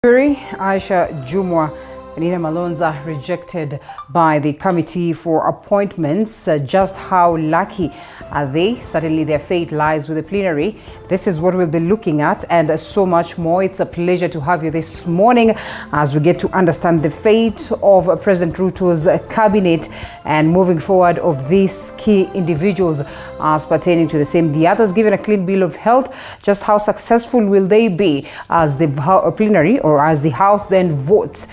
Linturi, Aisha, Jumwa, and Nina Malonza rejected by the committee for appointments. Just how lucky are they? Certainly their fate lies with the plenary. This is what we'll be looking at and so much more. It's a pleasure to have you this morning as we get to understand the fate of President Ruto's cabinet and moving forward of these key individuals as pertaining to the same. The others given a clean bill of health. Just how successful will they be as the plenary or as the House then votes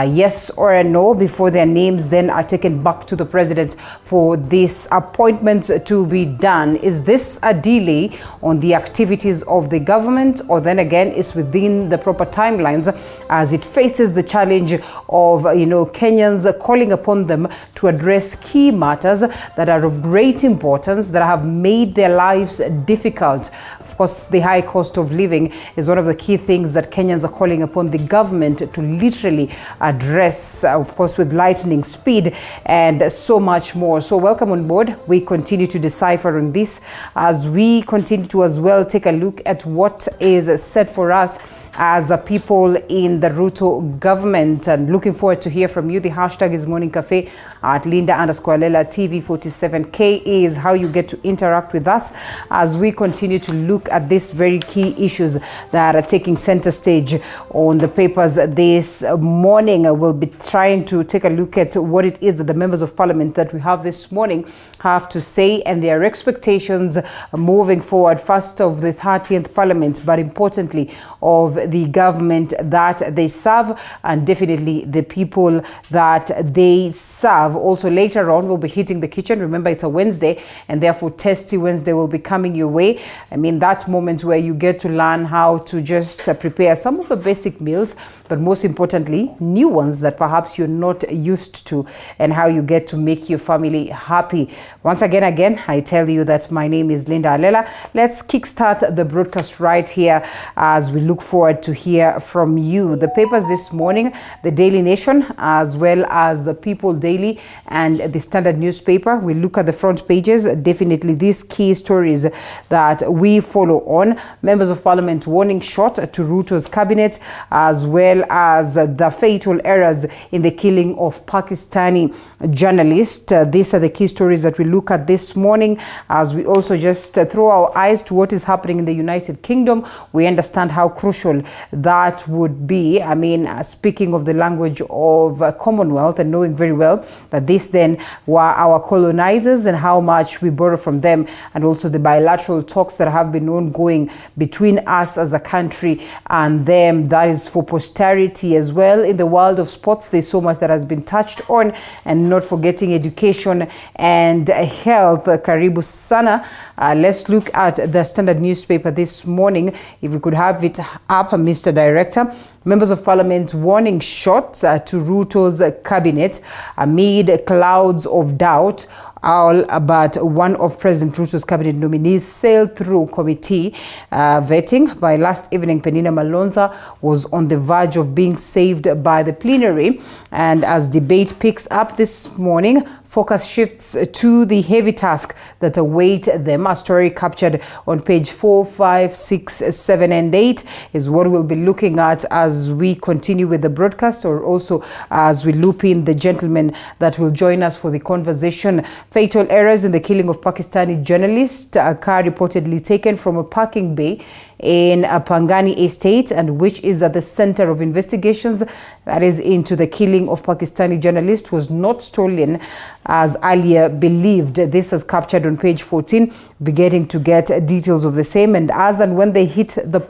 yes or a no before their names then are taken back to the president for this appointment to be done? Is this a delay on the activities of the government, or then again is within the proper timelines as it faces the challenge of Kenyans calling upon them to address key matters that are of great importance that have made their lives difficult? Of course, the high cost of living is one of the key things that Kenyans are calling upon the government to literally address, of course, with lightning speed and so much more. So welcome on board. We continue to decipher on this as we continue to as well take a look at what is set for us as a people in the Ruto government, and looking forward to hear from you. The hashtag is Morning Cafe at Linda_Lela TV47K is how you get to interact with us as we continue to look at these very key issues that are taking center stage on the papers this morning. We'll be trying to take a look at what it is that the members of parliament that we have this morning have to say and their expectations moving forward, first of the 30th parliament, but importantly of the government that they serve and definitely the people that they serve. Also later on we'll be hitting the kitchen. Remember, it's a Wednesday and therefore Tasty Wednesday will be coming your way. I mean, that moment where you get to learn how to just prepare some of the basic meals, but most importantly new ones that perhaps you're not used to, and how you get to make your family happy. Once again I tell you that my name is Linda Lela. Let's kickstart the broadcast right here as we look forward to hear from you. The papers this morning, the Daily Nation as well as the People Daily and the Standard newspaper. We look at the front pages. Definitely these key stories that we follow on. Members of Parliament warning shot to Ruto's cabinet, as well as the fatal errors in the killing of Pakistani journalist. These are the key stories that we look at this morning as we also just throw our eyes to what is happening in the United Kingdom. We understand how crucial that would be. I mean, speaking of the language of Commonwealth and knowing very well that this then were our colonizers and how much we borrow from them, and also the bilateral talks that have been ongoing between us as a country and them. That is for posterity as well. In the world of sports, there's so much that has been touched on, and not forgetting education and health. Karibu sana. Let's look at the Standard newspaper this morning. If we could have it up, Mr. Director. Members of Parliament warning shots to Ruto's cabinet amid clouds of doubt. All but one of President Ruto's cabinet nominees sailed through committee vetting by last evening. Nina Malonza was on the verge of being saved by the plenary, and as debate picks up this morning, focus shifts to the heavy task that await them. A story captured on page 4, 5, 6, 7 and 8 is what we'll be looking at as we continue with the broadcast, or also as we loop in the gentlemen that will join us for the conversation. Fatal errors in the killing of Pakistani journalist. A car reportedly taken from a parking bay in a Pangani estate, and which is at the center of investigations that is into the killing of Pakistani journalist, was not stolen as earlier believed. This is captured on page 14. Beginning to get details of the same, and as and when they hit the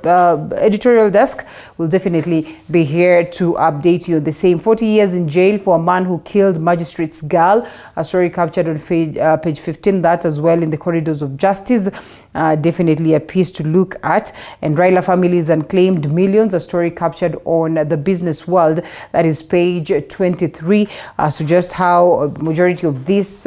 editorial desk, we'll definitely be here to update you on the same. 40 years in jail for a man who killed magistrate's girl. A story captured on page 15. That as well in the corridors of justice. Definitely a piece to look at. And Raila families unclaimed millions. A story captured on the Business World. That is page 23. So just how majority of these,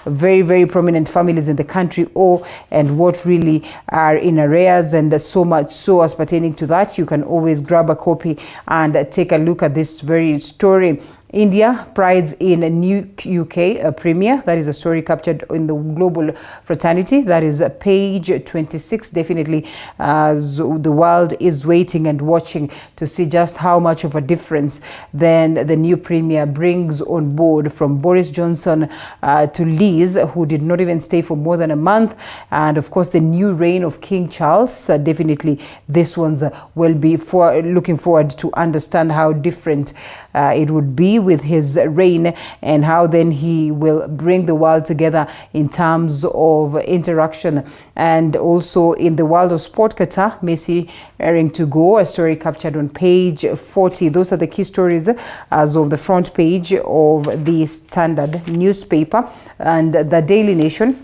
very, very prominent families in the country owe, and what really are in arrears, and so much so as pertaining to that. You can always grab a copy and take a look at this very story. India prides in a new UK premier. That is a story captured in the Global Fraternity. That is page 26. Definitely, the world is waiting and watching to see just how much of a difference then the new premier brings on board, from Boris Johnson to Liz, who did not even stay for more than a month. And of course, the new reign of King Charles. Definitely, this one's will be looking forward to understand how different it would be with his reign, and how then he will bring the world together in terms of interaction. And also in the world of sport, Qatar, Messi airing to go, a story captured on page 40. Those are the key stories as of the front page of the Standard newspaper. And the Daily Nation.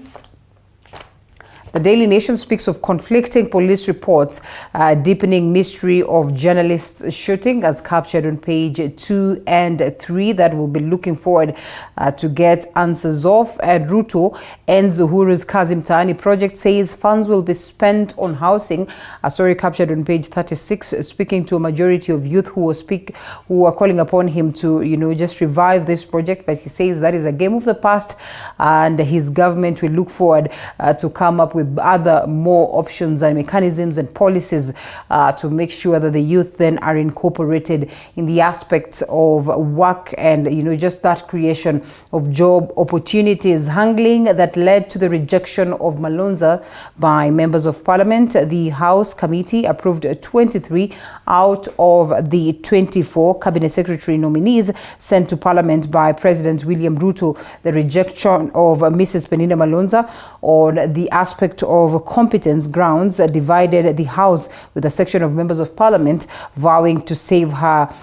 The Daily Nation speaks of conflicting police reports, deepening mystery of journalists shooting, as captured on page 2 and 3. That will be looking forward to get answers of. And Ruto ends Uhuru's Kazim Tani project, says funds will be spent on housing. A story captured on page 36, speaking to a majority of youth who are calling upon him to, just revive this project. But he says that is a game of the past, and his government will look forward to come up with other more options and mechanisms and policies to make sure that the youth then are incorporated in the aspects of work and just that creation of job opportunities. Handling that led to the rejection of Malonza by members of Parliament. The House Committee approved 23 out of the 24 Cabinet Secretary nominees sent to Parliament by President William Ruto. The rejection of Mrs. Penina Malonza on the aspect of competence grounds divided the House, with a section of members of Parliament vowing to save her.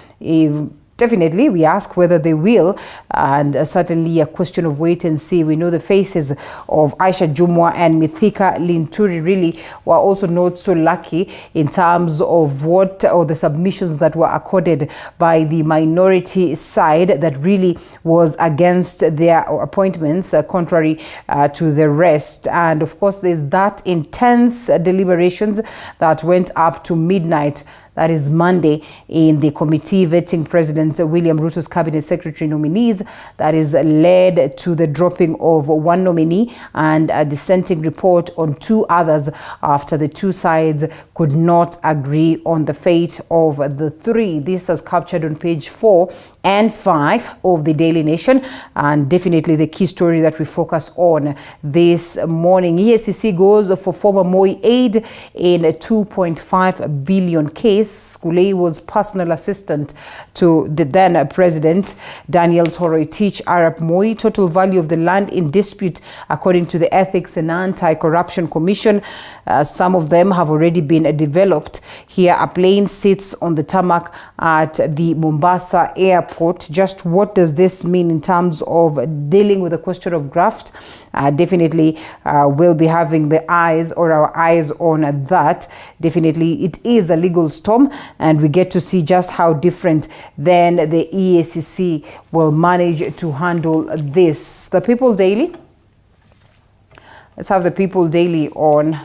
Definitely, we ask whether they will, and certainly a question of wait and see. We know the faces of Aisha, Jumwa and Mithika Linturi really were also not so lucky in terms of the submissions that were accorded by the minority side that really was against their appointments, contrary to the rest. And of course, there's that intense deliberations that went up to midnight. That is Monday, in the committee vetting President William Ruto's Cabinet Secretary nominees. That is led to the dropping of one nominee and a dissenting report on two others, after the two sides could not agree on the fate of the three. This is captured on page 4 and 5 of the Daily Nation, and definitely the key story that we focus on this morning. EACC goes for former Moi aide in a 2.5 billion case. Kulei was personal assistant to the then President Daniel Toroitich Arap Moi. Total value of the land in dispute, according to the Ethics and Anti-Corruption Commission. Some of them have already been developed. Here, a plane sits on the tarmac at the Mombasa airport. Just what does this mean in terms of dealing with the question of graft? Definitely we'll be having our eyes on that. Definitely it is a legal storm, and we get to see just how different then the EACC will manage to handle this. The People Daily. Let's have the People Daily on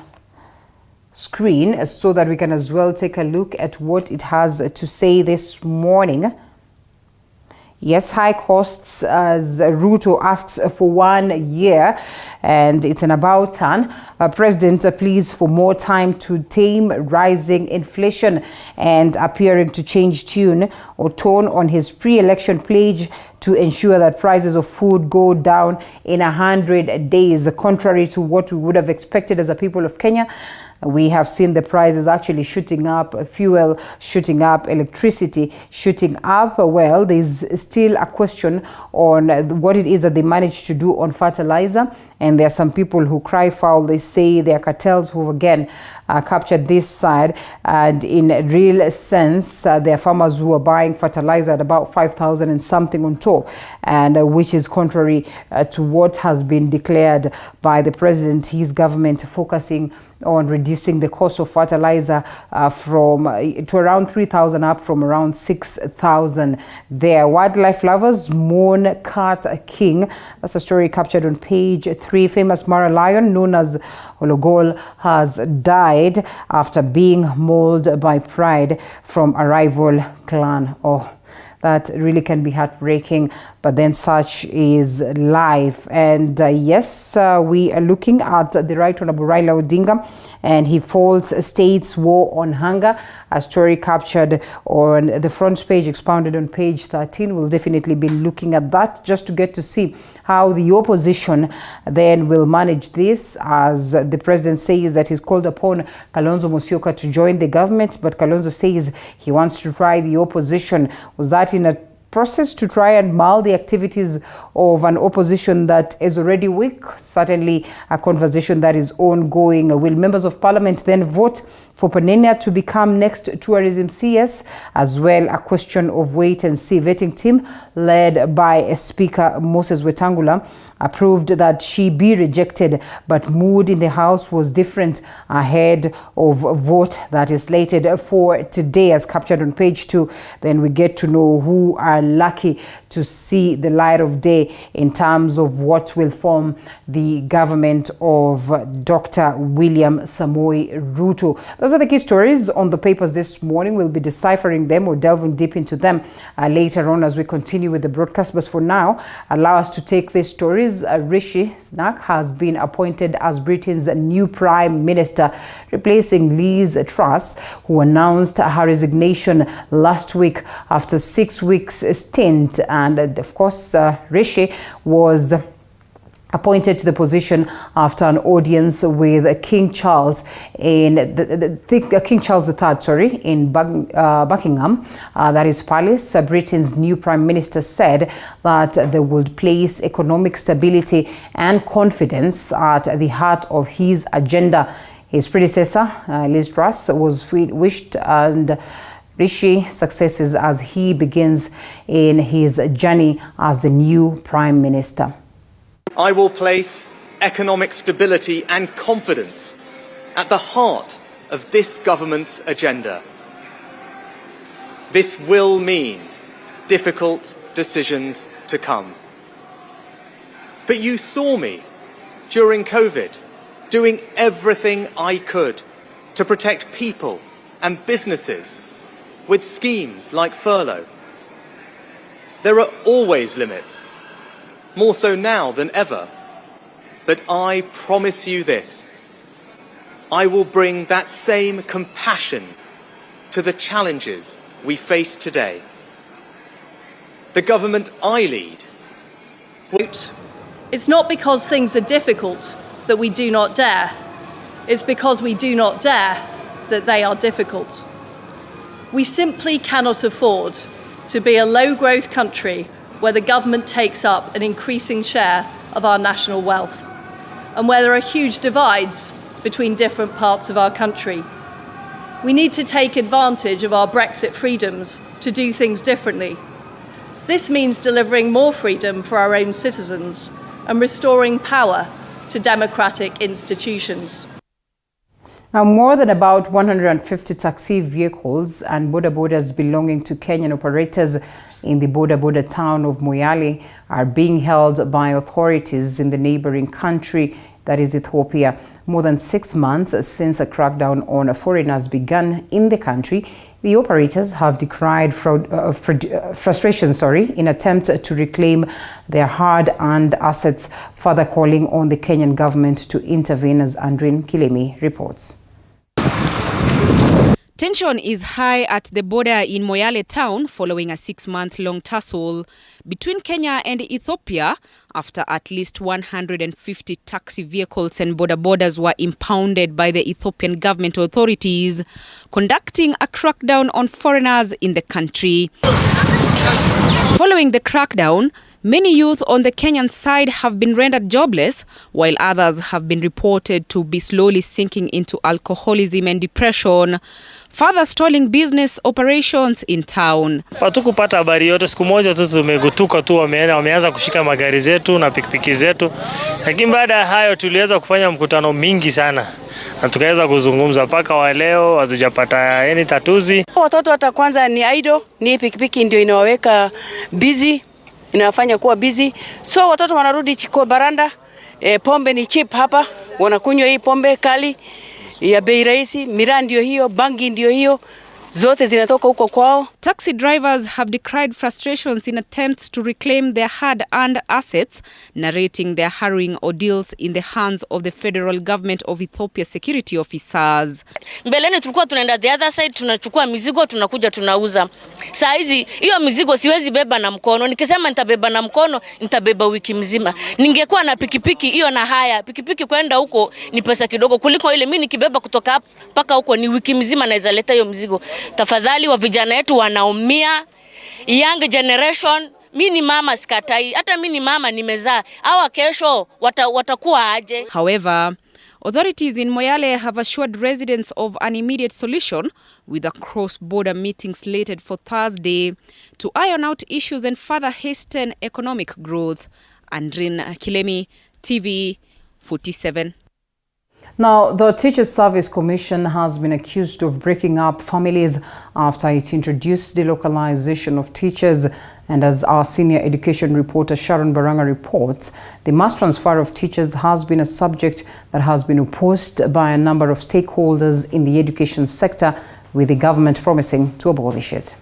screen so that we can as well take a look at what it has to say this morning. Yes, high costs as Ruto asks for 1 year, and it's an about turn. President pleads for more time to tame rising inflation, and appearing to change tune or tone on his pre-election pledge to ensure that prices of food go down in 100 days, contrary to what we would have expected as a people of Kenya. We have seen the prices actually shooting up, fuel shooting up, electricity shooting up. Well, there's still a question on what it is that they managed to do on fertilizer. And there are some people who cry foul. They say there are cartels who again captured this side. And in real sense, there are farmers who are buying fertilizer at about 5,000 and something on top, and which is contrary to what has been declared by the president, his government focusing on reducing the cost of fertilizer to around 3,000, up from around 6,000 there. Wildlife lovers mourn cat king. That's a story captured on page 3. Famous Mara lion known as Ologol has died after being mauled by pride from a rival clan. Oh, that really can be heartbreaking, but then such is life. And yes, we are looking at the Right Honorable Raila Odinga, and he faults states' war on hunger. A story captured on the front page, expounded on page 13. We'll definitely be looking at that just to get to see how the opposition then will manage this, as the president says that he's called upon Kalonzo Musyoka to join the government, but Kalonzo says he wants to try the opposition. Was that in a process to try and mull the activities of an opposition that is already weak? Certainly a conversation that is ongoing. Will members of parliament then vote for Panenia to become next tourism CS? As well, a question of wait and see. Vetting team led by Speaker Moses Wetangula approved that she be rejected, but mood in the House was different ahead of vote that is slated for today, as captured on page 2. Then we get to know who are lucky to see the light of day in terms of what will form the government of Dr. William Samoei Ruto. Those are the key stories on the papers this morning. We'll be deciphering them or delving deep into them later on as we continue with the broadcast. But for now, allow us to take these stories. Rishi Sunak has been appointed as Britain's new Prime Minister, replacing Liz Truss, who announced her resignation last week after 6 weeks stint. And of course, Rishi was appointed to the position after an audience with King Charles in King Charles III, in Buckingham, that is Palace. Britain's new Prime Minister said that they would place economic stability and confidence at the heart of his agenda. His predecessor, Liz Truss, was wished and Rishi successes as he begins in his journey as the new Prime Minister. I will place economic stability and confidence at the heart of this government's agenda. This will mean difficult decisions to come. But you saw me during COVID doing everything I could to protect people and businesses with schemes like furlough. There are always limits, more so now than ever. But I promise you this: I will bring that same compassion to the challenges we face today. The government I lead. It's not because things are difficult that we do not dare. It's because we do not dare that they are difficult. We simply cannot afford to be a low-growth country where the government takes up an increasing share of our national wealth, and where there are huge divides between different parts of our country. We need to take advantage of our Brexit freedoms to do things differently. This means delivering more freedom for our own citizens and restoring power to democratic institutions. Now, more than about 150 taxi vehicles and bodabodas belonging to Kenyan operators in the border town of Moyale are being held by authorities in the neighboring country, that is Ethiopia. More than 6 months since a crackdown on foreigners began in the country, the operators have decried frustration in attempt to reclaim their hard-earned assets, further calling on the Kenyan government to intervene, as Andrin Kilemi reports. Tension is high at the border in Moyale town following a 6-month-long tussle between Kenya and Ethiopia after at least 150 taxi vehicles and bodabodas were impounded by the Ethiopian government authorities conducting a crackdown on foreigners in the country. Following the crackdown, many youth on the Kenyan side have been rendered jobless, while others have been reported to be slowly sinking into alcoholism and depression, further stalling business operations in town. Patukupata habari yote, siku moja tu tumegutuka tu wameanza kushika magari zetu na pikipiki zetu. Lakini baada ya hayo tuliweza kufanya mkutano mingi sana. Na tukaweza kuzungumza paka wa leo hatujapata any tatuzi. Watoto hata kwanza ni idle, ni pikipiki ndio inawaweka busy, inafanya kuwa busy. So watoto wanarudi kwa baranda, pombe ni cheap hapa, wanakunywa hii pombe kali ya bei rahisi, miraa ndio hiyo, bangi ndio hiyo. zote zinatoka huko kwao. Taxi drivers have decried frustrations in attempts to reclaim their hard-earned assets, narrating their harrowing ordeals in the hands of the federal government of Ethiopia security officers. Mbeleni tulikuwa tunaenda the other side, tunachukua mizigo, tunakuja tunauza. Saa hizi hiyo mizigo siwezi beba na mkono. Nikisema nitabeba na mkono, nitabeba wiki mzima. Ningekuwa na pikipiki hiyo na haya, pikipiki kwenda huko ni pesa kidogo kuliko ile mimi nikibeba kutoka hapa mpaka huko ni wiki mzima naweza leta hiyo mzigo. Tafadhali wa vijana wetu wanaumia, young generation. Mimi ni mama sikatai, hata mimi ni mama nimezaa. Hawa kesho watakuwa aje? However, authorities in Moyale have assured residents of an immediate solution with a cross-border meeting slated for Thursday to iron out issues and further hasten economic growth. Andrin Kilemi, TV 47. Now, the Teachers Service Commission has been accused of breaking up families after it introduced delocalization of teachers. And as our senior education reporter Sharon Baranga reports, the mass transfer of teachers has been a subject that has been opposed by a number of stakeholders in the education sector, with the government promising to abolish it.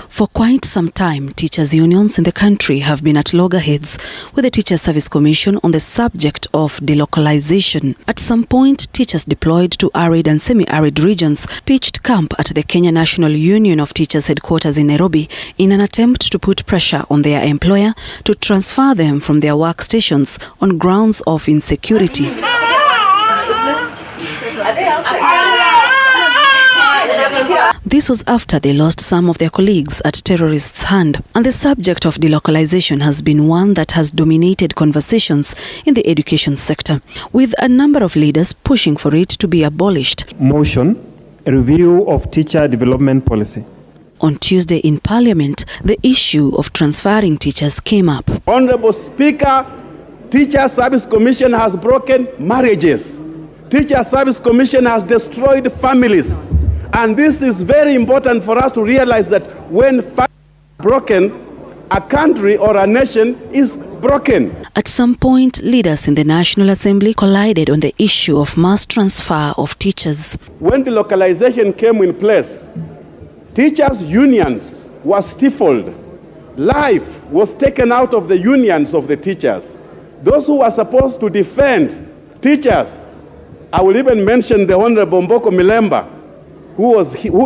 For quite some time, teachers' unions in the country have been at loggerheads with the Teachers Service Commission on the subject of delocalization. At some point, teachers deployed to arid and semi-arid regions pitched camp at the Kenya National Union of Teachers headquarters in Nairobi in an attempt to put pressure on their employer to transfer them from their workstations on grounds of insecurity. This was after they lost some of their colleagues at terrorists' hand, and the subject of delocalization has been one that has dominated conversations in the education sector, with a number of leaders pushing for it to be abolished. Motion, a review of teacher development policy. On Tuesday in Parliament, the issue of transferring teachers came up. Honorable Speaker, Teacher Service Commission has broken marriages. Teacher Service Commission has destroyed families. And this is very important for us to realize that when families are broken, a country or a nation is broken. At some point, leaders in the National Assembly collided on the issue of mass transfer of teachers. When the localization came in place, teachers' unions were stifled. Life was taken out of the unions of the teachers. Those who were supposed to defend teachers, I will even mention the Honorable Mboko Milemba, who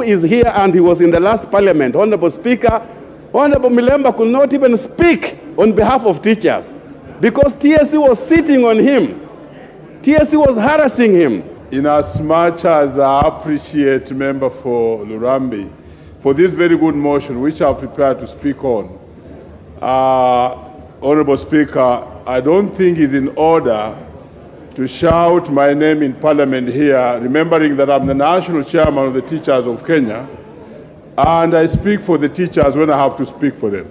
is here and he was in the last Parliament. Honorable Speaker, Honorable Milemba could not even speak on behalf of teachers because TSC was sitting on him. TSC was harassing him. In as much as I appreciate Member for Lurambi for this very good motion, which I'm prepared to speak on, Honorable Speaker, I don't think it's in order to shout my name in Parliament here, remembering that I'm the national chairman of the teachers of Kenya, and I speak for the teachers when I have to speak for them.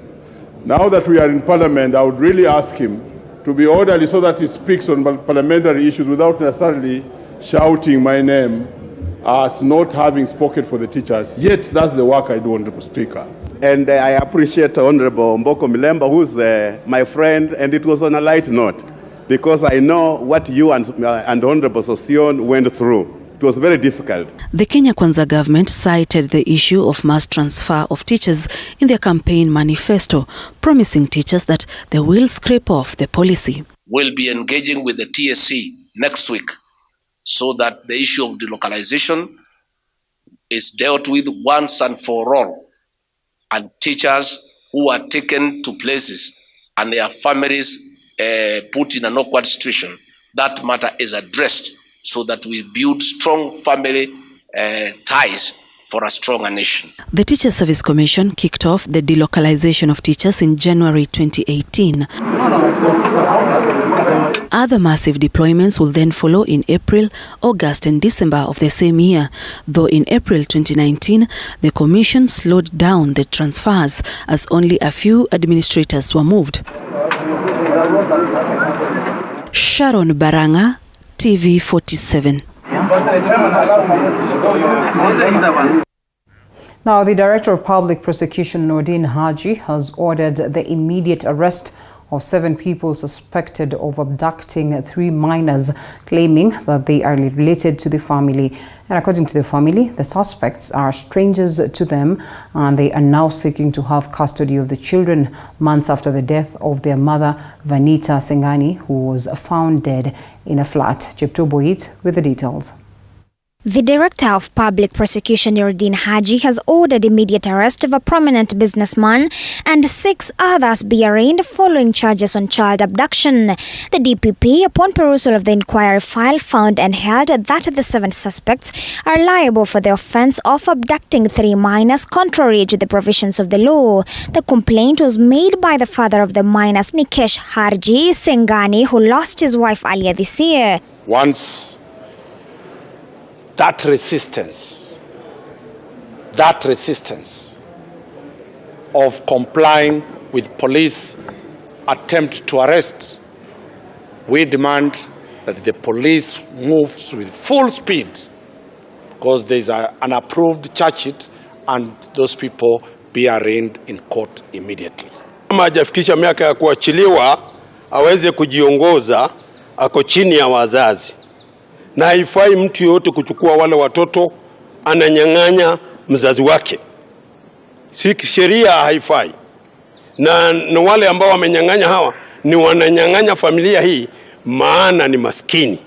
Now that we are in Parliament, I would really ask him to be orderly so that he speaks on parliamentary issues without necessarily shouting my name as not having spoken for the teachers. Yet that's the work I do, Honorable Speaker. And I appreciate Honorable Mboko Milemba, who's my friend, and it was on a light note, because I know what you and Honorable Sosion went through. It was very difficult. The Kenya Kwanza government cited the issue of mass transfer of teachers in their campaign manifesto, promising teachers that they will scrape off the policy. We'll be engaging with the TSC next week so that the issue of delocalization is dealt with once and for all, and teachers who are taken to places and their families put in an awkward situation, that matter is addressed so that we build strong family ties for a stronger nation. The Teachers Service Commission kicked off the delocalization of teachers in January 2018. Other massive deployments will then follow in April, August and December of the same year, though in April 2019, the Commission slowed down the transfers as only a few administrators were moved. Sharon Baranga, TV 47. Now, the Director of Public Prosecution, Nordin Haji, has ordered the immediate arrest of 7 people suspected of abducting 3 minors, claiming that they are related to the family. And according to the family, the suspects are strangers to them, and they are now seeking to have custody of the children months after the death of their mother, Vanita Sengani, who was found dead in a flat. Chepto Boit with the details. The Director of Public Prosecution, Nuruddin Haji, has ordered immediate arrest of a prominent businessman and 6 others be arraigned following charges on child abduction. The DPP, upon perusal of the inquiry file, found and held that the 7 suspects are liable for the offence of abducting 3 minors contrary to the provisions of the law. The complaint was made by the father of the minors, Nikesh Harji Sengani, who lost his wife earlier this year. Once that resistance of complying with police attempt to arrest, we demand that the police moves with full speed, because there is an approved charge sheet, and those people be arraigned in court immediately. Kama hajafikisha miaka ya kuachiliwa, aweze kujiongoza, ako chini ya wazazi. Na haifai mtu yote kuchukua wale watoto ananyang'anya mzazi wake. Si sheria haifai. Na wale ambao wamenyang'anya hawa ni wananyang'anya familia hii, maana ni maskini.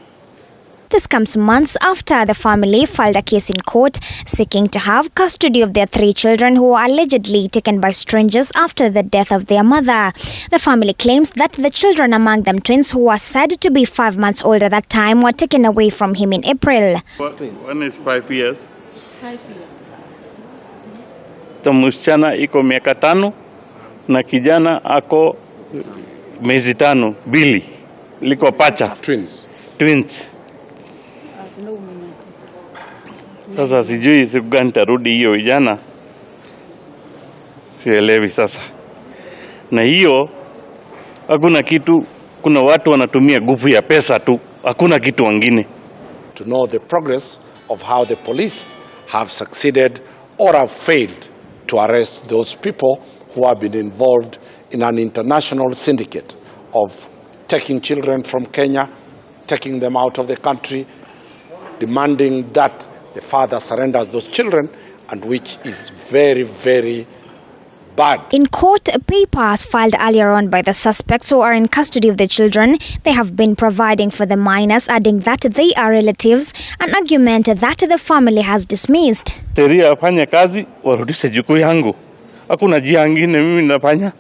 This comes months after the family filed a case in court seeking to have custody of their 3 children who were allegedly taken by strangers after the death of their mother. The family claims that the children, among them twins who were said to be 5 months old at that time, were taken away from him in April. One is 5 years. 5 years. The msichana iko miaka 5 na kijana ako miezi 5. Billy liko pacha. Twins. Sasa sijui siku gani tarudi hiyo jana. Sielewi sasa. Na hiyo hakuna kitu, kuna watu wanatumia nguvu ya pesa tu. Hakuna kitu wengine. To know the progress of how the police have succeeded or have failed to arrest those people who have been involved in an international syndicate of taking children from Kenya, taking them out of the country, demanding that the father surrenders those children, and which is very, very bad. In court, papers filed earlier on by the suspects who are in custody of the children, they have been providing for the minors, adding that they are relatives, an argument that the family has dismissed. Sheria afanye kazi, warudishe jukuu yangu. Hakuna njia nyingine mimi nafanya.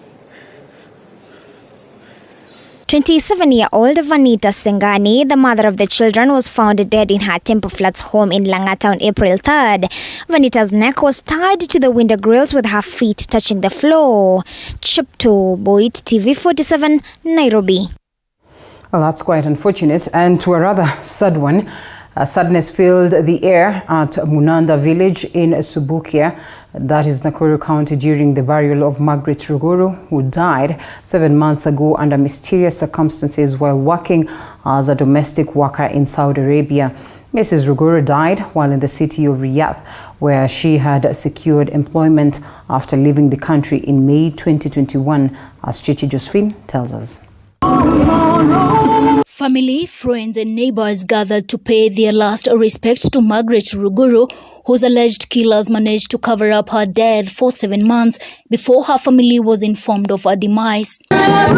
27-year-old Vanita Sengani, the mother of the children, was found dead in her Temple Flats home in Langata on April 3rd. Vanita's neck was tied to the window grills with her feet touching the floor. Chepto Boit, TV 47, Nairobi. Well, that's quite unfortunate, and to a rather sad one. Sadness filled the air at Munanda village in Subukia, that is Nakuru County, during the burial of Margaret Ruguru, who died 7 months ago under mysterious circumstances while working as a domestic worker in Saudi Arabia. Mrs. Ruguru died while in the city of Riyadh, where she had secured employment after leaving the country in May 2021, as Chichi Josephine tells us. Family, friends and neighbors gathered to pay their last respect to Margaret Ruguru, whose alleged killers managed to cover up her death for 7 months before her family was informed of her demise. Her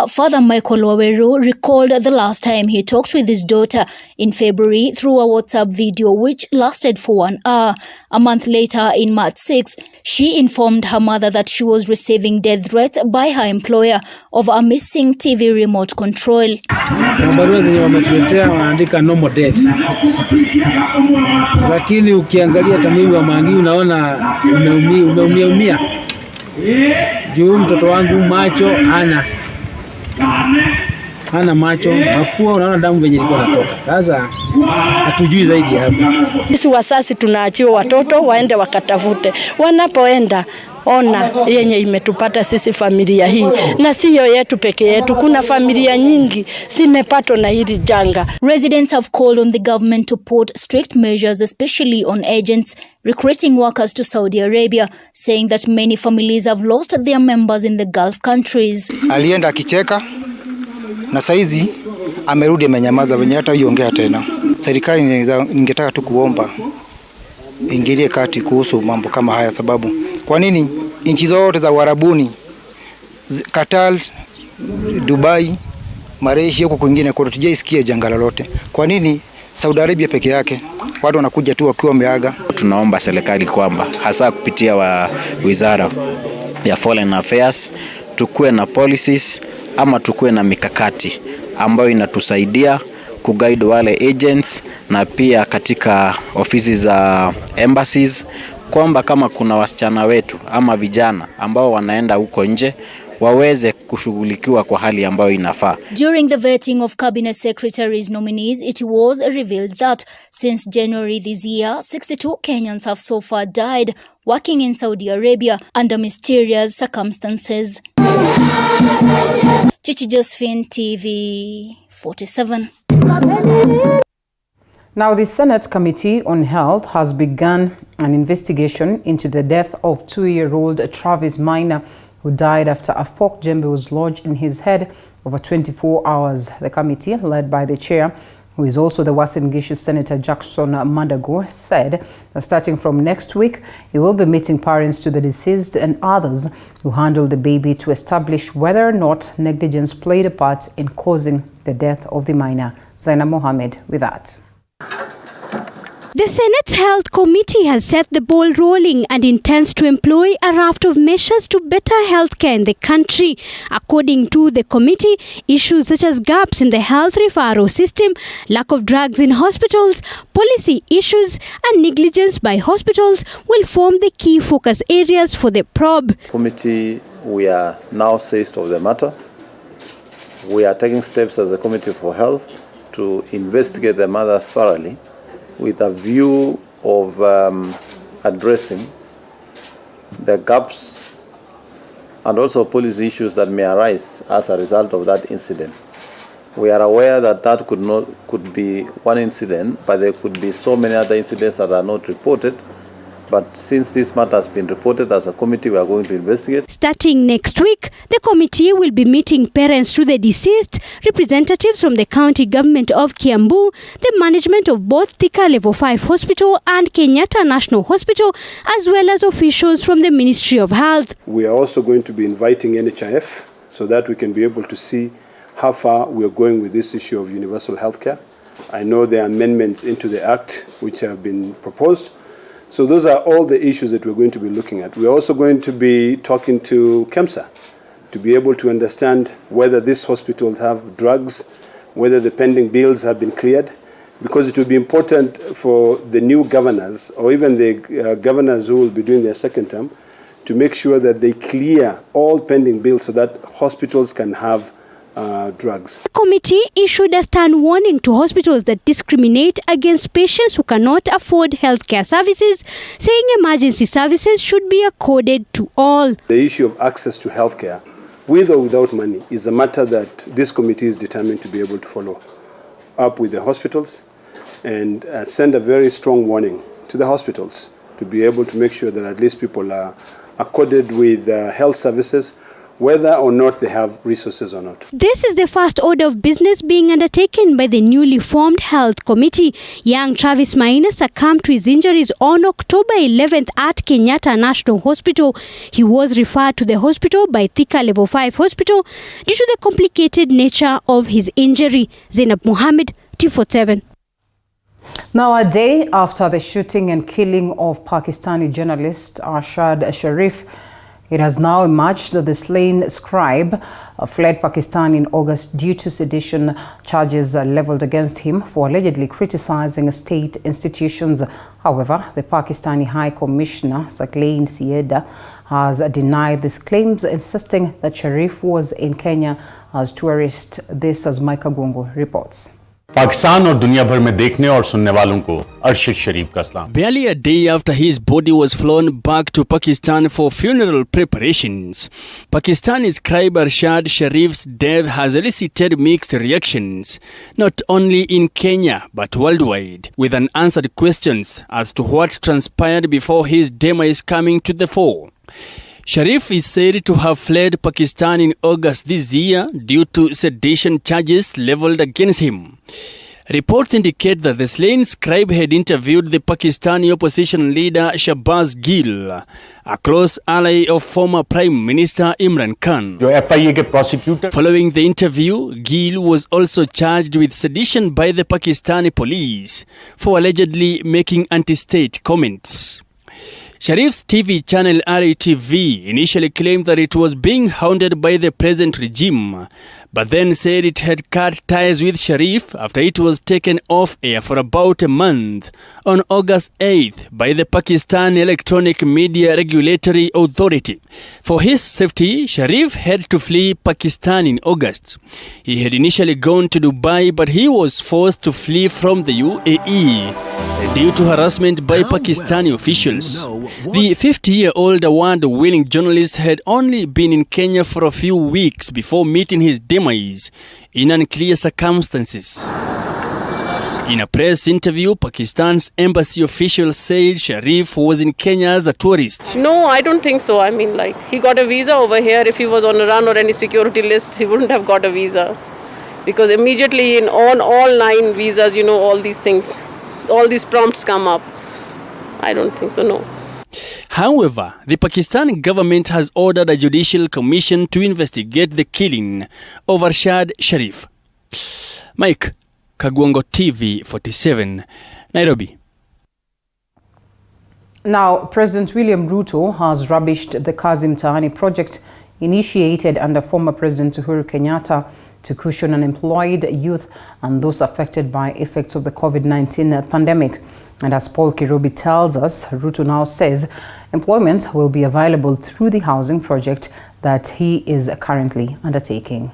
father, Michael Waweru, recalled the last time he talked with his daughter in February through a WhatsApp video which lasted for 1 hour. A month later, in March 6, she informed her mother that she was receiving death threats by her employer over a missing TV remote control. Barua zenye wametuletea wanaandika no more death. Lakini ukiangalia tamimi wa Mangi unaona umeumia. Juu mtoto wangu macho ana. hana macho, mapua, unaona damu venye ilikuwa inatoka. Sasa hatujui zaidi hapo. Sisi wasasi tunaachiwa watoto waende wakatafute. Wanapoenda ona yenye imetupata sisi familia hii, na siyo yetu peke yetu, kuna familia nyingi zimepatwa na hili janga. Residents have called on the government to put strict measures, especially on agents recruiting workers to Saudi Arabia, saying that many families have lost their members in the Gulf countries. Alienda akicheka na saizi amerudi amenyamaza, venye hata iongea tena. Serikali ningetaka tu kuomba ingilie kati kuhusu mambo kama haya, sababu kwa nini nchi zote za Uarabuni, Qatar, Dubai, Malaysia huko kwingine kwa tujaisikia janga lolote? Kwa nini Saudi Arabia peke yake watu wanakuja tu wakiwa wameaga? Tunaomba serikali kwamba hasa kupitia wizara ya Foreign Affairs tukue na policies ama tukue na mikakati ambayo inatusaidia kuguide wale agents, na pia katika ofisi za embassies kwamba kama kuna wasichana wetu ama vijana ambao wanaenda huko nje waweze kushughulikiwa kwa hali ambayo inafaa. During the vetting of cabinet secretaries nominees, it was revealed that since January this year, 62 Kenyans have so far died working in Saudi Arabia under mysterious circumstances. Chichi Josephine, TV 47. Now, the Senate Committee on Health has begun an investigation into the death of 2-year-old Travis Minor, who died after a fork jembe was lodged in his head over 24 hours. The committee, led by the chair, who is also the Uasin Gishu Senator Jackson Mandago, said that starting from next week, he will be meeting parents to the deceased and others who handled the baby to establish whether or not negligence played a part in causing the death of the minor. Zaina Mohammed with that. The Senate's Health Committee has set the ball rolling and intends to employ a raft of measures to better healthcare in the country. According to the committee, issues such as gaps in the health referral system, lack of drugs in hospitals, policy issues and negligence by hospitals will form the key focus areas for the probe. Committee, we are now seized of the matter. We are taking steps as a Committee for Health to investigate the matter thoroughly, with a view of addressing the gaps and also policy issues that may arise as a result of that incident. We are aware that that could be one incident, but there could be so many other incidents that are not reported. But since this matter has been reported as a committee, we are going to investigate. Starting next week, the committee will be meeting parents to the deceased, representatives from the county government of Kiambu, the management of both Thika Level 5 Hospital and Kenyatta National Hospital, as well as officials from the Ministry of Health. We are also going to be inviting NHIF so that we can be able to see how far we are going with this issue of universal healthcare. I know there are amendments into the Act which have been proposed. So those are all the issues that we're going to be looking at. We're also going to be talking to KEMSA to be able to understand whether these hospitals have drugs, whether the pending bills have been cleared, because it will be important for the new governors or even the governors who will be doing their second term to make sure that they clear all pending bills so that hospitals can have drugs. The committee issued a stern warning to hospitals that discriminate against patients who cannot afford healthcare services, saying emergency services should be accorded to all. The issue of access to healthcare, with or without money, is a matter that this committee is determined to be able to follow up with the hospitals and send a very strong warning to the hospitals to be able to make sure that at least people are accorded with health services, whether or not they have resources or not. This is the first order of business being undertaken by the newly formed Health Committee. Young Travis Maina succumbed to his injuries on October 11th at Kenyatta National Hospital. He was referred to the hospital by Thika Level 5 Hospital due to the complicated nature of his injury. Zainab Mohammed, T47. Now, a day after the shooting and killing of Pakistani journalist Arshad Sharif, It has now emerged that the slain scribe fled Pakistan in August due to sedition charges leveled against him for allegedly criticizing state institutions. However, the Pakistani High Commissioner, Saklein Sieda, has denied these claims, insisting that Sharif was in Kenya as tourist. This as Micah Gongo reports. Pakistan और दुनिया भर में देखने और सुनने वालों को अरशद शरीफ का सलाम. Barely a day after his body was flown back to Pakistan for funeral preparations, Pakistani scribe Arshad Sharif's death has elicited mixed reactions, not only in Kenya but worldwide, with unanswered questions as to what transpired before his demise coming to the fore. Sharif is said to have fled Pakistan in August this year due to sedition charges leveled against him. Reports indicate that the slain scribe had interviewed the Pakistani opposition leader Shahbaz Gill, a close ally of former Prime Minister Imran Khan. Following the interview, Gill was also charged with sedition by the Pakistani police for allegedly making anti-state comments. Sharif's TV channel RTV initially claimed that it was being hounded by the present regime, but then said it had cut ties with Sharif after it was taken off air for about a month on August 8th by the Pakistan Electronic Media Regulatory Authority. For his safety, Sharif had to flee Pakistan in August. He had initially gone to Dubai, but he was forced to flee from the UAE due to harassment by Pakistani officials. The 50-year-old award-winning journalist had only been in Kenya for a few weeks before meeting his demise in unclear circumstances. In a press interview, Pakistan's embassy officials said Sharif was in Kenya as a tourist. No, I don't think so. I mean, he got a visa over here. If he was on a run or any security list, he wouldn't have got a visa. Because immediately on all 9 visas, all these things, all these prompts come up. I don't think so, no. However, the Pakistani government has ordered a judicial commission to investigate the killing of Arshad Sharif. Mike Kagwongo, TV 47, Nairobi. Now, President William Ruto has rubbished the Kazi Mtaani project initiated under former President Uhuru Kenyatta to cushion unemployed youth and those affected by effects of the COVID-19 pandemic. And as Paul Kirubi tells us, Ruto now says employment will be available through the housing project that he is currently undertaking.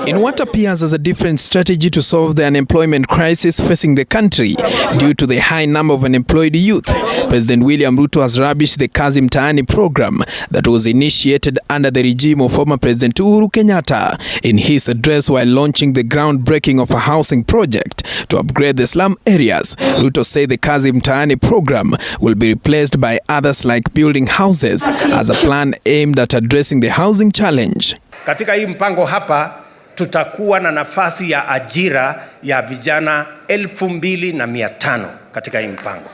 In what appears as a different strategy to solve the unemployment crisis facing the country due to the high number of unemployed youth, President William Ruto has rubbished the Kazi Mtaani program that was initiated under the regime of former President Uhuru Kenyatta. In his address while launching the groundbreaking of a housing project to upgrade the slum areas, Ruto said the Kazi Mtaani program will be replaced by others like building houses as a plan aimed at addressing the housing challenge. Katika hii mpango hapa tutakuwa na nafasi ya ajira ya vijana 2,500 katika hii mpango.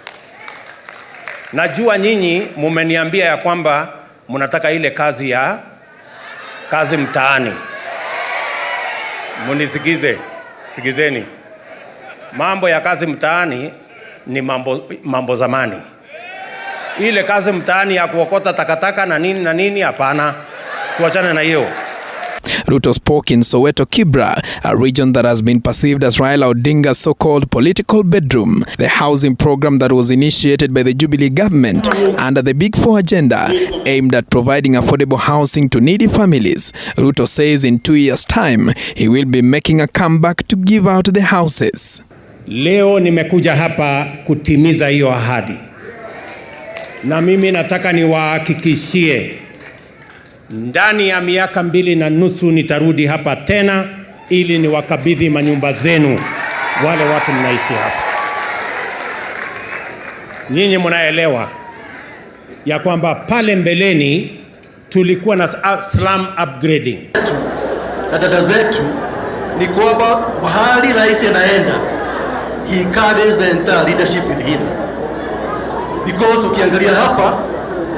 Najua nyinyi mumeniambia ya kwamba mnataka ile kazi mtaani. Munisikize, sikizeni. Mambo ya kazi mtaani ni mambo zamani. Ile kazi mtaani ya kuokota takataka na nini hapana. Tuachane na hiyo. Ruto spoke in Soweto Kibra, a region that has been perceived as Raila Odinga's so-called political bedroom. The housing program that was initiated by the Jubilee government under the Big Four agenda aimed at providing affordable housing to needy families. Ruto says in 2 years' time, he will be making a comeback to give out the houses. Leo nimekuja hapa kutimiza hiyo ahadi. Na mimi nataka niwahakikishie ndani ya miaka 2.5 nitarudi hapa tena ili niwakabidhi manyumba zenu wale watu mnaishi hapa. Nyinyi mnaelewa ya kwamba pale mbeleni tulikuwa na slum upgrading. Na dada zetu ni kwamba mahali rais anaenda, he carries the entire leadership with him. Because ukiangalia hapa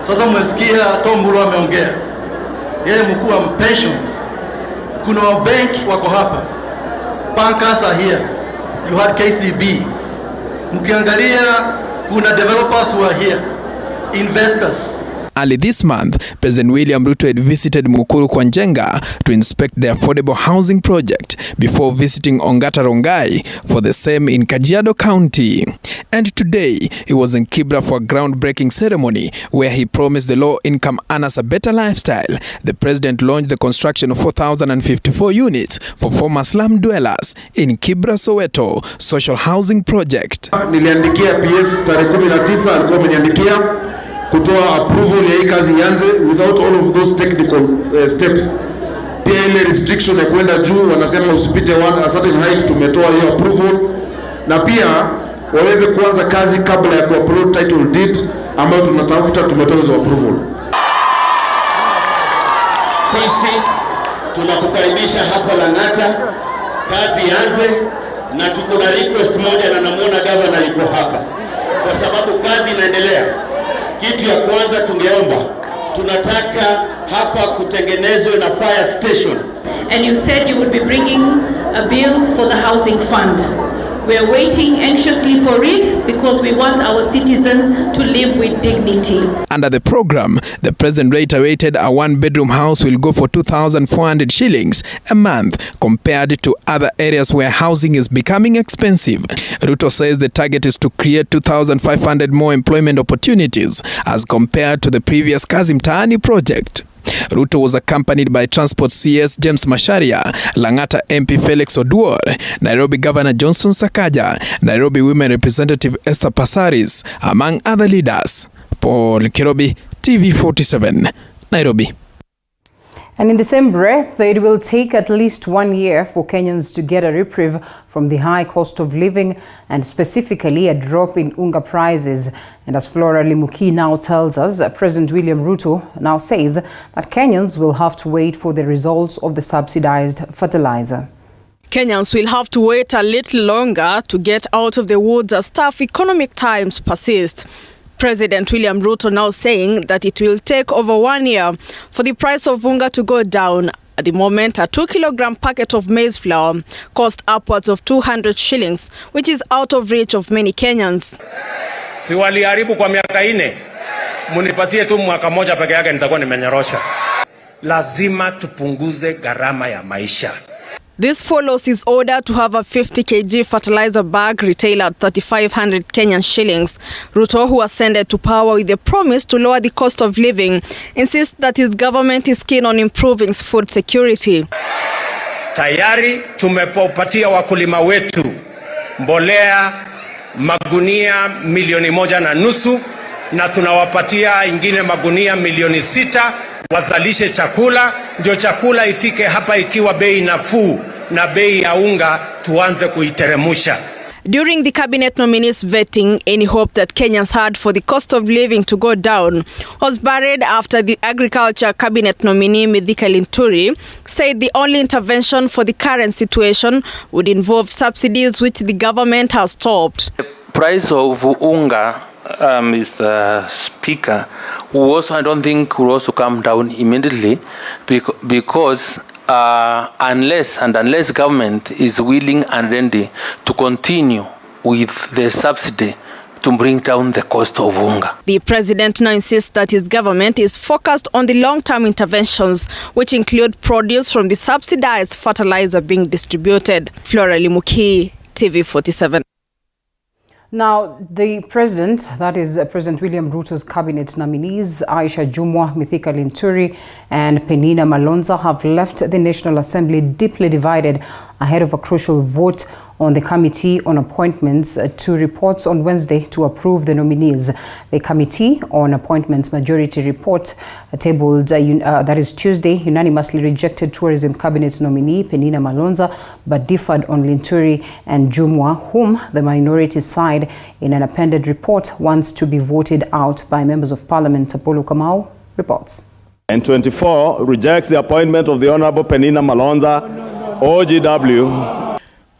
sasa mmesikia Tom Mburu ameongea. Yeye mkuu wa pensions. Kuna bank wako hapa. Bankers are here. You had KCB. Mkiangalia kuna developers who are here, investors. Early this month, President William Ruto had visited Mukuru kwa Njenga to inspect the affordable housing project before visiting Ongata Rongai for the same in Kajiado County. And today, he was in Kibra for a groundbreaking ceremony where he promised the low-income earners a better lifestyle. The president launched the construction of 4,054 units for former slum dwellers in Kibra, Soweto social housing project. Niliandikia PS tarehe 19 alikuwa ameniandikia kutoa approval ya hii kazi ianze without all of those technical steps. Pia ile restriction ya kwenda juu wanasema usipite a certain height, tumetoa hiyo approval, na pia waweze kuanza kazi kabla ya ku-upload title deed ambayo tunatafuta, tumetoa hizo approval. Sisi tunakukaribisha hapa Lang'ata, kazi ianze, na tuko na request moja na namuona governor yuko hapa kwa sababu kazi inaendelea. Kitu ya kwanza tungeomba, tunataka hapa kutengenezwe na fire station. And you said you would be bringing a bill for the housing fund. We are waiting anxiously for it because we want our citizens to live with dignity. Under the program, the president reiterated a one-bedroom house will go for 2,400 shillings a month compared to other areas where housing is becoming expensive. Ruto says the target is to create 2,500 more employment opportunities as compared to the previous Kazi Mtaani project. Ruto was accompanied by Transport CS James Macharia, Lang'ata MP Felix Oduor, Nairobi Governor Johnson Sakaja, Nairobi Women Representative Esther Passaris, among other leaders. Paul Kirobi, TV47, Nairobi. And in the same breath, it will take at least 1 year for Kenyans to get a reprieve from the high cost of living and specifically a drop in unga prices. And as Flora Limuki now tells us, President William Ruto now says that Kenyans will have to wait for the results of the subsidized fertilizer. Kenyans will have to wait a little longer to get out of the woods as tough economic times persist. President William Ruto now saying that it will take over 1 year for the price of unga to go down. At the moment, a 2-kilogram packet of maize flour costs upwards of 200 shillings, which is out of reach of many Kenyans. Si waliharibu kwa miaka 4, munipatie tu mwaka moja peke yake nitakuwa nimenyorosha. Lazima tupunguze gharama ya maisha. This follows his order to have a 50 kg fertilizer bag retail at 3,500 Kenyan shillings. Ruto, who ascended to power with a promise to lower the cost of living, insists that his government is keen on improving food security. Tayari tumepatia wakulima wetu mbolea magunia 1.5 na tunawapatia ingine magunia 6 wazalishe chakula, ndio chakula ifike hapa ikiwa bei nafuu na bei ya unga tuanze kuiteremusha. During the cabinet nominees vetting, any hope that Kenyans had for the cost of living to go down was buried after the agriculture cabinet nominee Mithika Linturi said the only intervention for the current situation would involve subsidies which the government has stopped. The price of unga, Mr. Speaker, I don't think will also come down immediately because unless government is willing and ready to continue with the subsidy to bring down the cost of unga. The president now insists that his government is focused on the long-term interventions, which include produce from the subsidized fertilizer being distributed. Flora Limuki, TV47. Now, the president, that is President William Ruto's cabinet nominees, Aisha Jumwa, Mithika Linturi and Penina Malonza, have left the National Assembly deeply divided ahead of a crucial vote on the Committee on Appointments to reports on Wednesday to approve the nominees. The Committee on Appointments majority report tabled that is Tuesday unanimously rejected tourism cabinet nominee Penina Malonza but differed on Linturi and Jumwa, whom the minority side in an appended report wants to be voted out by members of Parliament. Apollo Kamau reports. And 24 rejects the appointment of the Honorable Penina Malonza, OGW.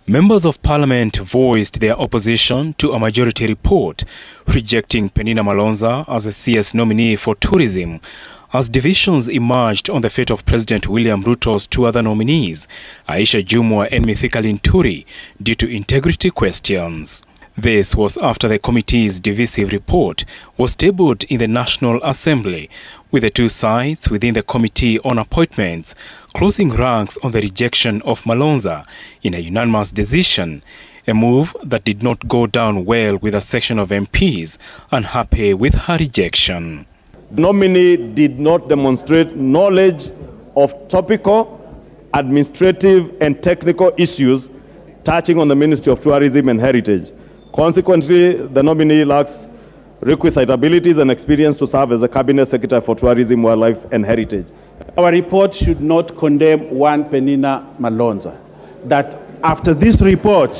Members of Parliament voiced their opposition to a majority report rejecting Penina Malonza as a CS nominee for tourism, as divisions emerged on the fate of President William Ruto's 2 other nominees, Aisha Jumwa and Mithika Linturi, due to integrity questions. This was after the committee's divisive report was tabled in the National Assembly, with the two sides within the Committee on Appointments closing ranks on the rejection of Malonza in a unanimous decision, a move that did not go down well with a section of MPs unhappy with her rejection. The nominee did not demonstrate knowledge of topical, administrative and technical issues touching on the Ministry of Tourism and Heritage. Consequently, the nominee lacks requisite abilities and experience to serve as a Cabinet Secretary for Tourism, Wildlife and Heritage. Our report should not condemn one Penina Malonza. That after this report,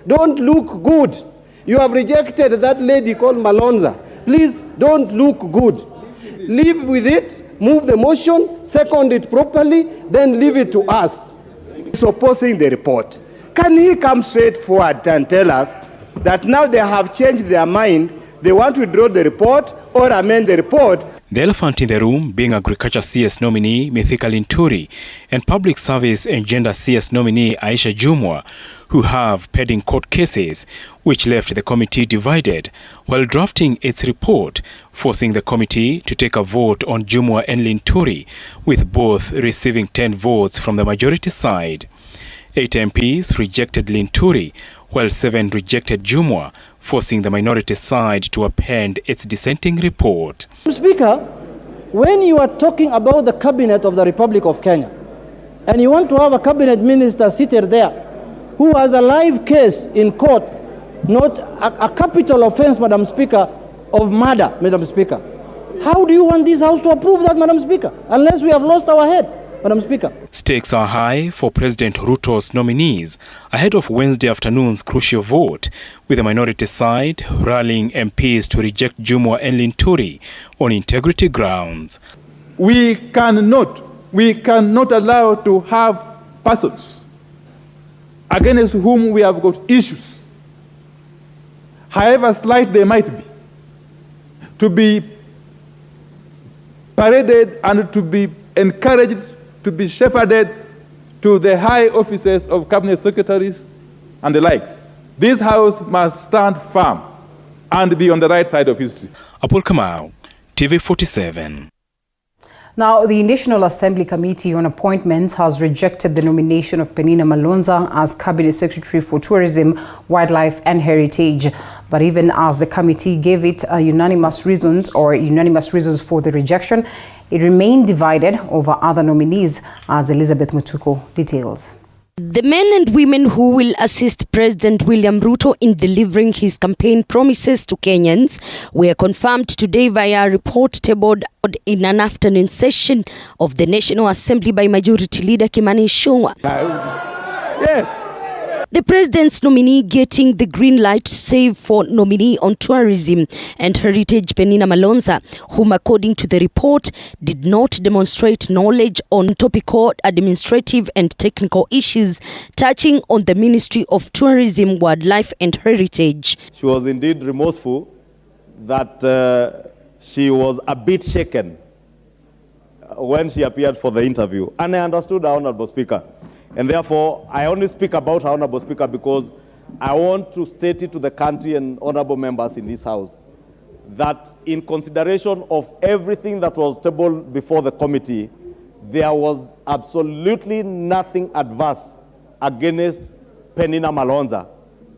don't look good. You have rejected that lady called Malonza. Please don't look good. Live with it, move the motion, second it properly, then leave it to us. He's opposing the report. Can he come straight forward and tell us that now they have changed their mind, they want to withdraw the report or amend the report? The elephant in the room being Agriculture CS nominee Mithika Linturi and Public Service and Gender CS nominee Aisha Jumwa, who have pending court cases, which left the committee divided while drafting its report, forcing the committee to take a vote on Jumwa and Linturi, with both receiving 10 votes from the majority side. 8 MPs rejected Linturi, while 7 rejected Jumwa, forcing the minority side to append its dissenting report. Speaker, when you are talking about the cabinet of the Republic of Kenya, and you want to have a cabinet minister seated there who has a live case in court, not a capital offense, Madam Speaker, of murder, Madam Speaker, how do you want this House to approve that, Madam Speaker, unless we have lost our head? Madam Speaker. Stakes are high for President Ruto's nominees ahead of Wednesday afternoon's crucial vote, with the minority side rallying MPs to reject Jumwa and Linturi on integrity grounds. We cannot allow to have persons against whom we have got issues, however slight they might be, to be paraded and to be encouraged to be shepherded to the high offices of cabinet secretaries and the likes. This House must stand firm and be on the right side of history. Apol Kamau, TV 47. Now, the National Assembly Committee on Appointments has rejected the nomination of Penina Malonza as Cabinet Secretary for Tourism, Wildlife and Heritage. But even as the committee gave it unanimous reasons for the rejection, it remained divided over other nominees, as Elizabeth Mutuko details. The men and women who will assist President William Ruto in delivering his campaign promises to Kenyans were confirmed today via a report tabled in an afternoon session of the National Assembly by Majority Leader Kimani Ichung'wah. Yes. The president's nominee getting the green light save for nominee on tourism and heritage Penina Malonza, whom according to the report did not demonstrate knowledge on topical, administrative and technical issues touching on the Ministry of Tourism, Wildlife and Heritage. She was indeed remorseful that she was a bit shaken when she appeared for the interview. And I understood, Honorable Speaker. And therefore, I only speak about Honorable Speaker because I want to state it to the country and honorable members in this House that in consideration of everything that was tabled before the committee, there was absolutely nothing adverse against Penina Malonza.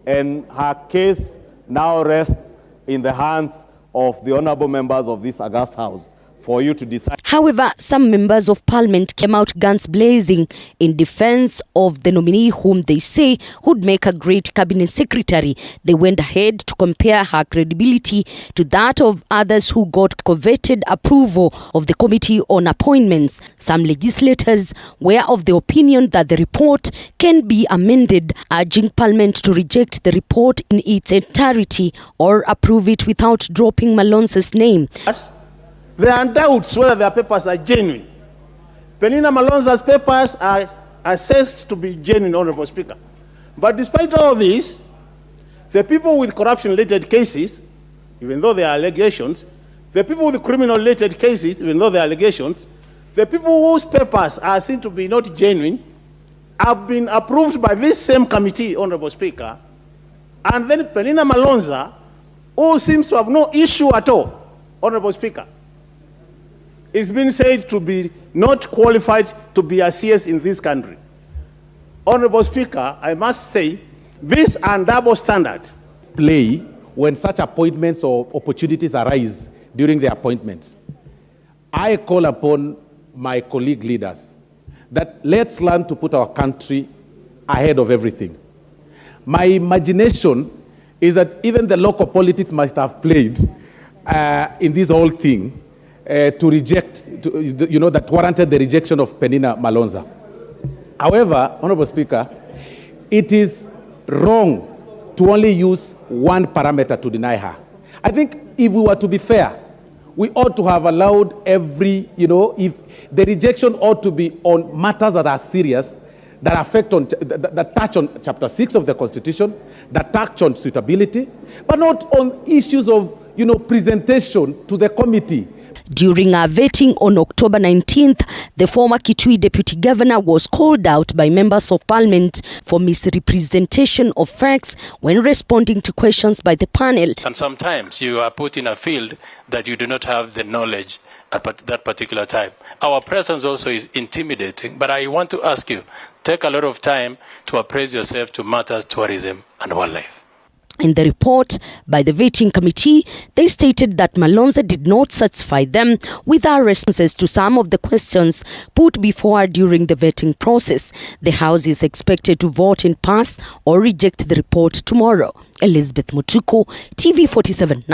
And her case now rests in the hands of the honorable members of this august House for you to decide. However, some members of parliament came out guns blazing in defense of the nominee whom they say would make a great cabinet secretary. They went ahead to compare her credibility to that of others who got coveted approval of the Committee on Appointments. Some legislators were of the opinion that the report can be amended, urging parliament to reject the report in its entirety or approve it without dropping Malonza's name. There are doubts whether their papers are genuine. Penina Malonza's papers are assessed to be genuine, Honorable Speaker. But despite all this, the people with corruption-related cases, even though they are allegations, the people with criminal-related cases, even though they are allegations, the people whose papers are seen to be not genuine, have been approved by this same committee, Honorable Speaker, and then Penina Malonza, who seems to have no issue at all, Honorable Speaker, is being said to be not qualified to be a CS in this country. Honorable Speaker, I must say, these are double standards. Play when such appointments or opportunities arise during the appointments. I call upon my colleague leaders that let's learn to put our country ahead of everything. My imagination is that even the local politics must have played in this whole thing to reject, that warranted the rejection of Penina Malonza. However, Honorable Speaker, it is wrong to only use one parameter to deny her. I think if we were to be fair, we ought to have allowed every, if the rejection ought to be on matters that are serious, that affect on, that touch on Chapter 6 of the Constitution, that touch on suitability, but not on issues of, presentation to the committee. During a vetting on October 19th, the former Kitui Deputy Governor was called out by members of Parliament for misrepresentation of facts when responding to questions by the panel. And sometimes you are put in a field that you do not have the knowledge at that particular time. Our presence also is intimidating, but I want to ask you, take a lot of time to appraise yourself to matters tourism and wildlife. In the report by the vetting committee, they stated that Malonza did not satisfy them with her responses to some of the questions put before her during the vetting process. The House is expected to vote and pass or reject the report tomorrow. Elizabeth Mutuku, TV47.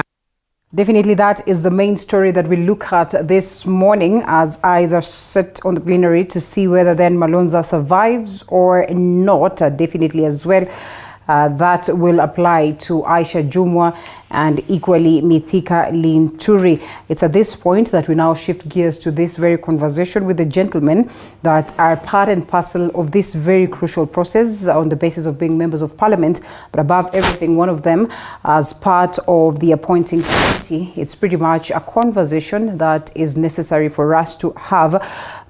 Definitely that is the main story that we look at this morning, as eyes are set on the plenary to see whether then Malonza survives or not. Definitely as well. That will apply to Aisha Jumwa and equally Mithika Linturi. It's at this point that we now shift gears to this very conversation with the gentlemen that are part and parcel of this very crucial process on the basis of being members of Parliament. But above everything, one of them as part of the appointing committee. It's pretty much a conversation that is necessary for us to have,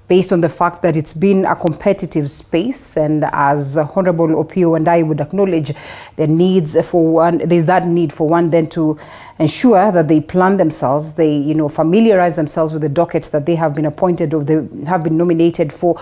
based on the fact that it's been a competitive space, and as Honorable Opio and I would acknowledge, there's that need for one then to ensure that they plan themselves, they familiarize themselves with the docket that they have been appointed or they have been nominated for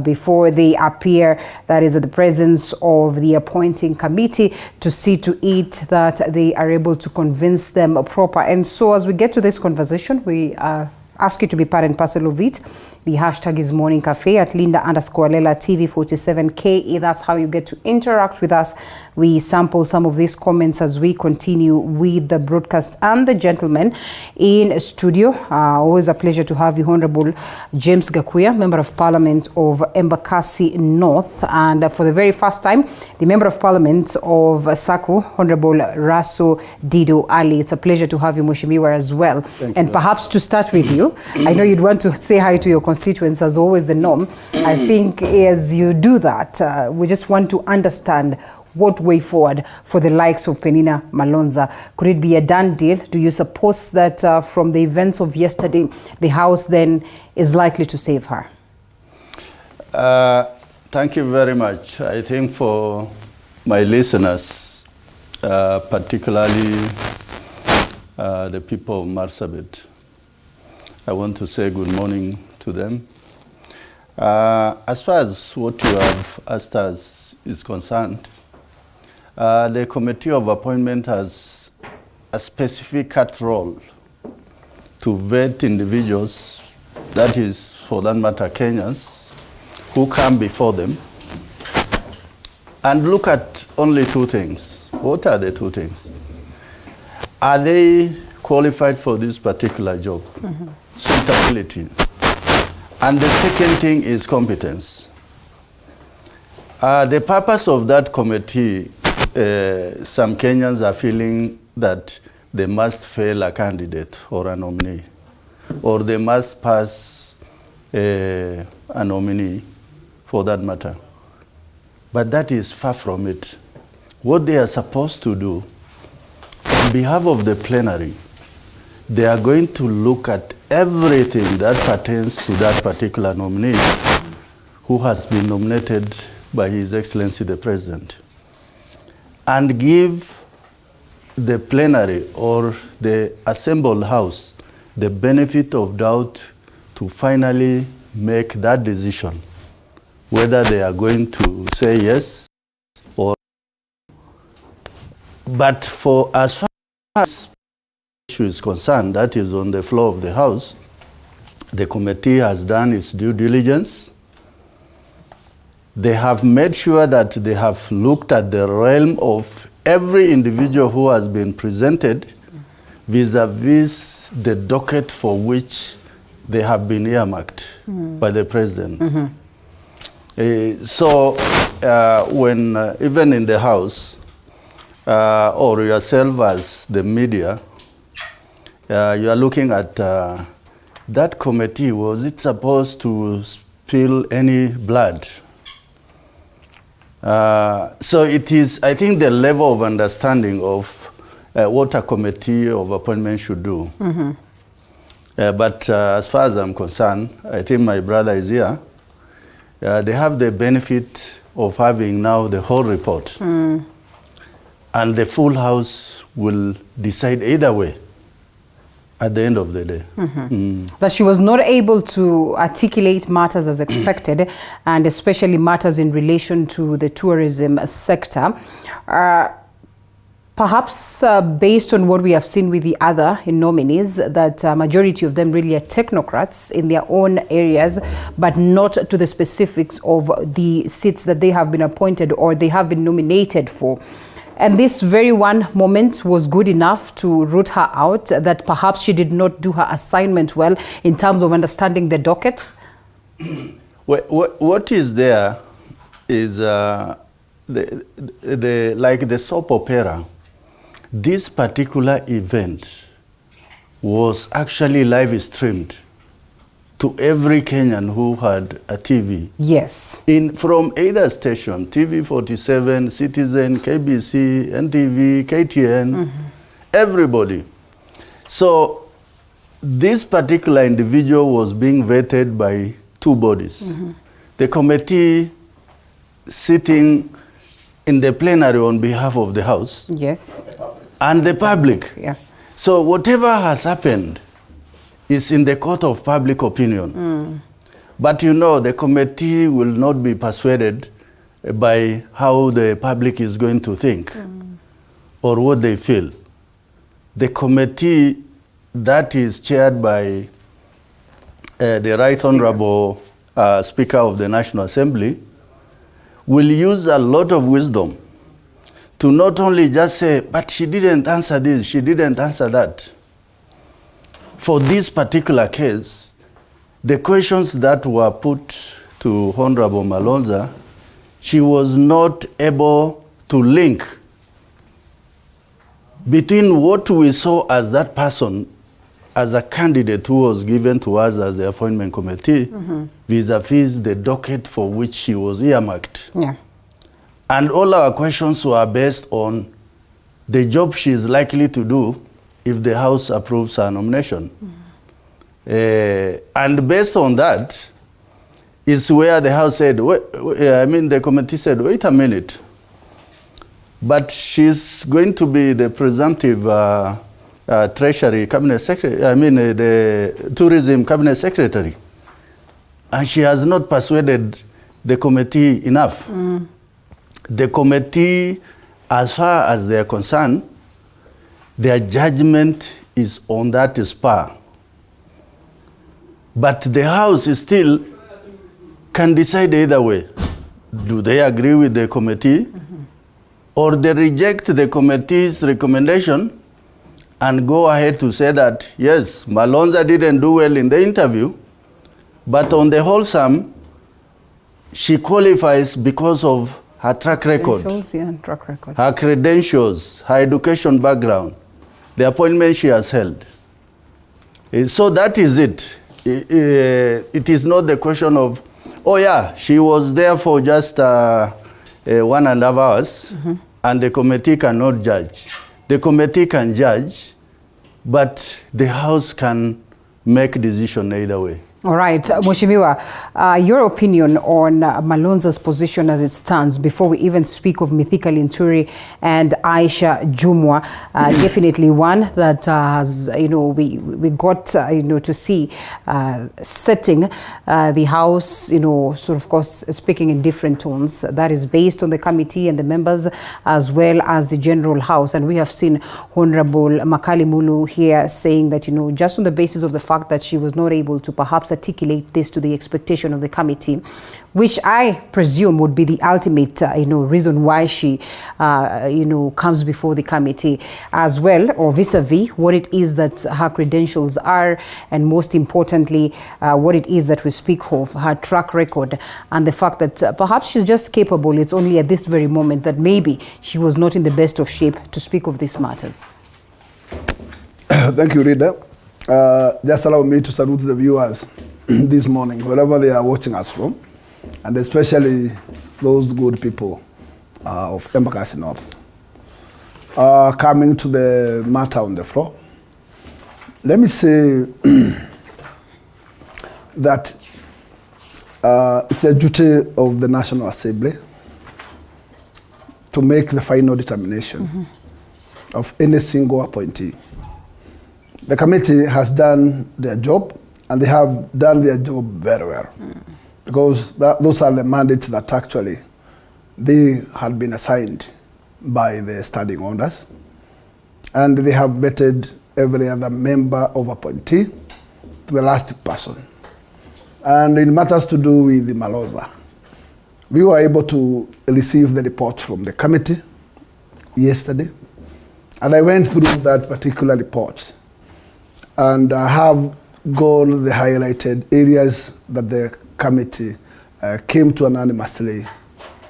before they appear, that is at the presence of the appointing committee, to see to it that they are able to convince them proper. And so as we get to this conversation, we ask you to be part and parcel of it. The hashtag is Morning Cafe at Linda_Lela TV47KE. That's how you get to interact with us. We sample some of these comments as we continue with the broadcast. And the gentlemen in studio, always a pleasure to have you, Honorable James Gakuya, Member of Parliament of Embakasi North. And for the very first time, the Member of Parliament of Saku, Honorable Raso Dido Ali. It's a pleasure to have you, Mheshimiwa, as well. Thank and you. Perhaps to start with you, I know you'd want to say hi to your constituents, as always the norm. I think as you do that, we just want to understand what way forward for the likes of Penina Malonza. Could it be a done deal? Do you suppose that from the events of yesterday, the House then is likely to save her? Thank you very much. I think for my listeners, particularly the people of Marsabit, I want to say good morning to them. As far as what you have asked us is concerned, the Committee of Appointment has a specific role to vet individuals, that is, for that matter, Kenyans, who come before them, and look at only two things. What are the two things? Are they qualified for this particular job? Mm-hmm. Suitability. And the second thing is competence. The purpose of that committee, some Kenyans are feeling that they must fail a candidate or a nominee, or they must pass a nominee for that matter. But that is far from it. What they are supposed to do, on behalf of the plenary, they are going to look at everything that pertains to that particular nominee who has been nominated by His Excellency the President and give the plenary or the assembled house the benefit of doubt to finally make that decision, whether they are going to say yes or. But for as far as the issue is concerned, that is on the floor of the House, the committee has done its due diligence. They have made sure that they have looked at the realm of every individual who has been presented vis-a-vis the docket for which they have been earmarked by the President. So when even in the House, or yourself as the media, you are looking at that committee, was it supposed to spill any blood? So it is, I think, the level of understanding of what a committee of appointment should do. But as far as I'm concerned, I think my brother is here. They have the benefit of having now the whole report. And the full House will decide either way at the end of the day. That she was not able to articulate matters as expected, and especially matters in relation to the tourism sector. Perhaps based on what we have seen with the other nominees, that majority of them really are technocrats in their own areas, but not to the specifics of the seats that they have been appointed or they have been nominated for. And this very one moment was good enough to root her out, that perhaps she did not do her assignment well in terms of understanding the docket? What is there is like the soap opera. This particular event was actually live streamed to every Kenyan who had a TV. Yes. From either station, TV 47, Citizen, KBC, NTV, KTN, everybody. So this particular individual was being vetted by two bodies. The committee sitting in the plenary on behalf of the House. Yes. And the public. Yeah. So whatever has happened is in the court of public opinion. But you know, the committee will not be persuaded by how the public is going to think or what they feel. The committee that is chaired by the Right Honorable Speaker of the National Assembly will use a lot of wisdom to not only just say, but she didn't answer this, she didn't answer that. For this particular case, the questions that were put to Honorable Malonza, she was not able to link between what we saw as that person, as a candidate who was given to us as the appointment committee, vis-a-vis the docket for which she was earmarked. Yeah. And all our questions were based on the job she is likely to do if the House approves her nomination. And based on that is where the House said, the committee said, wait a minute. But she's going to be the presumptive Treasury Cabinet Secretary, the Tourism Cabinet Secretary. And she has not persuaded the committee enough. The committee, as far as they are concerned, their judgment is on that spur. But the House still can decide either way. Do they agree with the committee? Or they reject the committee's recommendation and go ahead to say that, yes, Malonza didn't do well in the interview, but on the whole sum, she qualifies because of her track record, her credentials, her education background, the appointment she has held. So that is it. It is not the question of, oh yeah, she was there for just 1.5 hours, and the committee cannot judge. The committee can judge, but the House can make a decision either way. All right, Mheshimiwa, your opinion on Malonza's position as it stands before we even speak of Mithika Linturi and Aisha Jumwa. Definitely one that has, we got, to see setting the House, sort of course, speaking in different tones. That is based on the committee and the members as well as the General House. And we have seen Honorable Makali Mulu here saying that, just on the basis of the fact that she was not able to perhaps articulate this to the expectation of the committee, which I presume would be the ultimate, reason why she, comes before the committee as well, or vis-a-vis what it is that her credentials are, and most importantly, what it is that we speak of, her track record, and the fact that perhaps she's just capable. It's only at this very moment that maybe she was not in the best of shape to speak of these matters. Thank you, Rita. Just allow me to salute the viewers this morning, wherever they are watching us from, and especially those good people of Embakasi North. Coming to the matter on the floor, let me say that it's a duty of the National Assembly to make the final determination of any single appointee. The committee has done their job, and they have done their job very well, because those are the mandates that actually they had been assigned by the standing orders, and they have vetted every other member of appointee to the last person. And in matters to do with the Malonza, we were able to receive the report from the committee yesterday, and I went through that particular report, and I have gone the highlighted areas that the committee came to unanimously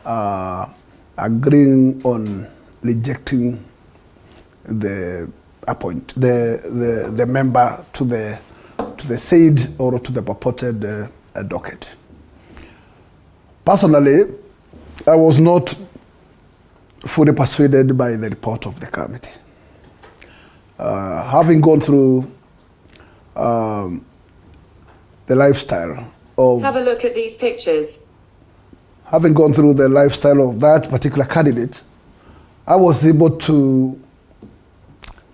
agreeing on rejecting the member to the said or to the purported docket. Personally, I was not fully persuaded by the report of the committee. Having gone through the lifestyle of... Have a look at these pictures. Having gone through the lifestyle of that particular candidate, I was able to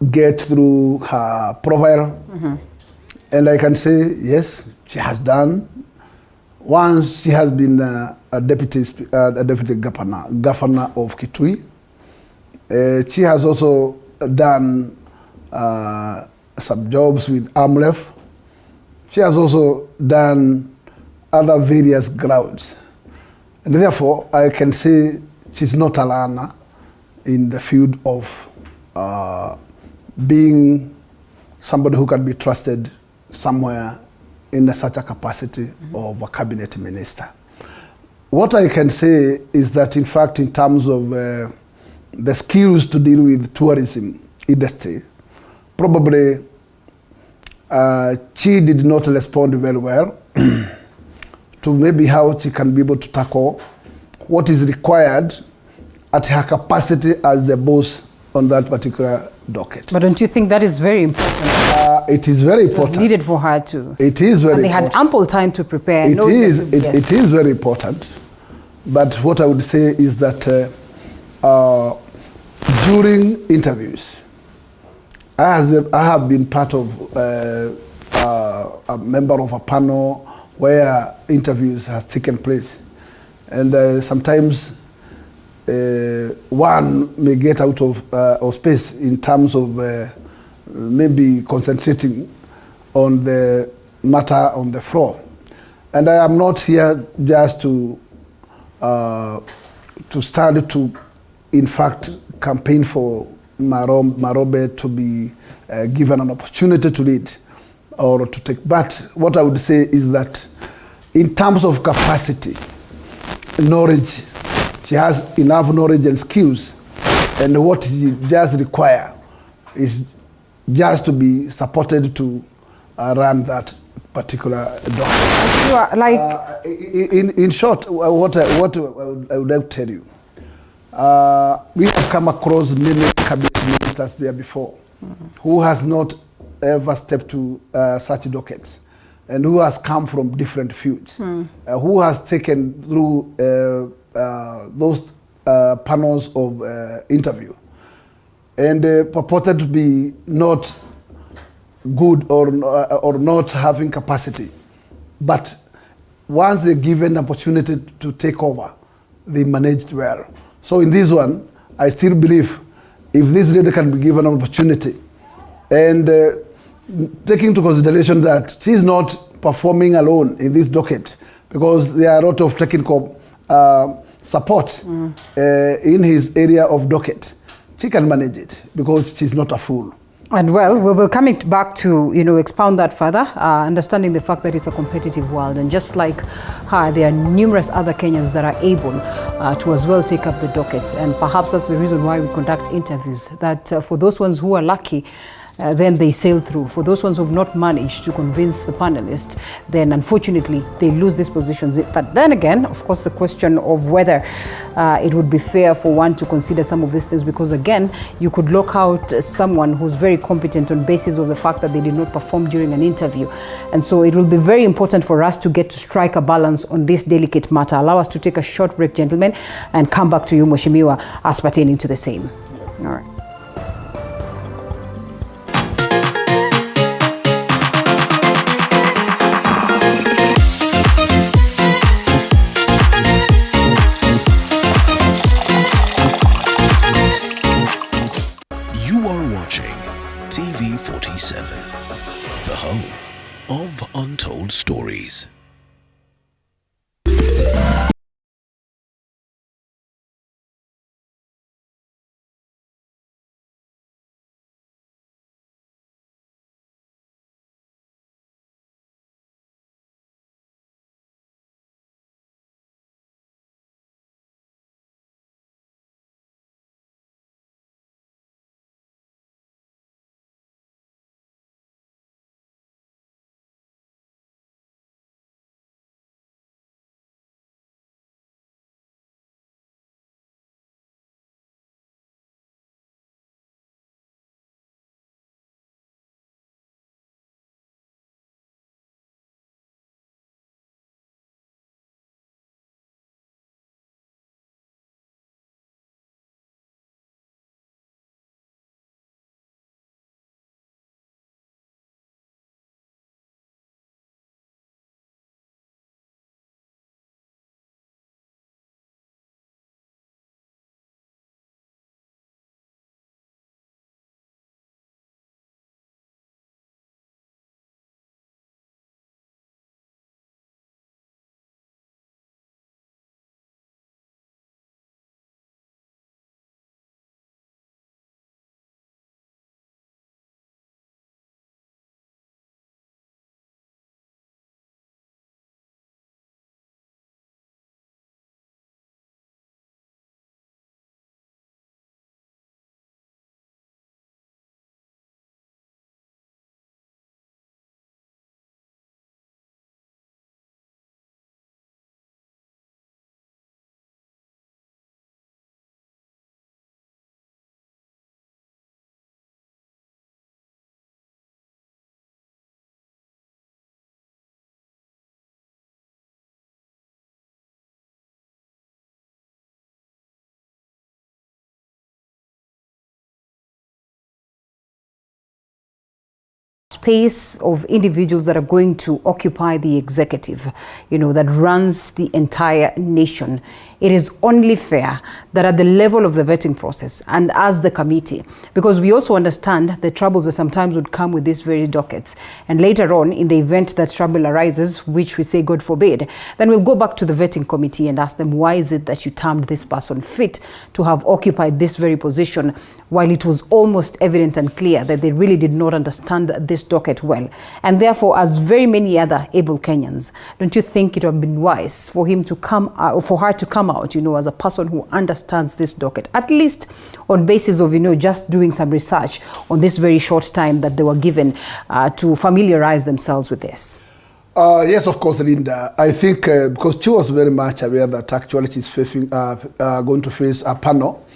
get through her profile, and I can say, yes, she has done. Once she has been a deputy governor of Kitui. She has also done some jobs with AMREF. She has also done other various grounds. And therefore, I can say she's not a learner in the field of being somebody who can be trusted somewhere in such a capacity of a cabinet minister. What I can say is that, in fact, in terms of the skills to deal with tourism industry, probably she did not respond very well to maybe how she can be able to tackle what is required at her capacity as the boss on that particular docket. But don't you think that is very important? It is very important. It was needed for her to. It is very important. And they had ample time to prepare. It is very important. But what I would say is that during interviews, I have been part of a member of a panel where interviews have taken place. And sometimes one may get out of space in terms of maybe concentrating on the matter on the floor. And I am not here just to stand to, in fact, campaign for Marobe to be given an opportunity to lead or to take. But what I would say is that in terms of capacity, knowledge, she has enough knowledge and skills, and what she just require is just to be supported to run that particular document. In short, what I would like to tell you, we have come across many cabinet ministers there before who has not ever stepped to such dockets. and who has come from different fields, who has taken through those panels of interview, and purported to be not good or not having capacity. But once they're given the opportunity to take over, they managed well. So in this one, I still believe if this lady can be given an opportunity, and taking into consideration that she's not performing alone in this docket, because there are a lot of technical support in his area of docket, she can manage it because she's not a fool. And well, we will coming back to, expound that further, understanding the fact that it's a competitive world. And just like her, there are numerous other Kenyans that are able to as well take up the docket. And perhaps that's the reason why we conduct interviews, that for those ones who are lucky, then they sail through. For those ones who have not managed to convince the panelists, then unfortunately they lose these positions. But then again, of course, the question of whether it would be fair for one to consider some of these things, because again, you could lock out someone who's very competent on basis of the fact that they did not perform during an interview. And so it will be very important for us to get to strike a balance on this delicate matter. Allow us to take a short break, gentlemen, and come back to you, Mheshimiwa, as pertaining to the same. All right. The home of untold stories. Space of individuals that are going to occupy the executive, that runs the entire nation. It is only fair that at the level of the vetting process and as the committee, because we also understand the troubles that sometimes would come with these very dockets. And later on, in the event that trouble arises, which we say God forbid, then we'll go back to the vetting committee and ask them, why is it that you termed this person fit to have occupied this very position, while it was almost evident and clear that they really did not understand this docket well. And therefore, as very many other able Kenyans, don't you think it would have been wise for him to come out, for her to come out, as a person who understands this docket, at least on basis of, just doing some research on this very short time that they were given to familiarize themselves with this? Yes, of course, Linda. I think because she was very much aware that actually she's facing, going to face a panel.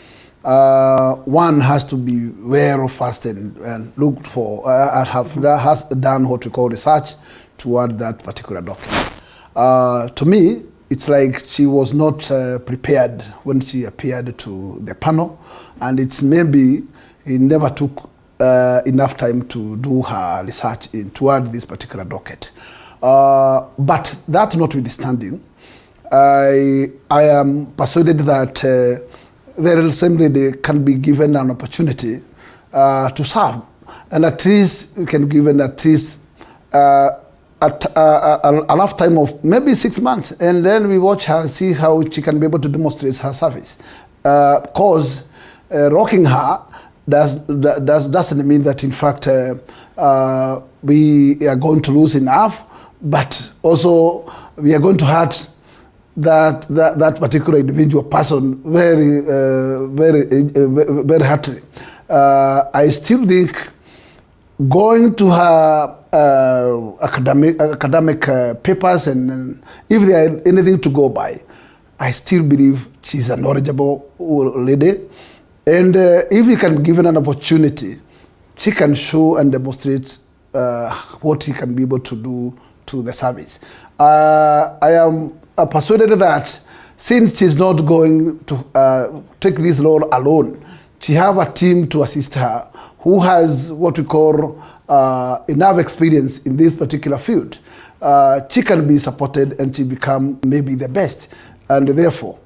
One has to be aware of first and look for, has done what we call research toward that particular docket. To me, it's like she was not prepared when she appeared to the panel, and it's maybe he never took enough time to do her research toward this particular docket. But that notwithstanding, I am persuaded that the same lady can be given an opportunity to serve, and at least we can give at least a lifetime of maybe 6 months, and then we watch her, see how she can be able to demonstrate her service. Because rocking her doesn't mean that in fact we are going to lose enough, but also we are going to hurt that particular individual person very heartily. I still think going to her academic papers, and if there are anything to go by, I still believe she's a knowledgeable lady. And if we can give her an opportunity, she can show and demonstrate what she can be able to do to the service. I am persuaded that since she's not going to take this role alone, she have a team to assist her who has what we call enough experience in this particular field. She can be supported and she become maybe the best. And therefore,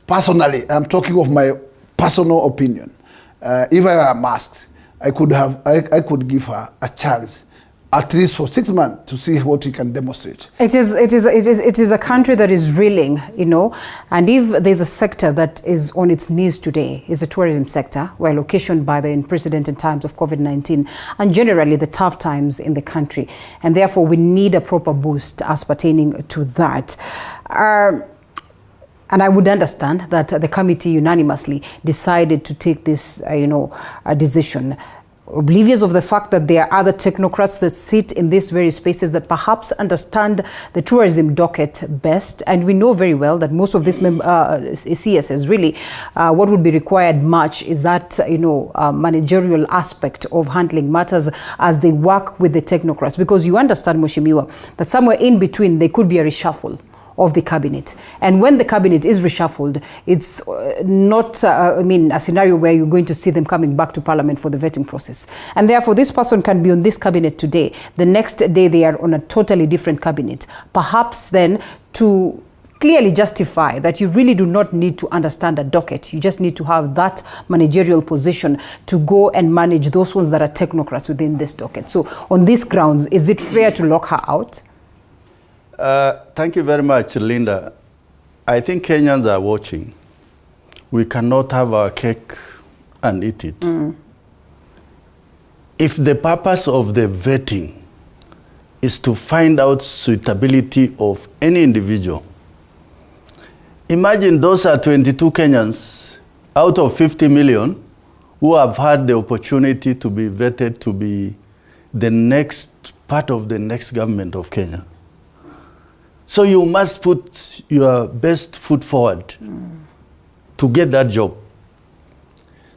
personally, I'm talking of my personal opinion. If I am asked, I could give her a chance, at least for 6 months, to see what he can demonstrate. It is a country that is reeling, you know, and if there's a sector that is on its knees today, is the tourism sector, where occasioned by the unprecedented times of COVID-19 and generally the tough times in the country, and therefore we need a proper boost as pertaining to that. And I would understand that the committee unanimously decided to take this, decision, oblivious of the fact that there are other technocrats that sit in these very spaces that perhaps understand the tourism docket best. And we know very well that most of these CSs really, what would be required much is that, managerial aspect of handling matters as they work with the technocrats. Because you understand, Mheshimiwa, that somewhere in between there could be a reshuffle of the cabinet. And when the cabinet is reshuffled, it's not, a scenario where you're going to see them coming back to Parliament for the vetting process. And therefore, this person can be on this cabinet today. The next day, they are on a totally different cabinet. Perhaps then to clearly justify that you really do not need to understand a docket. You just need to have that managerial position to go and manage those ones that are technocrats within this docket. So on these grounds, is it fair to lock her out? Thank you very much, Linda. I think Kenyans are watching. We cannot have our cake and eat it. If the purpose of the vetting is to find out suitability of any individual, imagine those are 22 Kenyans out of 50 million who have had the opportunity to be vetted to be the next part of the next government of Kenya. So you must put your best foot forward to get that job.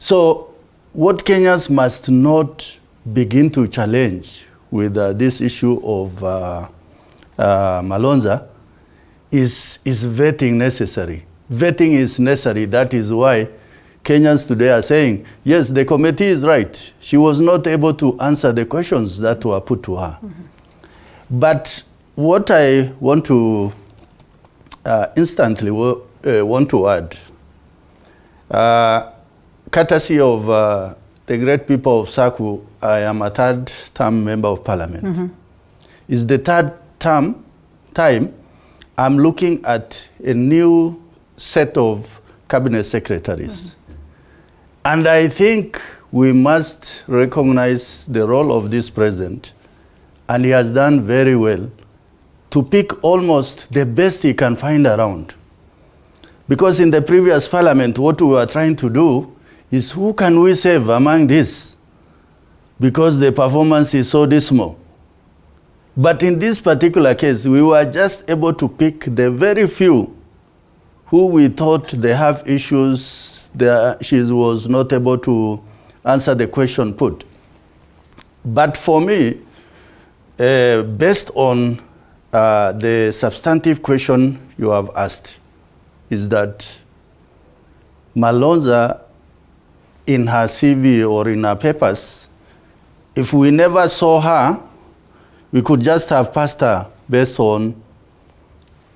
So what Kenyans must not begin to challenge with this issue of Malonza is vetting necessary. Vetting is necessary. That is why Kenyans today are saying, yes, the committee is right. She was not able to answer the questions that were put to her. But what I want to instantly want to add, courtesy of the great people of Saku, I am a third-term member of Parliament. It's the third time I'm looking at a new set of cabinet secretaries. And I think we must recognize the role of this president, and he has done very well to pick almost the best he can find around. Because in the previous Parliament, what we were trying to do is who can we save among this? Because the performance is so dismal. But in this particular case, we were just able to pick the very few who we thought they have issues, she was not able to answer the question put. But for me, based on the substantive question you have asked, is that Malonza, in her CV or in her papers, if we never saw her, we could just have passed her based on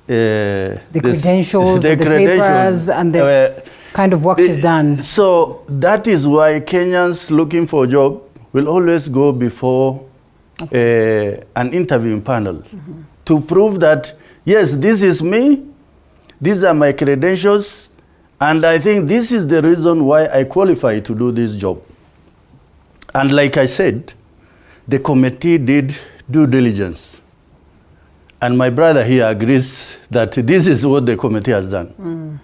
the credentials, the papers, and the kind of work she's done. So that is why Kenyans looking for a job will always go before an interviewing panel to prove that, yes, this is me, these are my credentials, and I think this is the reason why I qualify to do this job. And like I said, the committee did due diligence. And my brother here agrees that this is what the committee has done.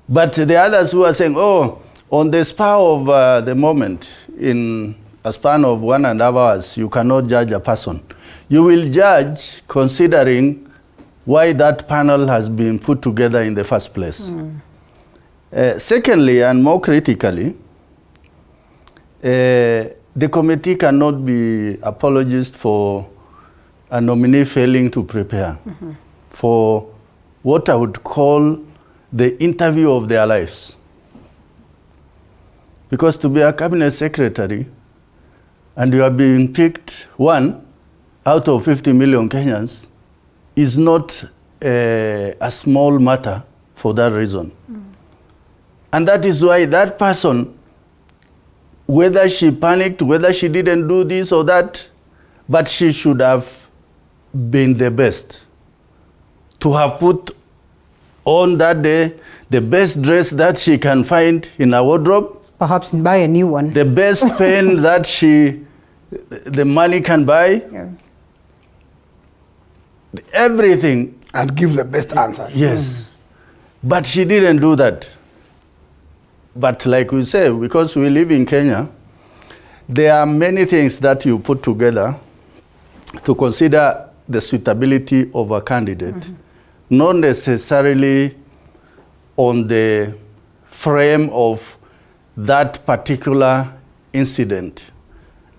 But the others who are saying, oh, on the spur of the moment, in a span of 1.5 hours, you cannot judge a person. You will judge considering why that panel has been put together in the first place. Secondly, and more critically, the committee cannot be apologized for a nominee failing to prepare for what I would call the interview of their lives. Because to be a cabinet secretary, and you have been picked 1 out of 50 million Kenyans, is not a small matter for that reason. And that is why that person, whether she panicked, whether she didn't do this or that, but she should have been the best. To have put on that day the best dress that she can find in her wardrobe. Perhaps buy a new one. The best pen that the money can buy. Yeah. Everything. And give the best answers. Yes. But she didn't do that. But like we say, because we live in Kenya, there are many things that you put together to consider the suitability of a candidate, not necessarily on the frame of that particular incident.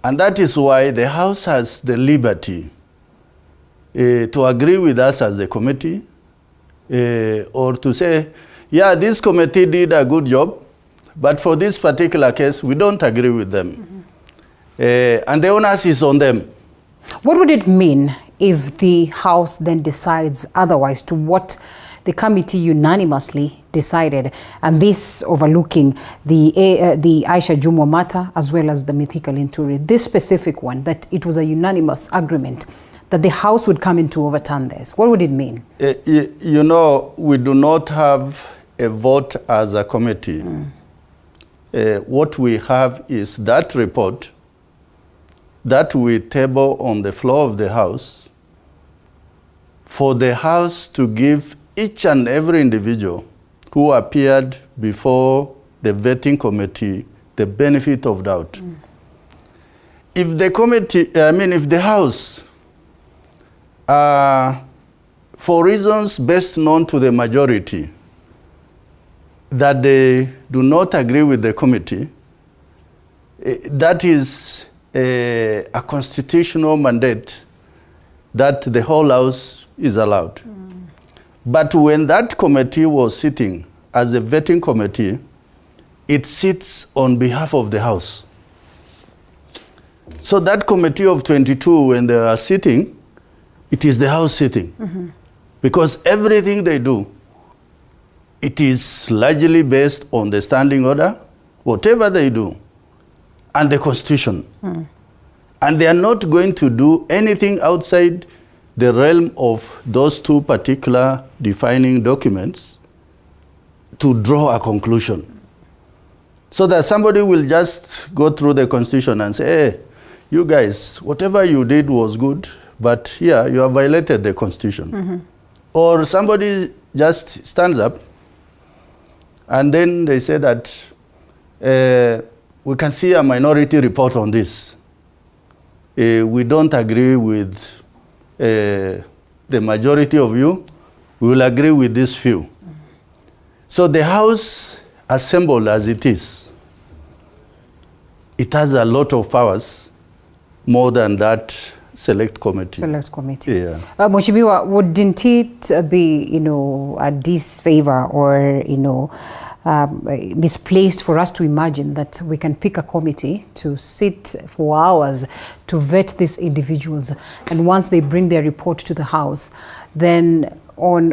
And that is why the House has the liberty to agree with us as a committee or to say, yeah, this committee did a good job, but for this particular case, we don't agree with them. And the onus is on them. What would it mean if the House then decides otherwise to what the committee unanimously decided, and this overlooking the Aisha Jumwa matter as well as the Mithika Linturi, this specific one, that it was a unanimous agreement that the House would come in to overturn this? What would it mean? You know, we do not have a vote as a committee. What we have is that report that we table on the floor of the House for the House to give each and every individual who appeared before the vetting committee the benefit of doubt. If the committee, if the House, for reasons best known to the majority, that they do not agree with the committee, that is a constitutional mandate that the whole House is allowed. But when that committee was sitting as a vetting committee, it sits on behalf of the House. So that committee of 22, when they are sitting, it is the House sitting. Because everything they do, it is largely based on the standing order, whatever they do, and the Constitution. And they are not going to do anything outside the realm of those two particular defining documents to draw a conclusion. So that somebody will just go through the Constitution and say, hey, you guys, whatever you did was good, but here you have violated the Constitution. Or somebody just stands up and then they say that we can see a minority report on this. We don't agree with the majority of you. We will agree with this few. So the House, assembled as it is, it has a lot of powers more than that select committee. Select committee. Yeah. Mheshimiwa, wouldn't it be, you know, a disfavor or, you know, misplaced for us to imagine that we can pick a committee to sit for hours to vet these individuals, and once they bring their report to the House, then on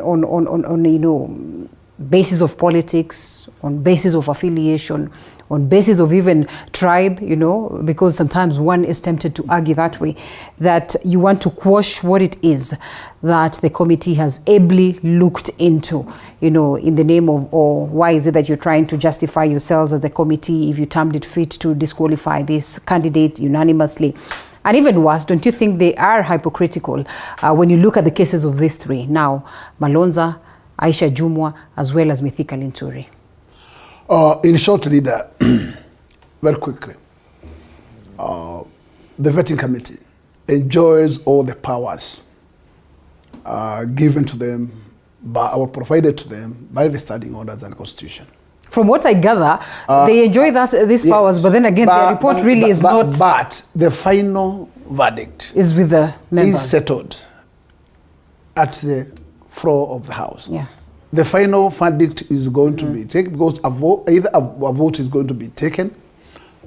you know, basis of politics, on basis of affiliation, on basis of even tribe, you know, because sometimes one is tempted to argue that way, that you want to quash what it is that the committee has ably looked into, you know, in the name of, or why is it that you're trying to justify yourselves as the committee if you termed it fit to disqualify this candidate unanimously? And even worse, don't you think they are hypocritical when you look at the cases of these three now, Malonza, Aisha Jumwa, as well as Mithika Linturi? In short, leader, very quickly, the vetting committee enjoys all the powers given to them by, or provided to them by the standing orders and constitution. From what I gather, they enjoy these powers, but then again, their report really is not... But the final verdict is with the members. Is settled at the floor of the House. Yeah. The final verdict is going to be taken because either a vote is going to be taken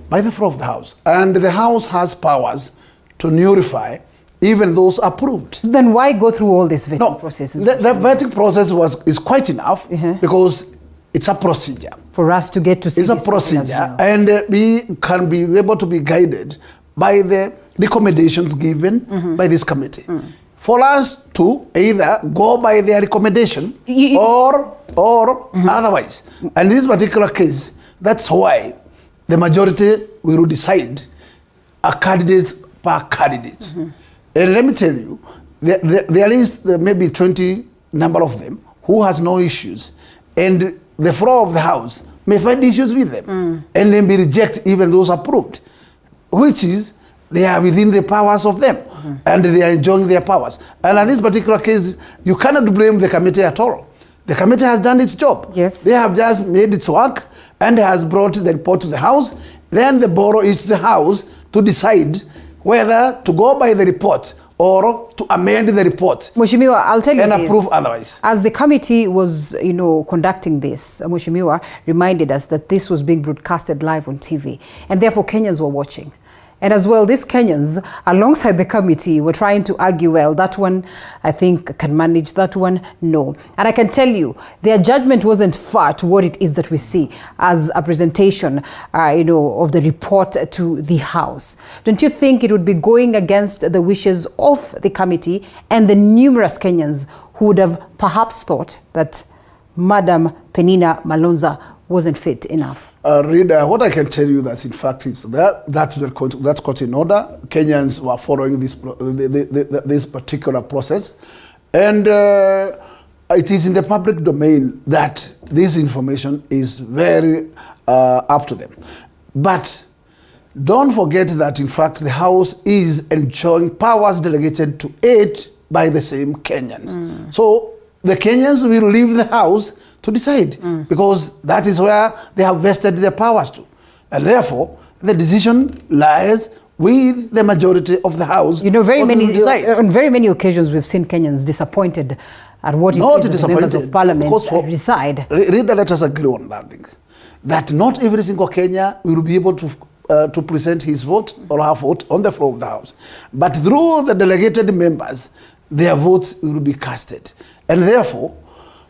by the floor of the House, and the House has powers to nullify even those approved. Then why go through all these vetting processes? The vetting process is quite enough because it's a procedure. For us to get to see it's a procedure, and we can be able to be guided by the recommendations given by this committee. For us to either go by their recommendation or otherwise. And in this particular case, that's why the majority will decide a candidate per candidate. And let me tell you, there is maybe 20 number of them who has no issues, and the floor of the House may find issues with them and then be reject even those approved, which is they are within the powers of them and they are enjoying their powers. And in this particular case, you cannot blame the committee at all. The committee has done its job. Yes. They have just made its work and has brought the report to the House. Then the borough is to the House to decide whether to go by the report or to amend the report. Mheshimiwa, I'll tell you and this, approve otherwise. As the committee was, you know, conducting this, Mheshimiwa reminded us that this was being broadcasted live on TV, and therefore Kenyans were watching. And as well, these Kenyans, alongside the committee, were trying to argue, well, that one, I think, can manage, that one, no. And I can tell you, their judgment wasn't far to what it is that we see as a presentation, you know, of the report to the House. Don't you think it would be going against the wishes of the committee and the numerous Kenyans who would have perhaps thought that Madam Penina Malonza wasn't fit enough? Reader, what I can tell you that in fact is that's quite in order. Kenyans were following this particular process, and it is in the public domain that this information is very up to them. But don't forget that in fact the House is enjoying powers delegated to it by the same Kenyans. So the Kenyans will leave the House to decide because that is where they have vested their powers to. And therefore, the decision lies with the majority of the House. You know, on very many occasions we've seen Kenyans disappointed at what it is the members of Parliament decide. Let us agree on that thing. That not every single Kenyan will be able to present his vote or her vote on the floor of the House. But through the delegated members, their votes will be casted. And therefore,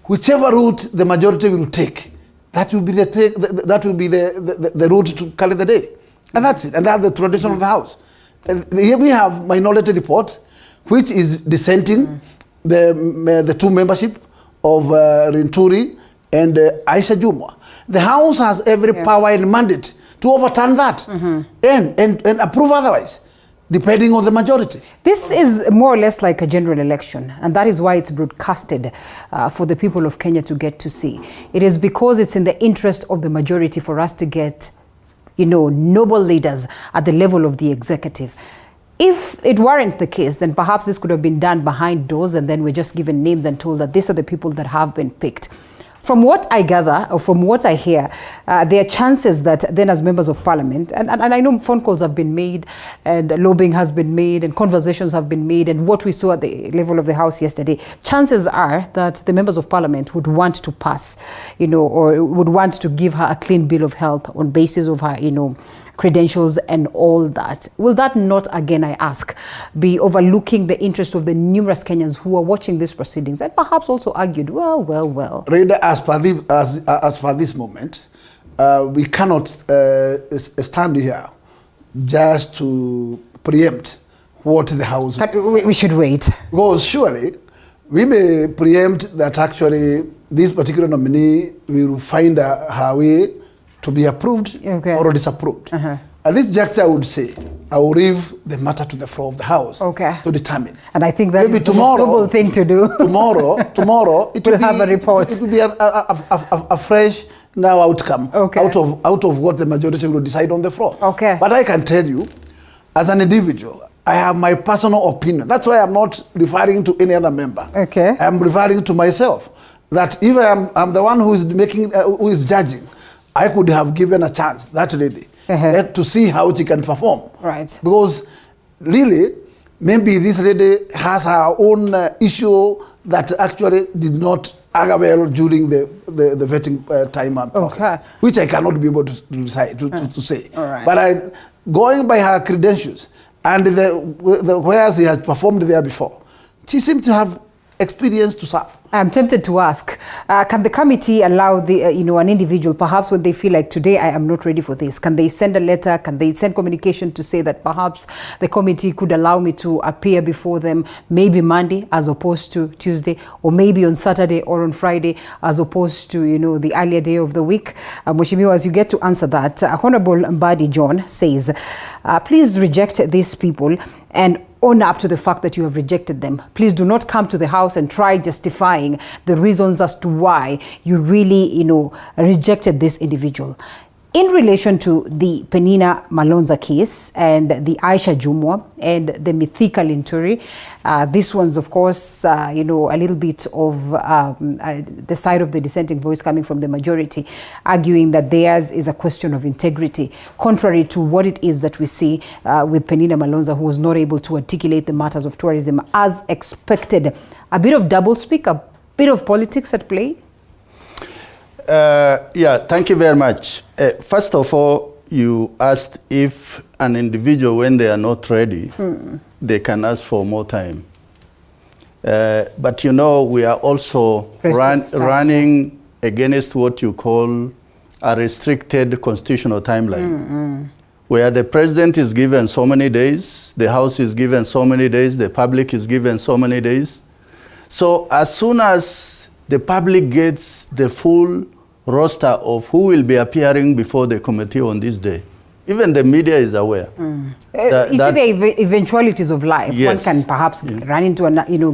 whichever route the majority will take, that will be the route to carry the day. And that's it. And that's the tradition of the House. And here we have minority report, which is dissenting the two membership of Linturi and Aisha Jumwa. The House has every power and mandate to overturn that and approve otherwise, depending on the majority. This is more or less like a general election, and that is why it's broadcasted for the people of Kenya to get to see. It is because it's in the interest of the majority for us to get, you know, noble leaders at the level of the executive. If it weren't the case, then perhaps this could have been done behind doors and then we're just given names and told that these are the people that have been picked. From what I gather, or from what I hear, there are chances that then as members of parliament, and I know phone calls have been made, and lobbying has been made, and conversations have been made, and what we saw at the level of the House yesterday, chances are that the members of parliament would want to pass, or would want to give her a clean bill of health on basis of her, credentials and all that. Will that not, again, I ask, be overlooking the interest of the numerous Kenyans who are watching these proceedings and perhaps also argued, well. Rather, as per this moment, we cannot stand here just to preempt what the House... We should wait. Because surely, we may preempt that actually this particular nominee will find her way to be approved or disapproved. At this juncture, I would say, I will leave the matter to the floor of the House to determine. And I think that is the most noble thing to do. Tomorrow, it will have a report. It will be a fresh now outcome out of what the majority will decide on the floor. But I can tell you, as an individual, I have my personal opinion. That's why I'm not referring to any other member. I'm referring to myself. That if I'm the one who is who is judging, I could have given a chance, that lady, to see how she can perform. Right. Because really, maybe this lady has her own issue that actually did not agger well during the vetting time and process, which I cannot be able to decide to say. But going by her credentials and where she has performed there before, she seems to have experience to serve. I'm tempted to ask, can the committee allow an individual, perhaps when they feel like today I am not ready for this, can they send a letter, can they send communication to say that perhaps the committee could allow me to appear before them maybe Monday as opposed to Tuesday, or maybe on Saturday or on Friday as opposed to, the earlier day of the week? Mheshimiwa, as you get to answer that, Honorable Mbadi John says, please reject these people and own up to the fact that you have rejected them. Please do not come to the House and try justifying the reasons as to why you really, rejected this individual. In relation to the Penina Malonza case and the Aisha Jumwa and the Mithika Linturi, this one's, of course, a little bit of the side of the dissenting voice coming from the majority, arguing that theirs is a question of integrity, contrary to what it is that we see with Penina Malonza, who was not able to articulate the matters of tourism as expected. A bit of doublespeak, a bit of politics at play? Thank you very much. First of all, you asked if an individual, when they are not ready, they can ask for more time. But we are also running against what you call a restricted constitutional timeline, where the president is given so many days, the House is given so many days, the public is given so many days. So as soon as the public gets the full roster of who will be appearing before the committee on this day, even the media is aware. You see the eventualities of life. Yes. One can perhaps run into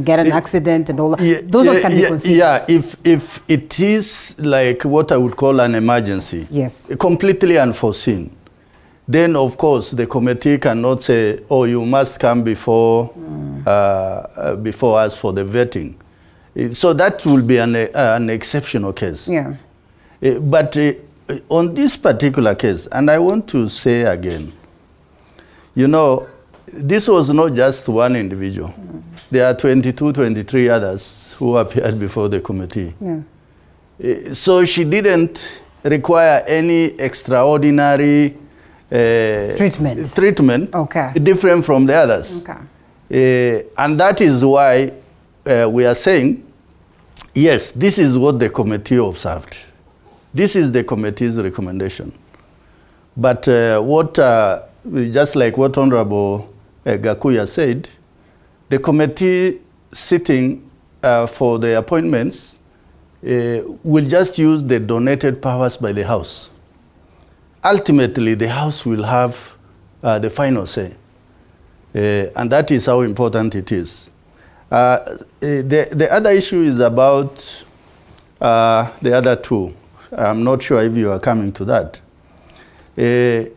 get an accident and all that. Those can be considered. If it is like what I would call an emergency, completely unforeseen, then of course the committee cannot say, oh, you must come before us for the vetting. So that will be an exceptional case. But on this particular case, and I want to say again, this was not just one individual. There are 22, 23 others who appeared before the committee. So she didn't require any extraordinary treatment different from the others. And that is why we are saying, yes, this is what the committee observed. This is the committee's recommendation. But just like what Honorable Gakuya said, the committee sitting for the appointments will just use the donated powers by the House. Ultimately, the House will have the final say. And that is how important it is. The other issue is about the other two. I'm not sure if you are coming to that. The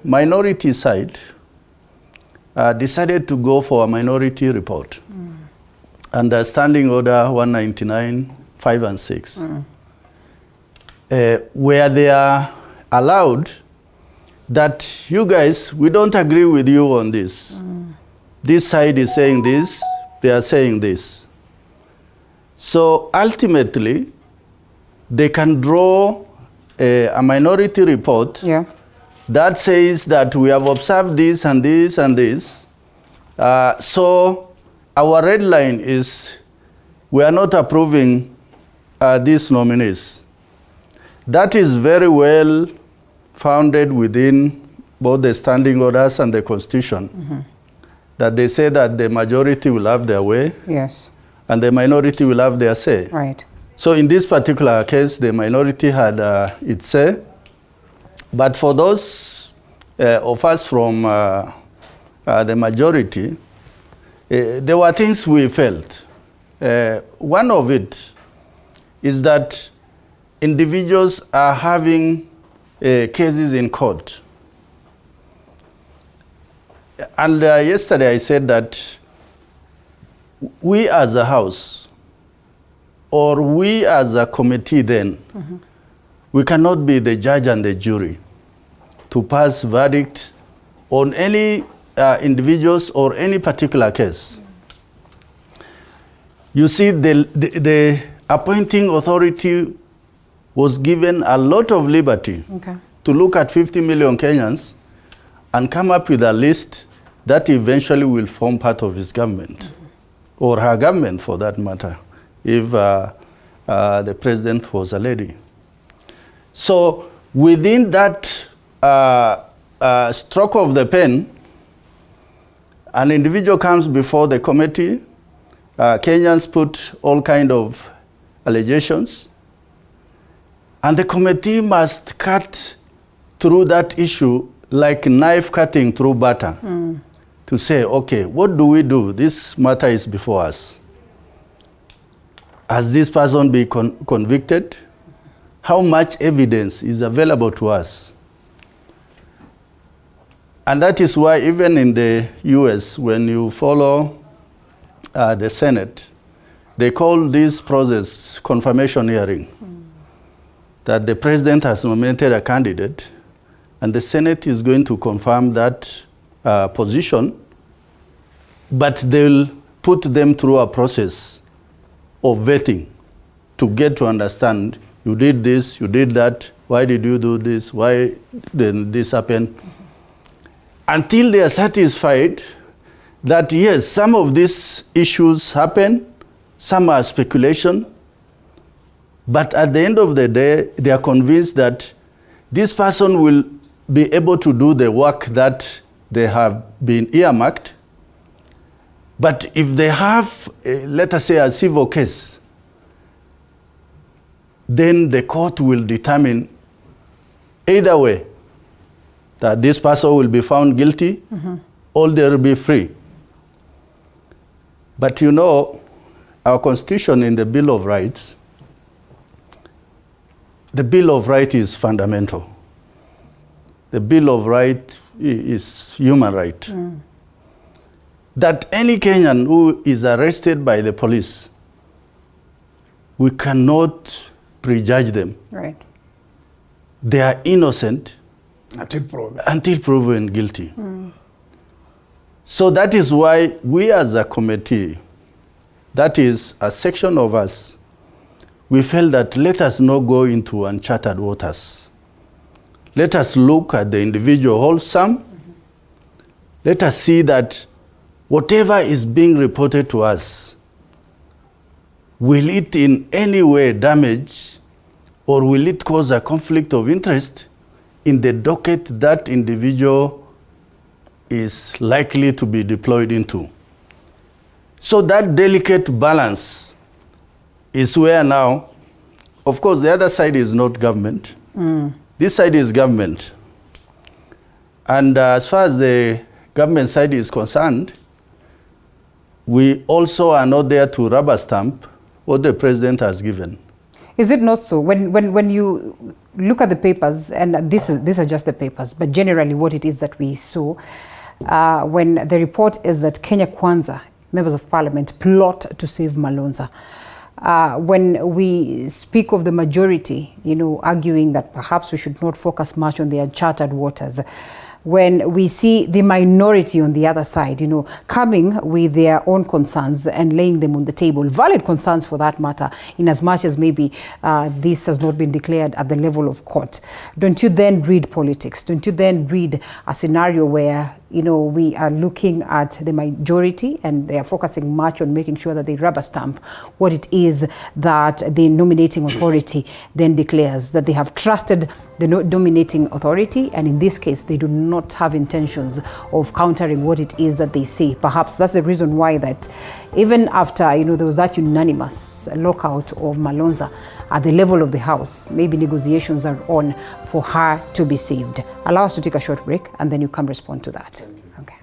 minority side decided to go for a minority report under Standing Order 199 5 and 6, where they are allowed that you guys, we don't agree with you on this. This side is saying this, they are saying this. So ultimately, they can draw a minority report that says that we have observed this and this and this. So our red line is we are not approving these nominees. That is very well founded within both the standing orders and the Constitution, that they say that the majority will have their way, and the minority will have their say. Right. So in this particular case, the minority had its say, but for those of us from the majority, there were things we felt. One of it is that individuals are having cases in court. And yesterday I said that we as a house, or we as a committee then, we cannot be the judge and the jury to pass verdict on any individuals or any particular case. You see, the appointing authority was given a lot of liberty to look at 50 million Kenyans and come up with a list that eventually will form part of his government, or her government for that matter, if the president was a lady. So within that stroke of the pen, an individual comes before the committee, Kenyans put all kind of allegations, and the committee must cut through that issue like knife cutting through butter to say, okay, what do we do? This matter is before us. Has this person been convicted? How much evidence is available to us? And that is why even in the US, when you follow the Senate, they call this process confirmation hearing. That the president has nominated a candidate, and the Senate is going to confirm that position, but they'll put them through a process of vetting to get to understand, you did this, you did that, why did you do this, why did this happen? Until they are satisfied that yes, some of these issues happen, some are speculation, but at the end of the day, they are convinced that this person will be able to do the work that they have been earmarked. But if they have, let us say, a civil case, then the court will determine either way that this person will be found guilty or they will be free. But you know, our Constitution in the Bill of Rights, the Bill of Rights is fundamental. The Bill of Rights is human right. That any Kenyan who is arrested by the police, we cannot prejudge them. Right. They are innocent until proven guilty. So that is why we as a committee, that is a section of us, we felt that let us not go into uncharted waters. Let us look at the individual wholesome. Let us see that whatever is being reported to us, will it in any way damage or will it cause a conflict of interest in the docket that individual is likely to be deployed into? So that delicate balance is where now, of course, the other side is not government. This side is government. And as far as the government side is concerned, we also are not there to rubber stamp what the president has given. Is it not so? When you look at the papers, and these are just the papers, but generally what it is that we saw, when the report is that Kenya Kwanza, members of parliament, plot to save Malonza. when we speak of the majority, arguing that perhaps we should not focus much on the uncharted waters, when we see the minority on the other side, coming with their own concerns and laying them on the table, valid concerns for that matter, in as much as maybe this has not been declared at the level of court, don't you then read politics? Don't you then read a scenario where we are looking at the majority and they are focusing much on making sure that they rubber stamp what it is that the nominating authority then declares, that they have trusted the nominating authority, and in this case they do not have intentions of countering what it is that they say. Perhaps that's the reason why that even after there was that unanimous lockout of Malonza at the level of the House, maybe negotiations are on for her to be saved. Allow us to take a short break and then you can respond to that. Okay.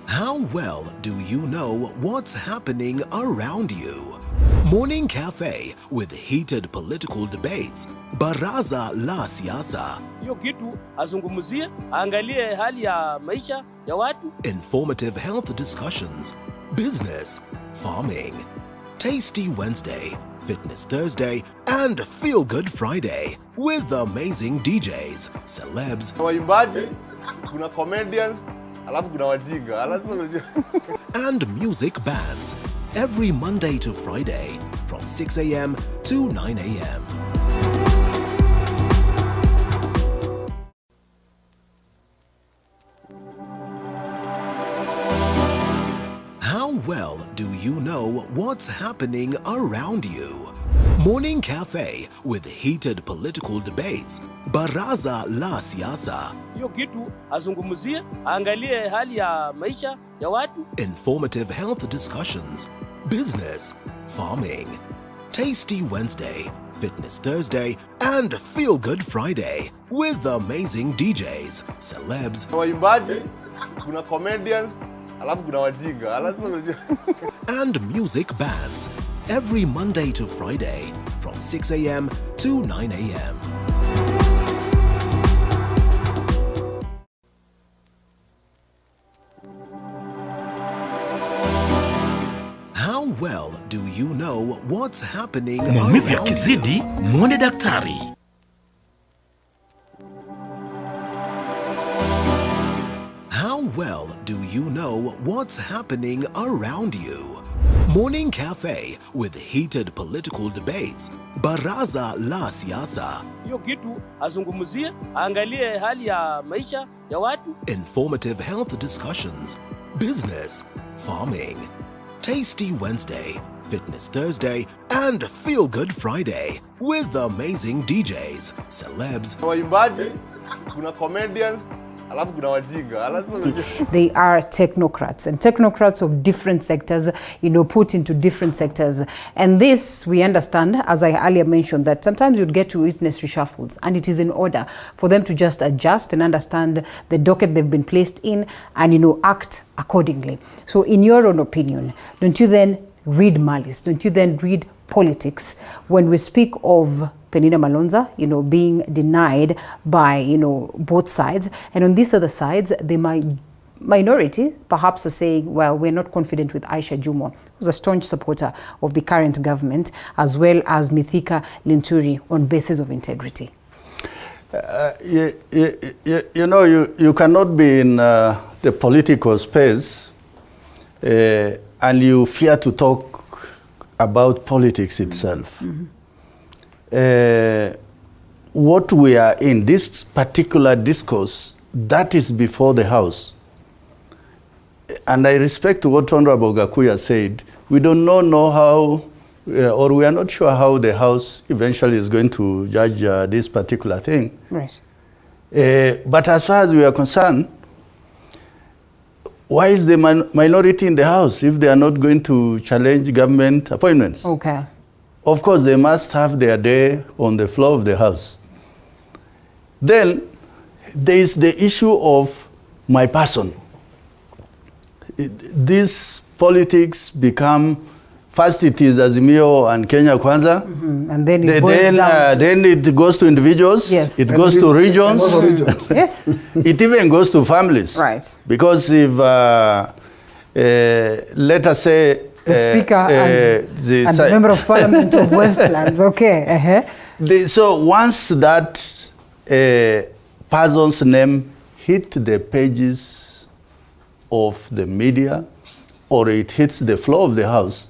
How well do you know what's happening around you? Morning Cafe with heated political debates. Baraza la Siasa. Hiyo kitu azungumzie, angalie hali ya maisha ya watu. Informative health discussions. Business, farming. Tasty Wednesday, Fitness Thursday, and Feel Good Friday with amazing DJs, celebs, waimbaji, kuna comedians, alafu kuna wajinga, and music bands every Monday to Friday from 6 a.m. to 9 a.m. How well do you know what's happening around you? Morning Cafe with heated political debates. Baraza la Siasa. Hiyo kitu azungumzie, angalie hali ya maisha ya watu. Informative health discussions. Business, farming. Tasty Wednesday, Fitness Thursday, and Feel Good Friday with amazing DJs, celebs, waimbaji, kuna comedians, alafu kuna wajinga, and music bands every Monday to Friday from 6 a.m. to 9 a.m. How well do you know what's happening Maumivu around yakizidi, muone daktari. How well do you know what's happening around you? Morning Cafe with heated political debates. Baraza la Siasa. Hiyo kitu azungumzie, angalie hali ya maisha ya watu. Informative health discussions. Business, farming. Tasty Wednesday, Fitness Thursday, and Feel Good Friday with amazing DJs, celebs, waimbaji, kuna comedians, alafu kuna wajinga, They are technocrats, and technocrats of different sectors, put into different sectors. And this, we understand, as I earlier mentioned, that sometimes you'd get to witness reshuffles, and it is in order for them to just adjust and understand the docket they've been placed in and, act accordingly. So in your own opinion, don't you then read malice? Don't you then read politics when we speak of Penina Malonza, being denied by, both sides, and on these other sides, the minority perhaps are saying, well, we're not confident with Aisha Jumwa, who's a staunch supporter of the current government, as well as Mithika Linturi on basis of integrity. You cannot be in the political space and you fear to talk about politics itself. Mm-hmm. What we are in, this particular discourse, that is before the House. And I respect what Honorable Gakuya said. We don't know how, or we are not sure how the House eventually is going to judge this particular thing. Right. But as far as we are concerned, why is the minority in the House if they are not going to challenge government appointments? Okay. Of course, they must have their day on the floor of the House. Then there is the issue of my person. These politics become, first it is Azimio and Kenya Kwanza, and then it boils down then it goes to individuals, yes. It goes to regions, yes. It even goes to families. Right. Because if, let us say, the Speaker and the Member of Parliament of Westlands, okay. So once that person's name hit the pages of the media, or it hits the floor of the House,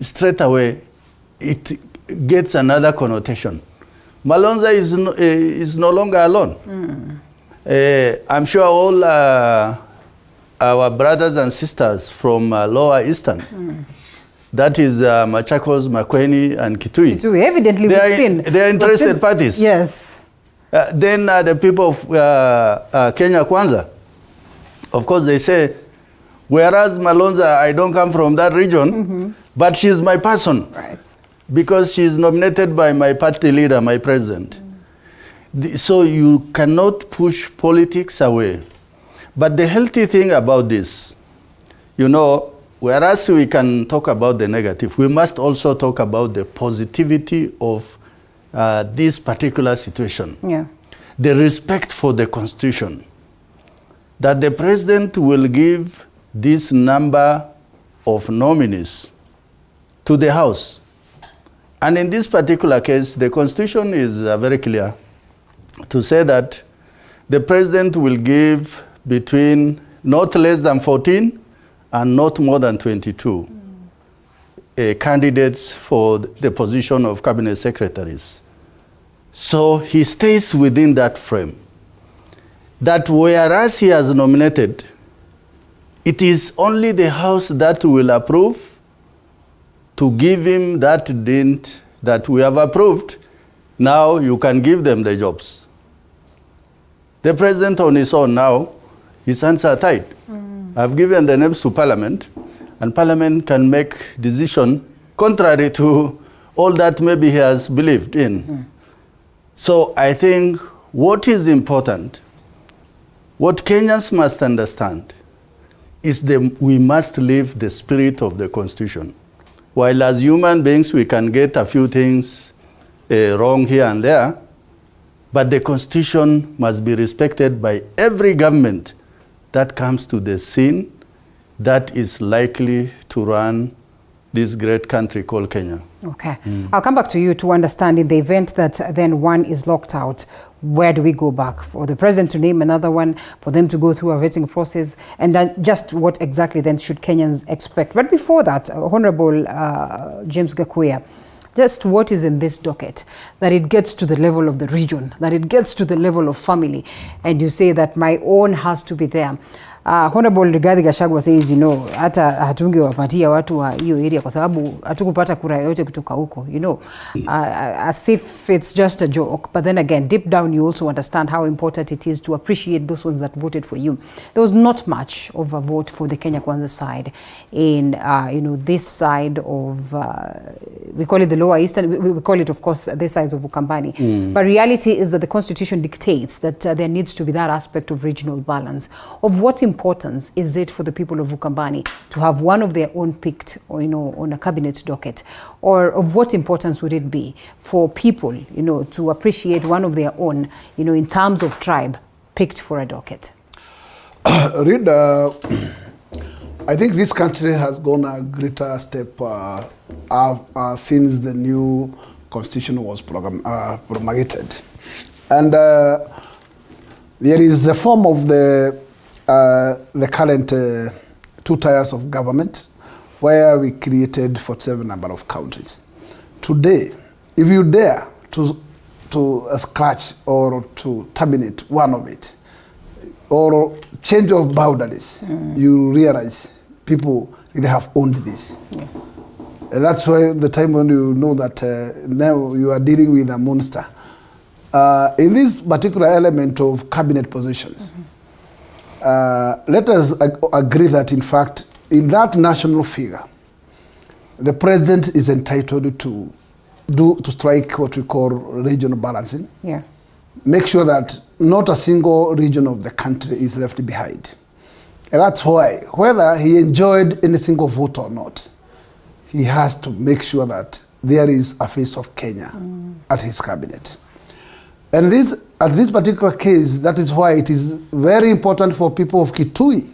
straight away it gets another connotation. Malonza is no longer alone. I'm sure all our brothers and sisters from Lower Eastern, that is Machakos, Makueni, and Kitui. Evidently, they are interested parties. Yes. Then the people of Kenya Kwanza, of course, they say, whereas Malonza, I don't come from that region, but she's my person. Right. Because she's nominated by my party leader, my president. So you cannot push politics away. But the healthy thing about this, you know, whereas we can talk about the negative, we must also talk about the positivity of this particular situation. Yeah. The respect for the Constitution. That the president will give this number of nominees to the House. And in this particular case, the Constitution is very clear to say that the president will give between not less than 14 and not more than 22 candidates for the position of cabinet secretaries. So he stays within that frame. That whereas he has nominated, it is only the House that will approve to give him that dint that we have approved. Now you can give them the jobs. The president on his own now, his hands are tied. I've given the names to Parliament, and Parliament can make decision contrary to all that maybe he has believed in. So I think what is important, what Kenyans must understand, is we must live the spirit of the Constitution. While as human beings we can get a few things wrong here and there, but the Constitution must be respected by every government that comes to the scene that is likely to run this great country called Kenya. Okay. I'll come back to you to understand, in the event that then one is locked out, where do we go back? For the president to name another one, for them to go through a vetting process, and then just what exactly then should Kenyans expect? But before that, Honorable James Gakuya, just what is in this docket, that it gets to the level of the region, that it gets to the level of family, and you say that my own has to be there. Honorable Rigathi Gachagua says, you know, hata hatungewapatia watu wa hiyo area kwa sababu hatukupata kura yote kutoka huko, you know, as if it's just a joke. But then again, deep down you also understand how important it is to appreciate those ones that voted for you. There was not much of a vote for the Kenya Kwanza side in, you know, this side of, we call it the Lower Eastern, we call it, of course, this side of Ukambani. But reality is that the Constitution dictates that there needs to be that aspect of regional balance. Of what importance is it for the people of Ukambani to have one of their own picked, or, you know, on a cabinet docket? Or of what importance would it be for people, you know, to appreciate one of their own, you know, in terms of tribe, picked for a docket? Read, I think this country has gone a greater step since the new constitution was promulgated. And there is the form of the current 2 tiers of government, where we created 47 number of counties. Today, if you dare to scratch or to terminate one of it, or change of boundaries, you realize people really have owned this. And that's why the time when you know that now you are dealing with a monster. In this particular element of cabinet positions, let us agree that, in fact, in that national figure, the president is entitled to strike what we call regional balancing. Yeah. make sure that not a single region of the country is left behind. And that's why, whether he enjoyed any single vote or not, he has to make sure that there is a face of Kenya at his cabinet. And at this particular case, that is why it is very important for people of Kitui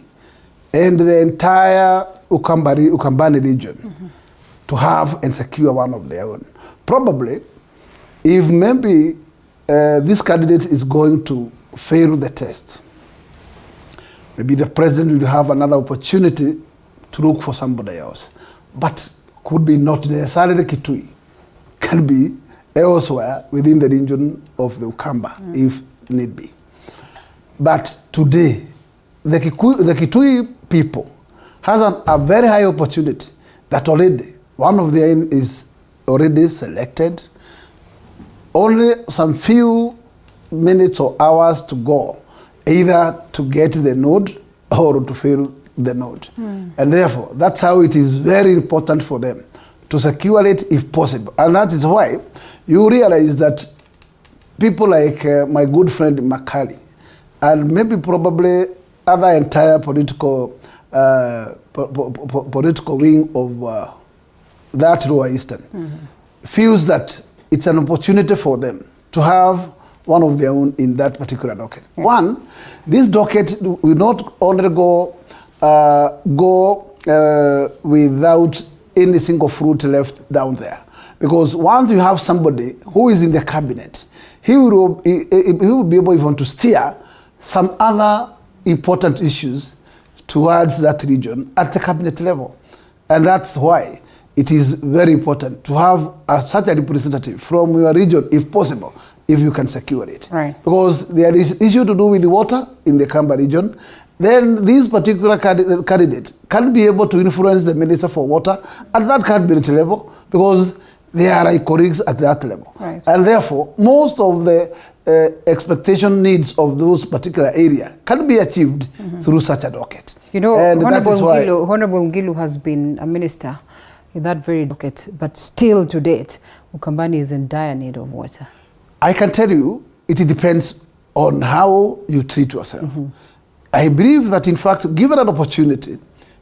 and the entire Ukambani region to have and secure one of their own. Probably, if maybe this candidate is going to fail the test, maybe the president will have another opportunity to look for somebody else. But could be not necessarily Kitui, can be elsewhere within the region of the Ukamba, if need be. But today, the Kitui people has a very high opportunity that already one of them is already selected. Only some few minutes or hours to go, either to get the node or to fill the node. And therefore, that's how it is very important for them to secure it if possible. And that is why you realize that people like my good friend Makali, and maybe probably other entire political wing of that Lower Eastern, feels that it's an opportunity for them to have one of their own in that particular docket. One, this docket will not only go without any single fruit left down there. Because once you have somebody who is in the cabinet, he will be able even to steer some other important issues towards that region at the cabinet level. And that's why it is very important to have such a representative from your region, if possible, if you can secure it. Right. Because there is issue to do with the water in the Kamba region. Then this particular candidate can be able to influence the Minister for Water at that cabinet level, because they are like colleagues at that level. Right. And therefore, most of the expectation needs of those particular area can be achieved through such a docket. You know, and Honorable Ngilu has been a minister in that very docket, but still to date, Ukambani is in dire need of water. I can tell you, it depends on how you treat yourself. I believe that, in fact, given an opportunity,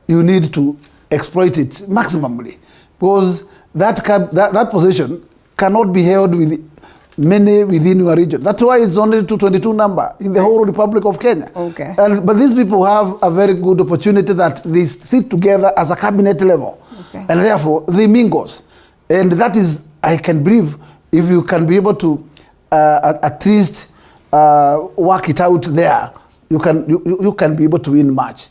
you need to exploit it maximally, because that position cannot be held with many within your region. That's why it's only 222 number in the whole Republic of Kenya. Okay. But these people have a very good opportunity that they sit together as a cabinet level. Okay. And therefore, they mingles. And that is, I can believe, if you can be able to at least work it out there, you can be able to win match.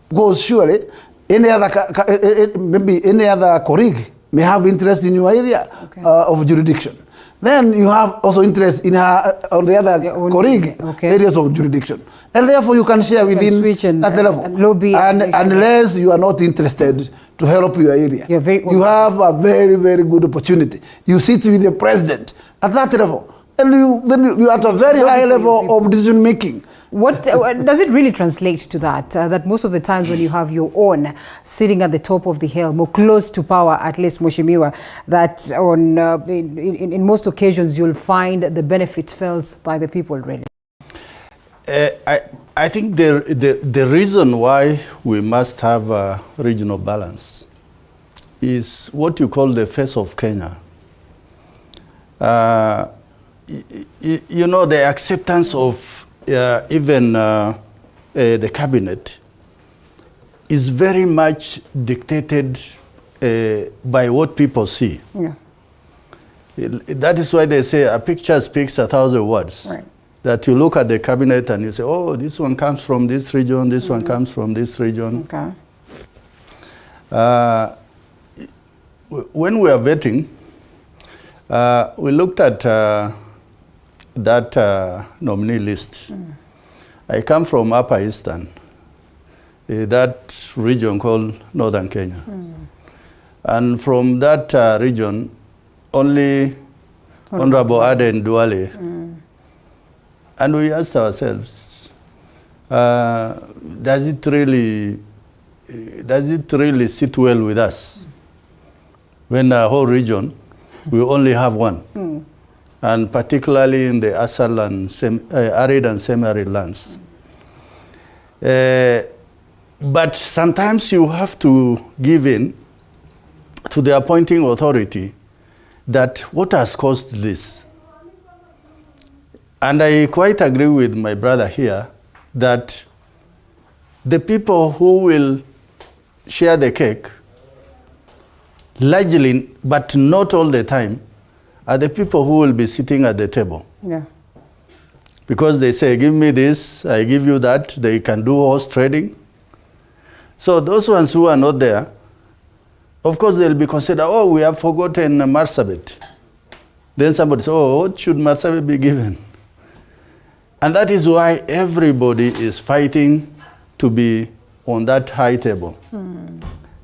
Because surely, maybe any other colleague may have interest in your area of jurisdiction. Then you have also interest in her, on the other colleague areas of jurisdiction. And therefore you can share within that level. Unless you are not interested to help your area. You have a very, very good opportunity. You sit with the president at that level. And you are at a very high level of decision making. What does it really translate to that? That most of the times when you have your own sitting at the top of the hill, more close to power, at least Mheshimiwa, that on in most occasions you'll find the benefits felt by the people, really. I think the reason why we must have a regional balance is what you call the face of Kenya. You know, the acceptance of even the cabinet is very much dictated by what people see. That is why they say a picture speaks 1,000 words. Right. That you look at the cabinet and you say, oh, this one comes from this region, this one comes from this region. Okay. When we are vetting, we looked at that nominee list. I come from Upper Eastern, that region called Northern Kenya. And from that region, only Honorable Aden Duale. And we asked ourselves, does it really sit well with us when a whole region, we only have one? and particularly in the ASAL and arid and semi-arid lands. But sometimes you have to give in to the appointing authority that what has caused this. And I quite agree with my brother here that the people who will share the cake, largely, but not all the time, are the people who will be sitting at the table. Yeah. Because they say, give me this, I give you that, they can do horse trading. So those ones who are not there, of course they'll be considered, oh, we have forgotten Marsabit. Then somebody says, oh, what should Marsabit be given? And that is why everybody is fighting to be on that high table.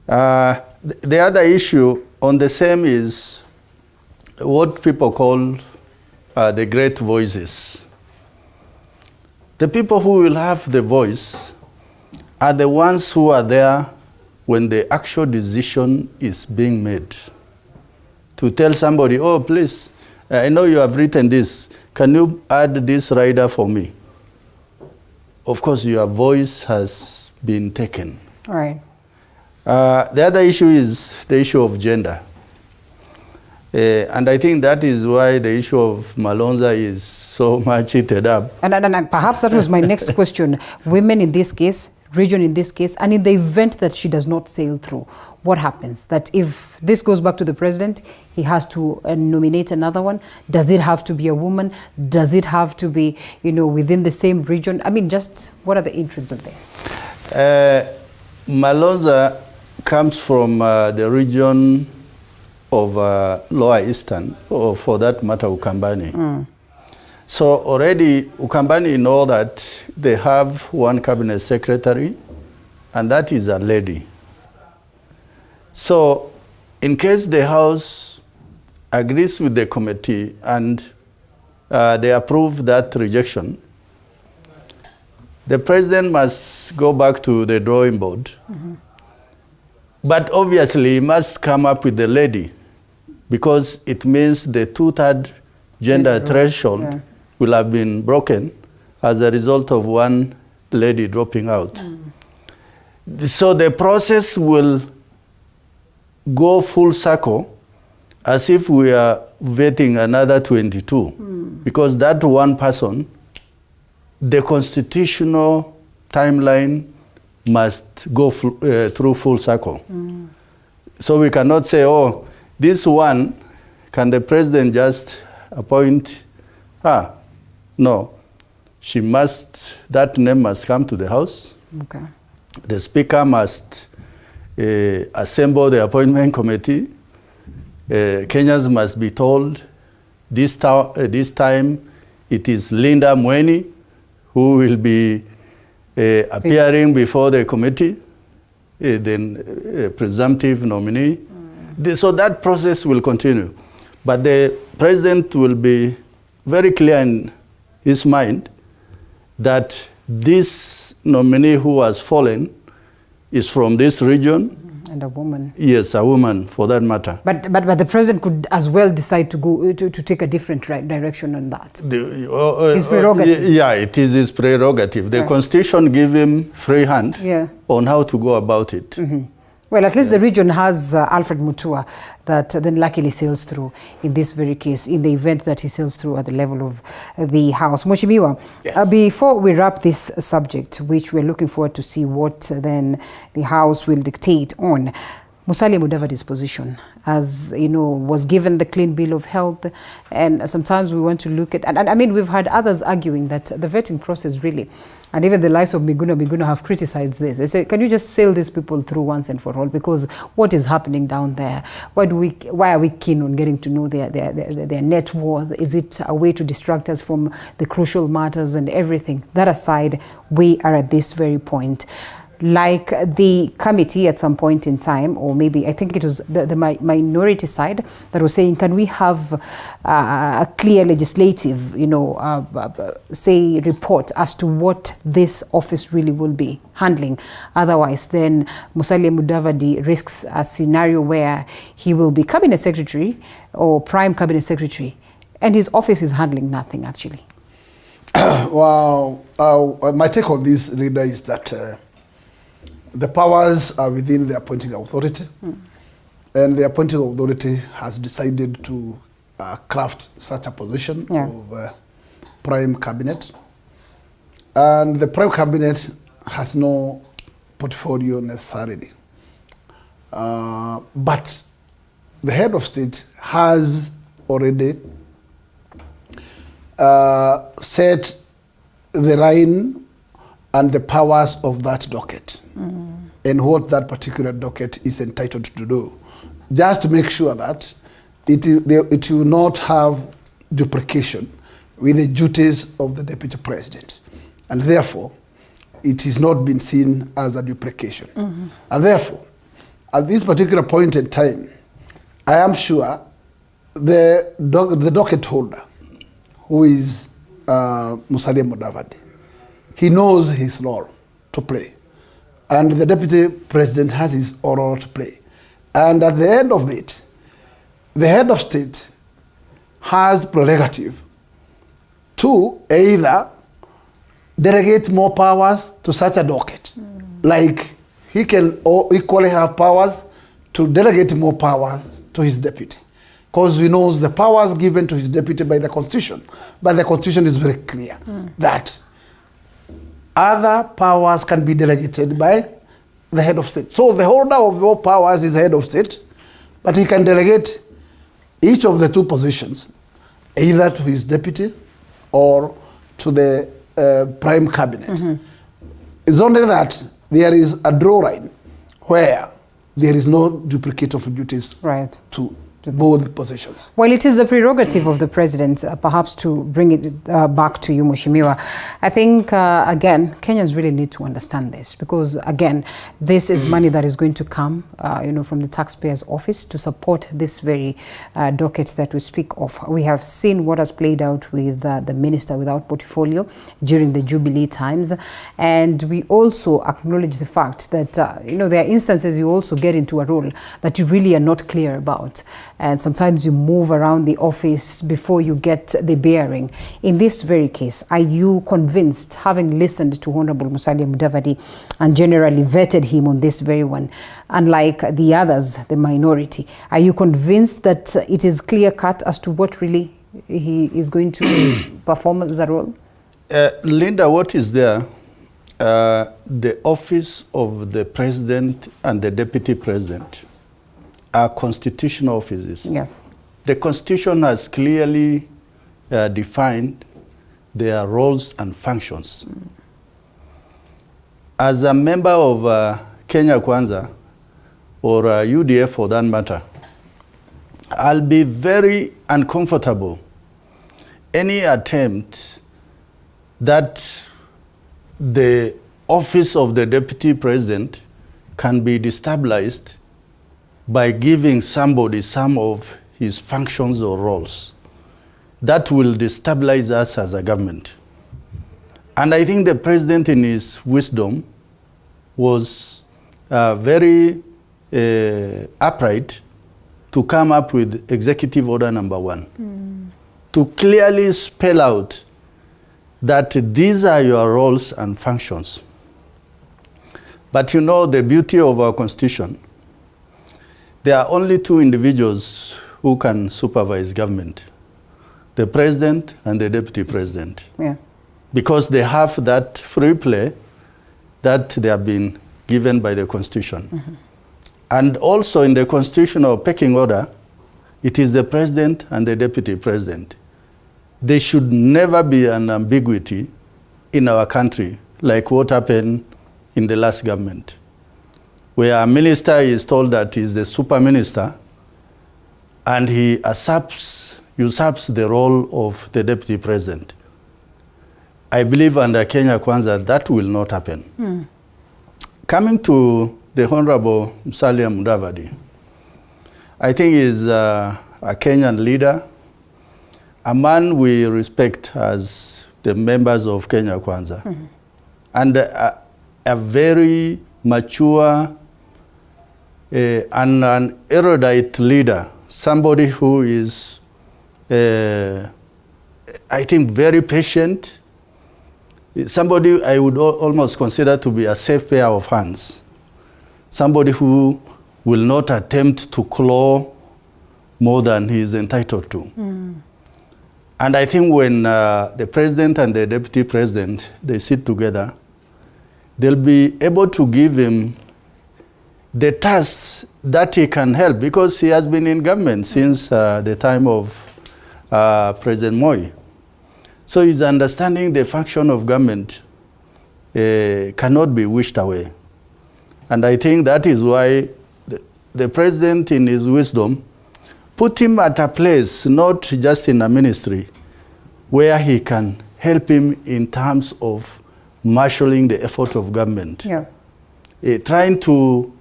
The other issue on the same is what people call the great voices. The people who will have the voice are the ones who are there when the actual decision is being made. To tell somebody, oh, please, I know you have written this. Can you add this rider for me? Of course, your voice has been taken. All right. The other issue is the issue of gender. And I think that is why the issue of Malonza is so much heated up. And perhaps that was my next question. Women in this case, region in this case, and in the event that she does not sail through, what happens? That if this goes back to the president, he has to nominate another one. Does it have to be a woman? Does it have to be, within the same region? I mean, just what are the intrigues of this? Malonza comes from the region of Lower Eastern, or for that matter, Ukambani. So already Ukambani know that they have one cabinet secretary, and that is a lady. So in case the House agrees with the committee and they approve that rejection, the president must go back to the drawing board. But obviously he must come up with the lady, because it means the 2/3 gender threshold will have been broken as a result of one lady dropping out. So the process will go full circle as if we are vetting another 22, because that one person, the constitutional timeline must go through full circle. So we cannot say, oh, this one, can the president just appoint her? No, that name must come to the House. Okay. The Speaker must assemble the appointment committee. Kenyans must be told this time it is Linda Mweni who will be appearing before the committee, then presumptive nominee. So that process will continue. But the president will be very clear in his mind that this nominee who has fallen is from this region. And a woman. Yes, a woman, for that matter. But the president could as well decide to go to take a different direction on that. His prerogative. Yeah, it is his prerogative. The Constitution gives him free hand on how to go about it. Well, at least the region has Alfred Mutua that then luckily sails through in this very case, in the event that he sails through at the level of the House. Mheshimiwa, before we wrap this subject, which we're looking forward to see what then the House will dictate on, Musalia Mudavadi's position, as was given the clean bill of health, and sometimes we want to look at, and I mean, we've had others arguing that the vetting process really, and even the likes of Miguna have criticized this. They say, can you just sail these people through once and for all? Because what is happening down there? Why are we keen on getting to know their net worth? Is it a way to distract us from the crucial matters and everything? That aside, we are at this very point. Like the committee at some point in time, or maybe I think it was the minority side that was saying, can we have a clear legislative, say report as to what this office really will be handling? Otherwise, then Musalia Mudavadi risks a scenario where he will be cabinet secretary or prime cabinet secretary, And his office is handling nothing, actually. Well, my take on this, leader, is that the powers are within the appointing authority, and the appointing authority has decided to craft such a position of prime cabinet. And the prime cabinet has no portfolio necessarily. But the head of state has already set the reign and the powers of that docket and what that particular docket is entitled to do, just to make sure that it will not have duplication with the duties of the deputy president. And therefore, it is not been seen as a duplication. And therefore, at this particular point in time, I am sure the docket holder, who is Musalia Mudavadi, he knows his role to play. And the deputy president has his role to play. And at the end of it, the head of state has prerogative to either delegate more powers to such a docket. Like he can equally have powers to delegate more powers to his deputy. Because we know the powers given to his deputy by the Constitution. But the Constitution is very clear that other powers can be delegated by the head of state. So the holder of all powers is head of state, but he can delegate each of the two positions, either to his deputy or to the prime cabinet. It's only that there is a draw line where there is no duplicate of duties to both positions. Well, it is the prerogative of the president, perhaps, to bring it back to you, Mheshimiwa. I think, again, Kenyans really need to understand this because, again, this is money that is going to come, from the taxpayers' office to support this very docket that we speak of. We have seen what has played out with the minister without portfolio during the Jubilee times, and we also acknowledge the fact that, there are instances you also get into a role that you really are not clear about. And sometimes you move around the office before you get the bearing. In this very case, are you convinced, having listened to Honorable Musalia Mudavadi and generally vetted him on this very one, unlike the others, the minority, are you convinced that it is clear-cut as to what really he is going to perform as a role? Linda, what is there? The office of the president and the deputy president are constitutional offices. Yes. The Constitution has clearly defined their roles and functions. As a member of Kenya Kwanza, or UDF for that matter, I'll be very uncomfortable any attempt that the office of the deputy president can be destabilized by giving somebody some of his functions or roles. That will destabilize us as a government. And I think the president, in his wisdom, was very upright to come up with Executive Order number 1, to clearly spell out that these are your roles and functions. But the beauty of our Constitution, there are only two individuals who can supervise government, the president and the deputy president. Yeah. Because they have that free play that they have been given by the Constitution. And also in the constitutional pecking order, it is the president and the deputy president. There should never be an ambiguity in our country, like what happened in the last government, where a minister is told that he's the super minister and he usurps the role of the deputy president. I believe under Kenya Kwanza that will not happen. Coming to the Honorable Musalia Mudavadi, I think he's a Kenyan leader, a man we respect as the members of Kenya Kwanza, and a very mature and an erudite leader, somebody who is I think very patient, somebody I would almost consider to be a safe pair of hands, somebody who will not attempt to claw more than he is entitled to. And I think when the president and the deputy president, they sit together, they'll be able to give him the tasks that he can help, because he has been in government since the time of President Moy. So his understanding the function of government cannot be wished away. And I think that is why the president, in his wisdom, put him at a place, not just in a ministry, where he can help him in terms of marshalling the effort of government. Trying to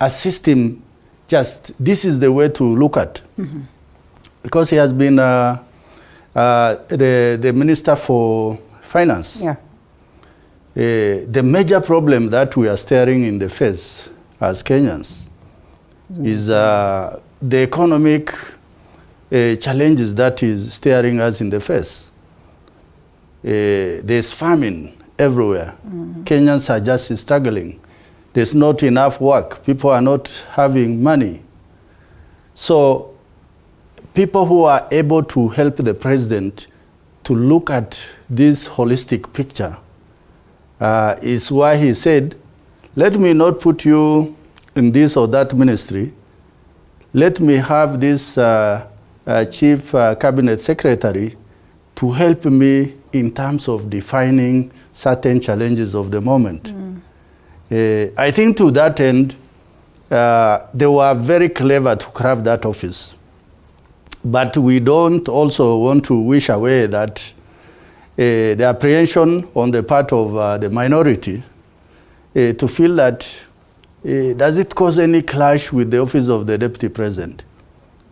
assist him, just this is the way to look at. Because he has been the Minister for Finance. The major problem that we are staring in the face as Kenyans is the economic challenges that is staring us in the face. There's famine everywhere. Kenyans are just struggling. There's not enough work. People are not having money. So people who are able to help the president to look at this holistic picture is why he said, let me not put you in this or that ministry. Let me have this chief cabinet secretary to help me in terms of defining certain challenges of the moment. I think to that end, they were very clever to craft that office. But we don't also want to wish away that the apprehension on the part of the minority to feel that does it cause any clash with the office of the deputy president?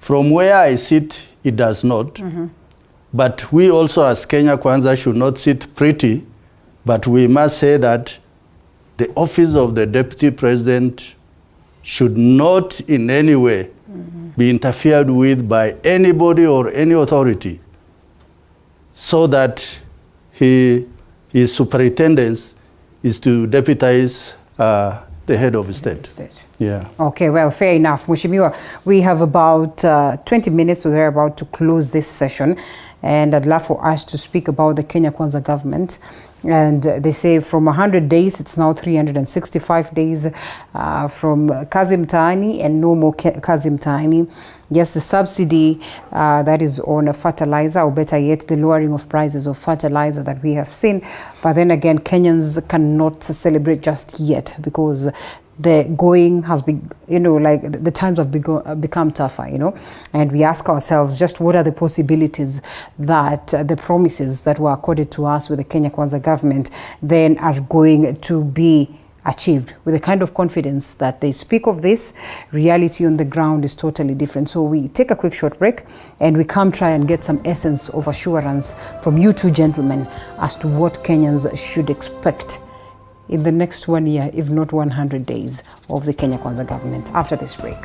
From where I sit, it does not. But we also as Kenya Kwanza should not sit pretty, but we must say that the office of the deputy president should not in any way be interfered with by anybody or any authority, so that his superintendence is to deputize the head of state. Yeah. Okay, well, fair enough. Mheshimiwa, we have about 20 minutes, so we're about to close this session. And I'd love for us to speak about the Kenya Kwanza government. And they say from 100 days, it's now 365 days from Kazi Mtaani and no more Kazi Mtaani. Yes, the subsidy that is on fertilizer, or better yet, the lowering of prices of fertilizer that we have seen. But then again, Kenyans cannot celebrate just yet because the going has been, like the times have become tougher, and we ask ourselves just what are the possibilities that the promises that were accorded to us with the Kenya Kwanza government then are going to be achieved with the kind of confidence that they speak of this. Reality on the ground is totally different. So we take a quick short break and we come try and get some essence of assurance from you two gentlemen as to what Kenyans should expect in the next 1 year, if not 100 days of the Kenya Kwanza government after this break.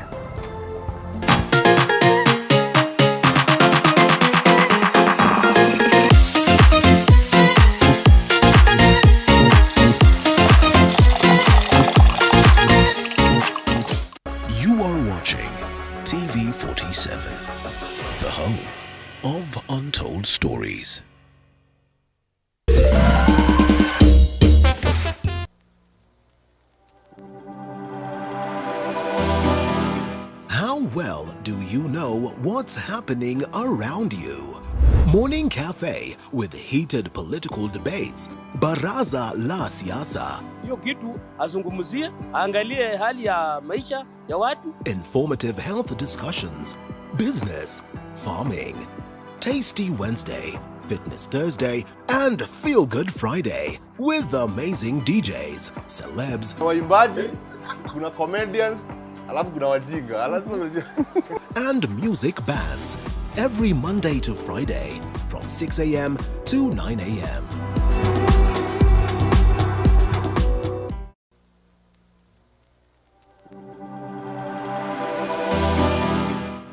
You are watching TV 47, the home of untold stories. How well do you know what's happening around you? Morning Cafe with heated political debates. Baraza la Siasa. Hiyo kitu azungumzie, angalie hali ya maisha ya watu. Informative health discussions. Business, farming. Tasty Wednesday, Fitness Thursday, and Feel Good Friday with amazing DJs, celebs, waimbaji, kuna comedians, alafu kuna wajinga, and music bands every Monday to Friday from 6 a.m. to 9 a.m.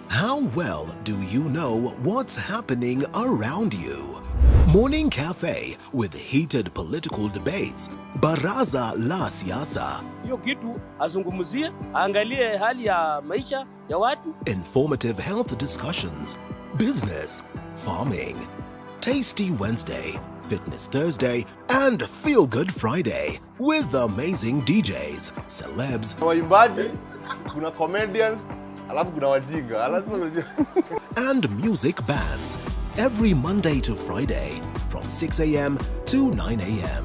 How well do you know what's happening around you? Morning Cafe with heated political debates. Baraza la Siasa. Hiyo kitu azungumzie, angalie hali ya maisha ya watu. Informative health discussions. Business, farming. Tasty Wednesday, Fitness Thursday, and Feel Good Friday with amazing DJs, celebs, waimbaji, kuna comedians, alafu kuna wajinga, and music bands every Monday to Friday from 6 a.m. to 9 a.m.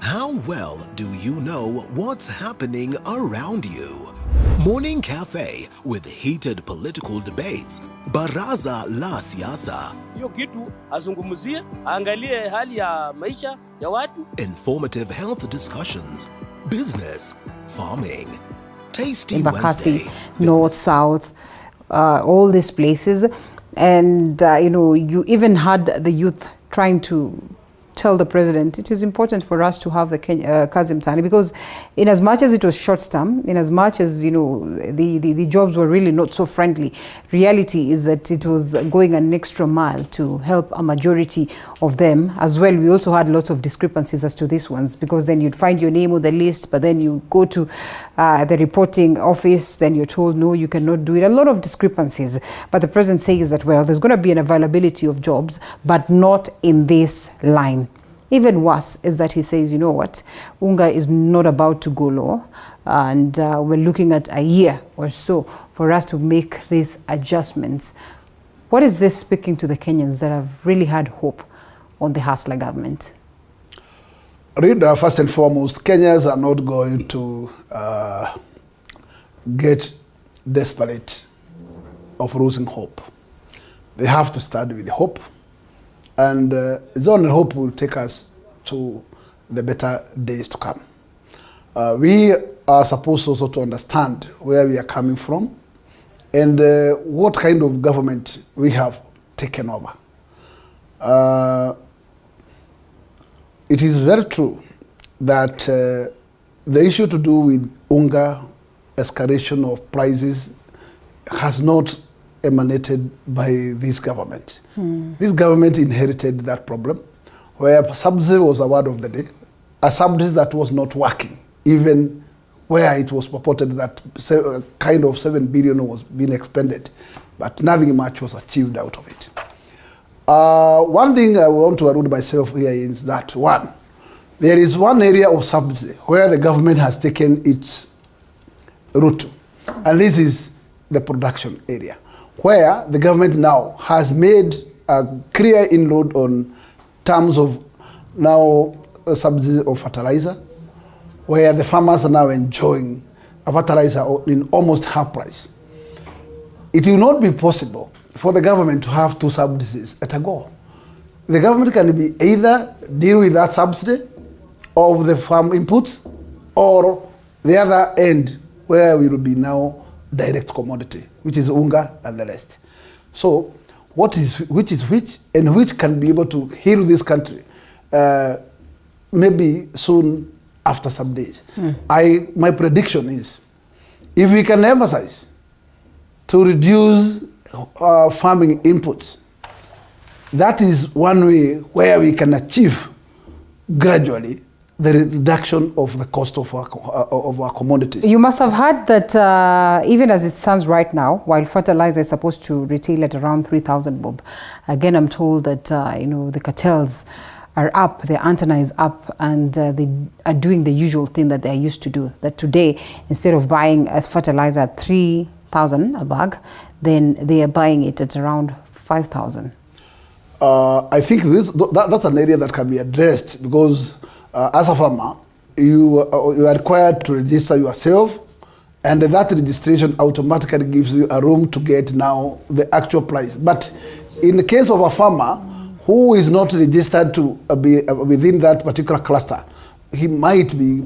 How well do you know what's happening around you? Morning Cafe with heated political debates. Baraza la Siasa. Hiyo kitu azungumzie, angalie hali ya maisha ya watu. Informative health discussions. Business, farming. Tasty Embakasi, Wednesday. North, South, all these places. And, you even had the youth trying to tell the president it is important for us to have the Kazi Mtaani, because in as much as it was short term, in as much as the jobs were really not so friendly, reality is that it was going an extra mile to help a majority of them as well. We also had lots of discrepancies as to these ones, because then you'd find your name on the list, but then you go to the reporting office, then you're told no, you cannot do it. A lot of discrepancies, but the president says that, well, there's going to be an availability of jobs, but not in this line. Even worse is that he says, you know what, Unga is not about to go low, and we're looking at a year or so for us to make these adjustments. What is this speaking to the Kenyans that have really had hope on the Hustler government? Read, first and foremost, Kenyans are not going to get desperate of losing hope. They have to start with hope. And it's only hope will take us to the better days to come. We are supposed also to understand where we are coming from and what kind of government we have taken over. It is very true that the issue to do with Unga, escalation of prices, has not emanated by this government. This government inherited that problem, where subsidy was a word of the day, a subsidy that was not working, even where it was purported that kind of 7 billion was being expended, but nothing much was achieved out of it. One thing I want to allude myself here is that, one, there is one area of subsidy where the government has taken its route, and this is the production area, where the government now has made a clear inroad on terms of now a subsidy of fertilizer, where the farmers are now enjoying a fertilizer in almost half price. It will not be possible for the government to have two subsidies at a go. The government can be either deal with that subsidy of the farm inputs, or the other end where we will be now direct commodity, which is Unga and the rest. So which and which can be able to heal this country maybe soon after some days. My prediction is, if we can emphasize to reduce farming inputs, that is one way where we can achieve gradually the reduction of the cost of our commodities. You must have heard that even as it stands right now, while fertilizer is supposed to retail at around 3,000 bob, again I'm told that the cartels are up, their antenna is up, and they are doing the usual thing that they're used to do. That today, instead of buying a fertilizer at 3,000 a bag, then they are buying it at around 5,000. I think that's an area that can be addressed, because as a farmer, you are required to register yourself, and that registration automatically gives you a room to get now the actual price. But in the case of a farmer who is not registered to be within that particular cluster, he might be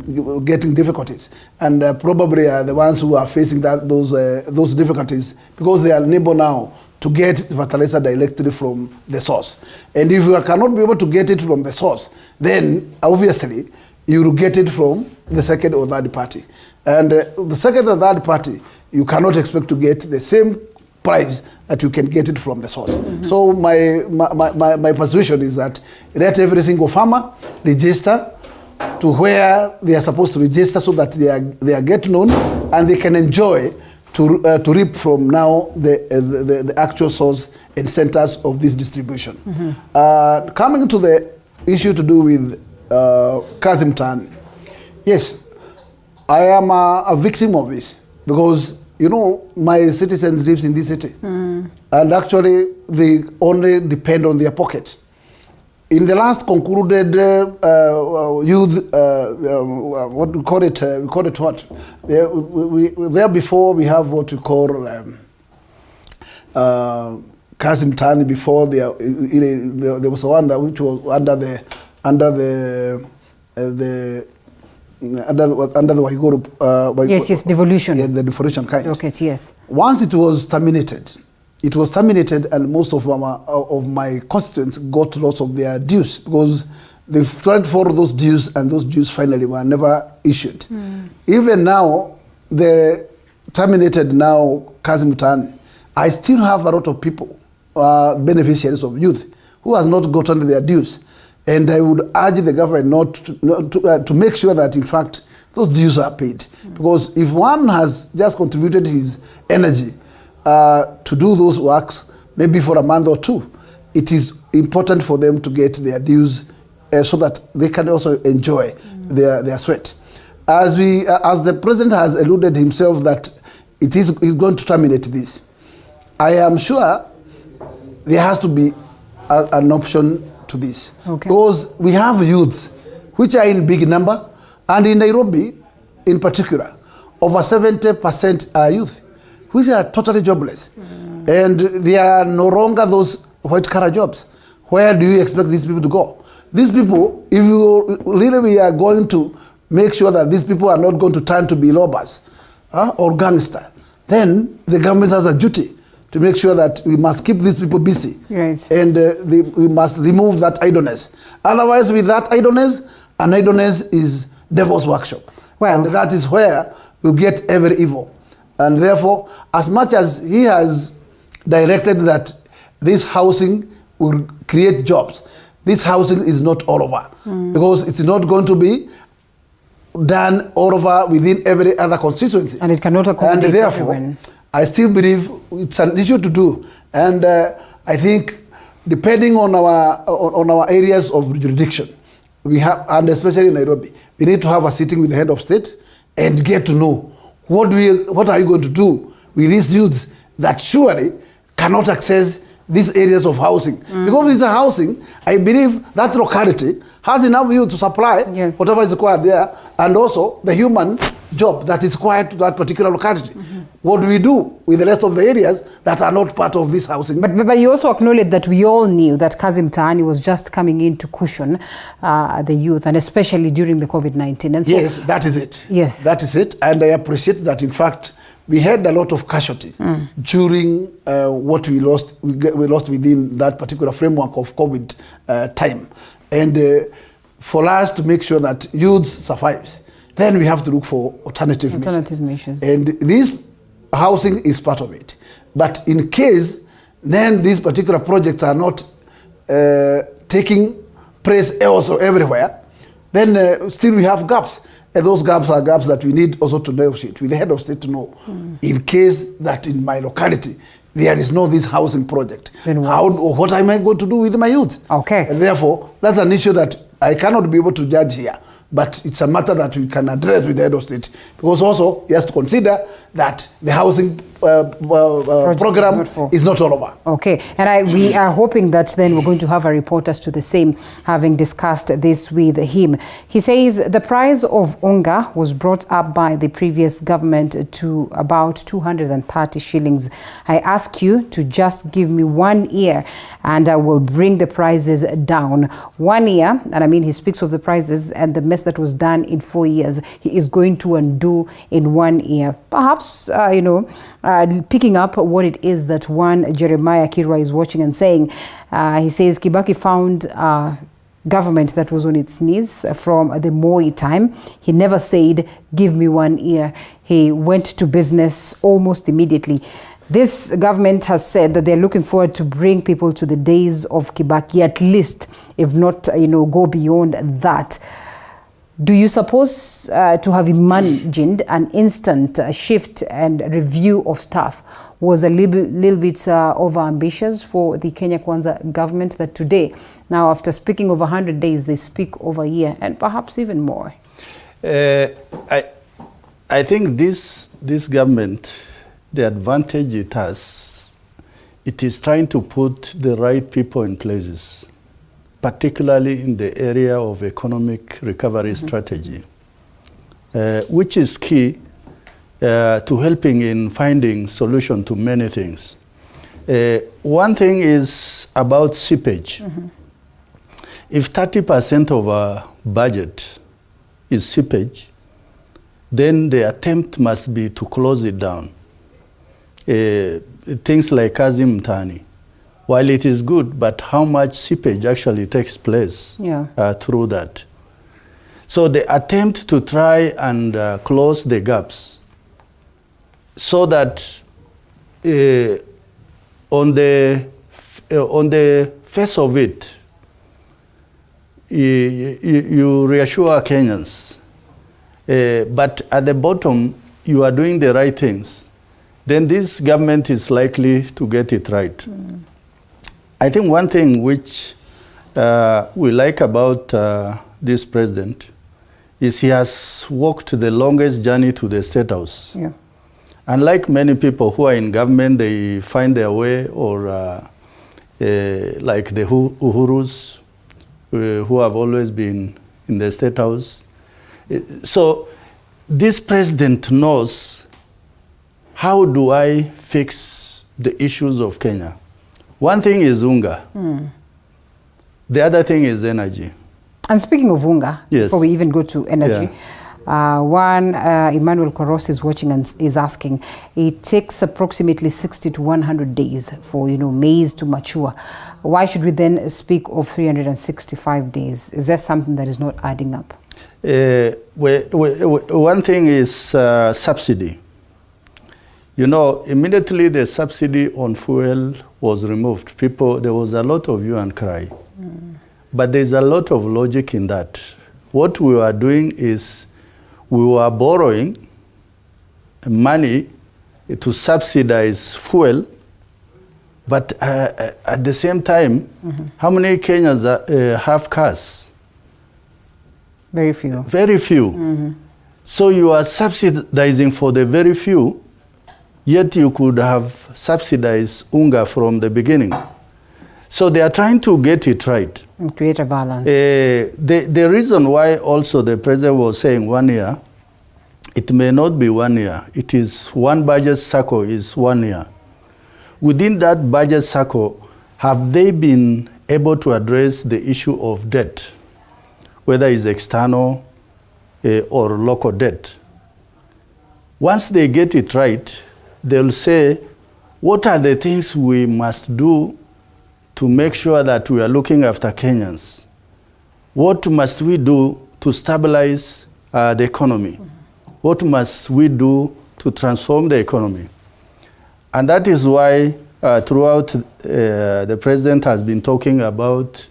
getting difficulties, and probably are the ones who are facing those difficulties, because they are unable now to get fertilizer directly from the source. And if you cannot be able to get it from the source, then obviously you will get it from the second or third party. And the second or third party, you cannot expect to get the same price that you can get it from the source. So my position is that let every single farmer register to where they are supposed to register so that they are get known and they can enjoy to reap from now the actual source and centers of this distribution. Coming to the issue to do with Kazim Mtaani, yes, I am a victim of this because, you know, my citizens live in this city and actually they only depend on their pockets. In the last concluded youth, what we call it, there before we have what we call Kazim Mtaani. Before there was one that which was under the Waiguru. Yes, devolution. Yeah, the devolution kind. Okay, yes. Once it was terminated, and most of my constituents got lots of their dues because they tried for those dues, and those dues finally were never issued. Even now, the terminated now Kazim Mtaani, I still have a lot of people, beneficiaries of youth, who has not gotten their dues. And I would urge the government to make sure that, in fact, those dues are paid. Because if one has just contributed his energy to do those works, maybe for a month or two, it is important for them to get their dues so that they can also enjoy their sweat. As the president has alluded himself that he's going to terminate this, I am sure there has to be an option to this. Because we have youths which are in big number, and in Nairobi in particular, over 70% are youth, which are totally jobless. And they are no longer those white-collar jobs. Where do you expect these people to go? These people, if you really we are going to make sure that these people are not going to turn to be robbers or gangsters, then the government has a duty to make sure that we must keep these people busy. Right. And we must remove that idleness. Otherwise, with that idleness, an idleness is devil's workshop. Well, and that is where you get every evil. And therefore, as much as he has directed that this housing will create jobs, this housing is not all over. Because it's not going to be done all over within every other constituency. And it cannot accommodate and therefore, everyone. I still believe it's an issue to do. And I think depending on our areas of jurisdiction, we have, and especially in Nairobi, we need to have a sitting with the head of state and get to know what are you going to do with these youths that surely cannot access these areas of housing. Because it's a housing, I believe that locality has enough youth to supply whatever is required there, and also the human job that is required to that particular locality. What do we do with the rest of the areas that are not part of this housing? But you also acknowledge that we all knew that Kazim Mtaani was just coming in to cushion the youth, and especially during the COVID-19. And so, yes, that is it. Yes. That is it. And I appreciate that, in fact, we had a lot of casualties during what we lost within that particular framework of COVID time. And for us to make sure that youth survives, then we have to look for alternative measures. And this housing is part of it. But in case then these particular projects are not taking place also everywhere, then still we have gaps. And those gaps are gaps that we need also to negotiate with the head of state to know. In case that in my locality there is no this housing project, what am I going to do with my youth? Okay. And therefore, that's an issue that I cannot be able to judge here. But it's a matter that we can address with the head of state, because also he has to consider that the housing program is not all over. Okay, and we are hoping that then we're going to have a report as to the same, having discussed this with him. He says the price of unga was brought up by the previous government to about 230 shillings. I ask you to just give me 1 year and I will bring the prices down. 1 year, and I mean he speaks of the prices and the mess that was done in 4 years, he is going to undo in 1 year. Perhaps, picking up what it is that one Jeremiah Kirwa is watching and saying, he says Kibaki found government that was on its knees from the Moi time. He never said, give me 1 year. He went to business almost immediately. This government has said that they're looking forward to bring people to the days of Kibaki, at least, if not, go beyond that. Do you suppose to have imagined an instant shift and review of staff was a little bit over-ambitious for the Kenya Kwanza government, that today, now after speaking over 100 days, they speak over a year and perhaps even more? I think this government, the advantage it has, it is trying to put the right people in places, particularly in the area of economic recovery strategy, which is key to helping in finding solution to many things. One thing is about seepage. If 30% of our budget is seepage, then the attempt must be to close it down. Things like Azimio, while it is good, but how much seepage actually takes place through that. So the attempt to try and close the gaps so that on the face of it, you reassure Kenyans, but at the bottom, you are doing the right things, then this government is likely to get it right. I think one thing which we like about this president is he has walked the longest journey to the State House. Unlike many people who are in government, they find their way, or like the Uhurus, who have always been in the State House. So this president knows, how do I fix the issues of Kenya? One thing is unga. The other thing is energy. And speaking of unga, before we even go to energy, Emmanuel Koros is watching and is asking, it takes approximately 60 to 100 days for maize to mature. Why should we then speak of 365 days? Is there something that is not adding up? One thing is subsidy. Immediately the subsidy on fuel was removed. There was a lot of hue and cry. But there's a lot of logic in that. What we were doing is we were borrowing money to subsidize fuel, but at the same time, how many Kenyans have cars? Very few. Very few. So you are subsidizing for the very few, yet you could have subsidized unga from the beginning. So they are trying to get it right. And create a balance. The reason why also the president was saying 1 year, it may not be 1 year. It is one budget cycle is 1 year. Within that budget cycle, have they been able to address the issue of debt, whether it's external or local debt? Once they get it right, they'll say, what are the things we must do to make sure that we are looking after Kenyans? What must we do to stabilize the economy? What must we do to transform the economy? And that is why throughout the president has been talking about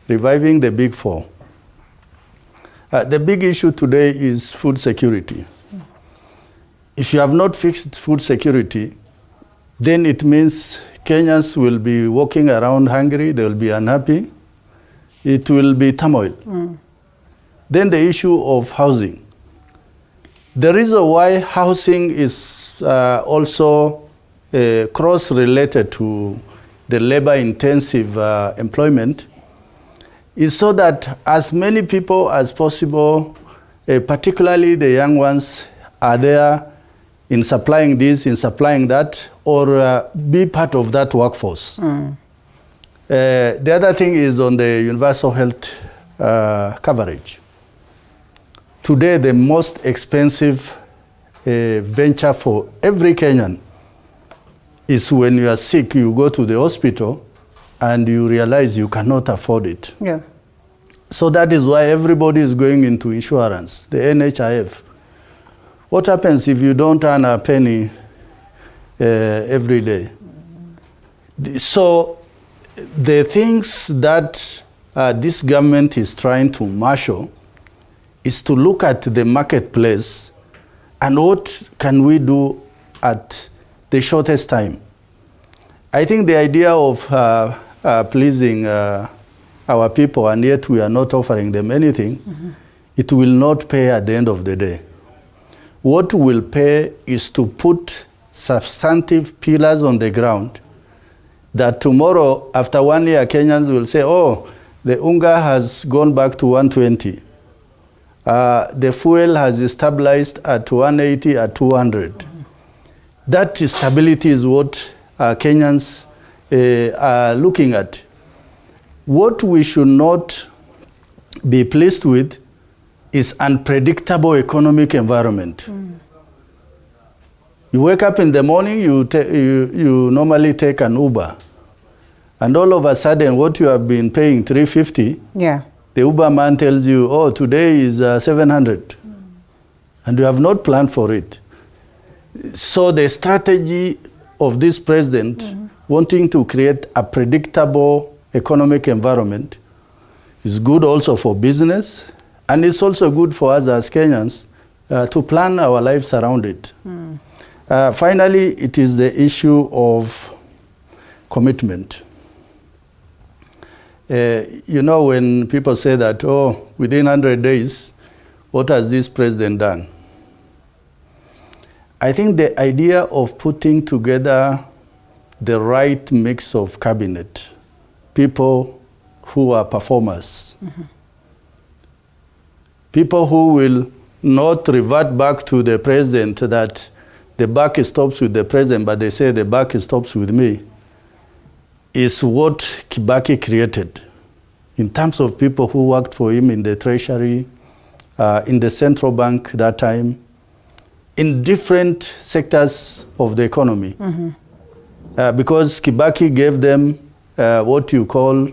reviving the big four. The big issue today is food security. If you have not fixed food security, then it means Kenyans will be walking around hungry, they will be unhappy, it will be turmoil. Then the issue of housing. The reason why housing is also cross-related to the labor-intensive employment is so that as many people as possible, particularly the young ones, are there in supplying this, in supplying that, or be part of that workforce. The other thing is on the universal health coverage. today the most expensive venture for every Kenyan is when you are sick, you go to the hospital and you realize you cannot afford it. Yeah. So that is why everybody is going into insurance, the NHIF. What happens if you don't earn a penny every day? So the things that this government is trying to marshal is to look at the marketplace and what can we do at the shortest time. I think the idea of pleasing our people and yet we are not offering them anything, it will not pay at the end of the day. What will pay is to put substantive pillars on the ground that tomorrow, after 1 year, Kenyans will say, oh, the unga has gone back to 120. The fuel has stabilized at 180, at 200. That stability is what Kenyans are looking at. What we should not be pleased with is unpredictable economic environment. You wake up in the morning, you normally take an Uber. And all of a sudden, what you have been paying, 350, yeah, the Uber man tells you, oh, today is 700. And you have not planned for it. So the strategy of this president wanting to create a predictable economic environment is good also for business, and it's also good for us as Kenyans to plan our lives around it. Finally, it is the issue of commitment. You know, when people say that, oh, within 100 days, what has this president done? I think the idea of putting together the right mix of cabinet, people who are performers, people who will not revert back to the president that the buck stops with the president, but they say the buck stops with me, is what Kibaki created in terms of people who worked for him in the treasury, in the central bank that time, in different sectors of the economy. Because Kibaki gave them what you call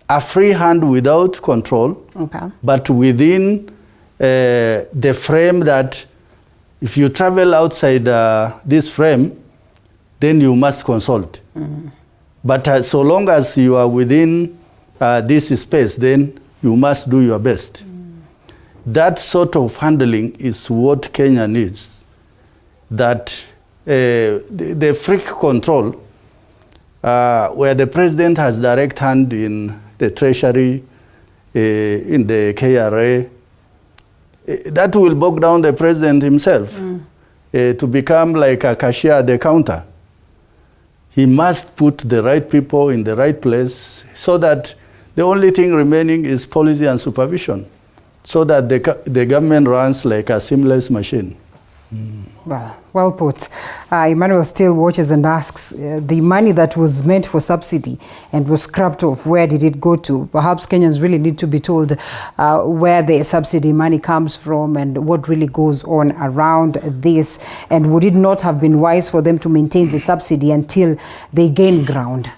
a free hand without control, but within the frame that if you travel outside this frame, then you must consult. But so long as you are within this space, then you must do your best. That sort of handling is what Kenya needs. That the freak control, where the president has direct hand in the treasury, in the KRA, that will bog down the president himself to become like a cashier at the counter. He must put the right people in the right place so that the only thing remaining is policy and supervision, so that the government runs like a seamless machine. Well put. Emmanuel still watches and asks, the money that was meant for subsidy and was scrapped off, where did it go to? Perhaps Kenyans really need to be told where the subsidy money comes from and what really goes on around this. And would it not have been wise for them to maintain the subsidy until they gain ground?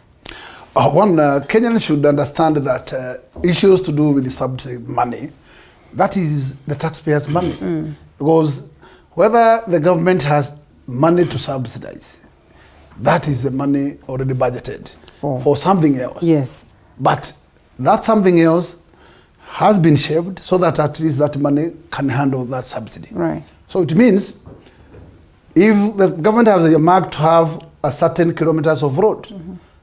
Kenyans should understand that issues to do with the subsidy money, that is the taxpayers' money. Because whether the government has money to subsidize, that is the money already budgeted for something else. Yes. But that something else has been shaved so that at least that money can handle that subsidy. Right. So it means if the government has a mark to have a certain kilometers of road,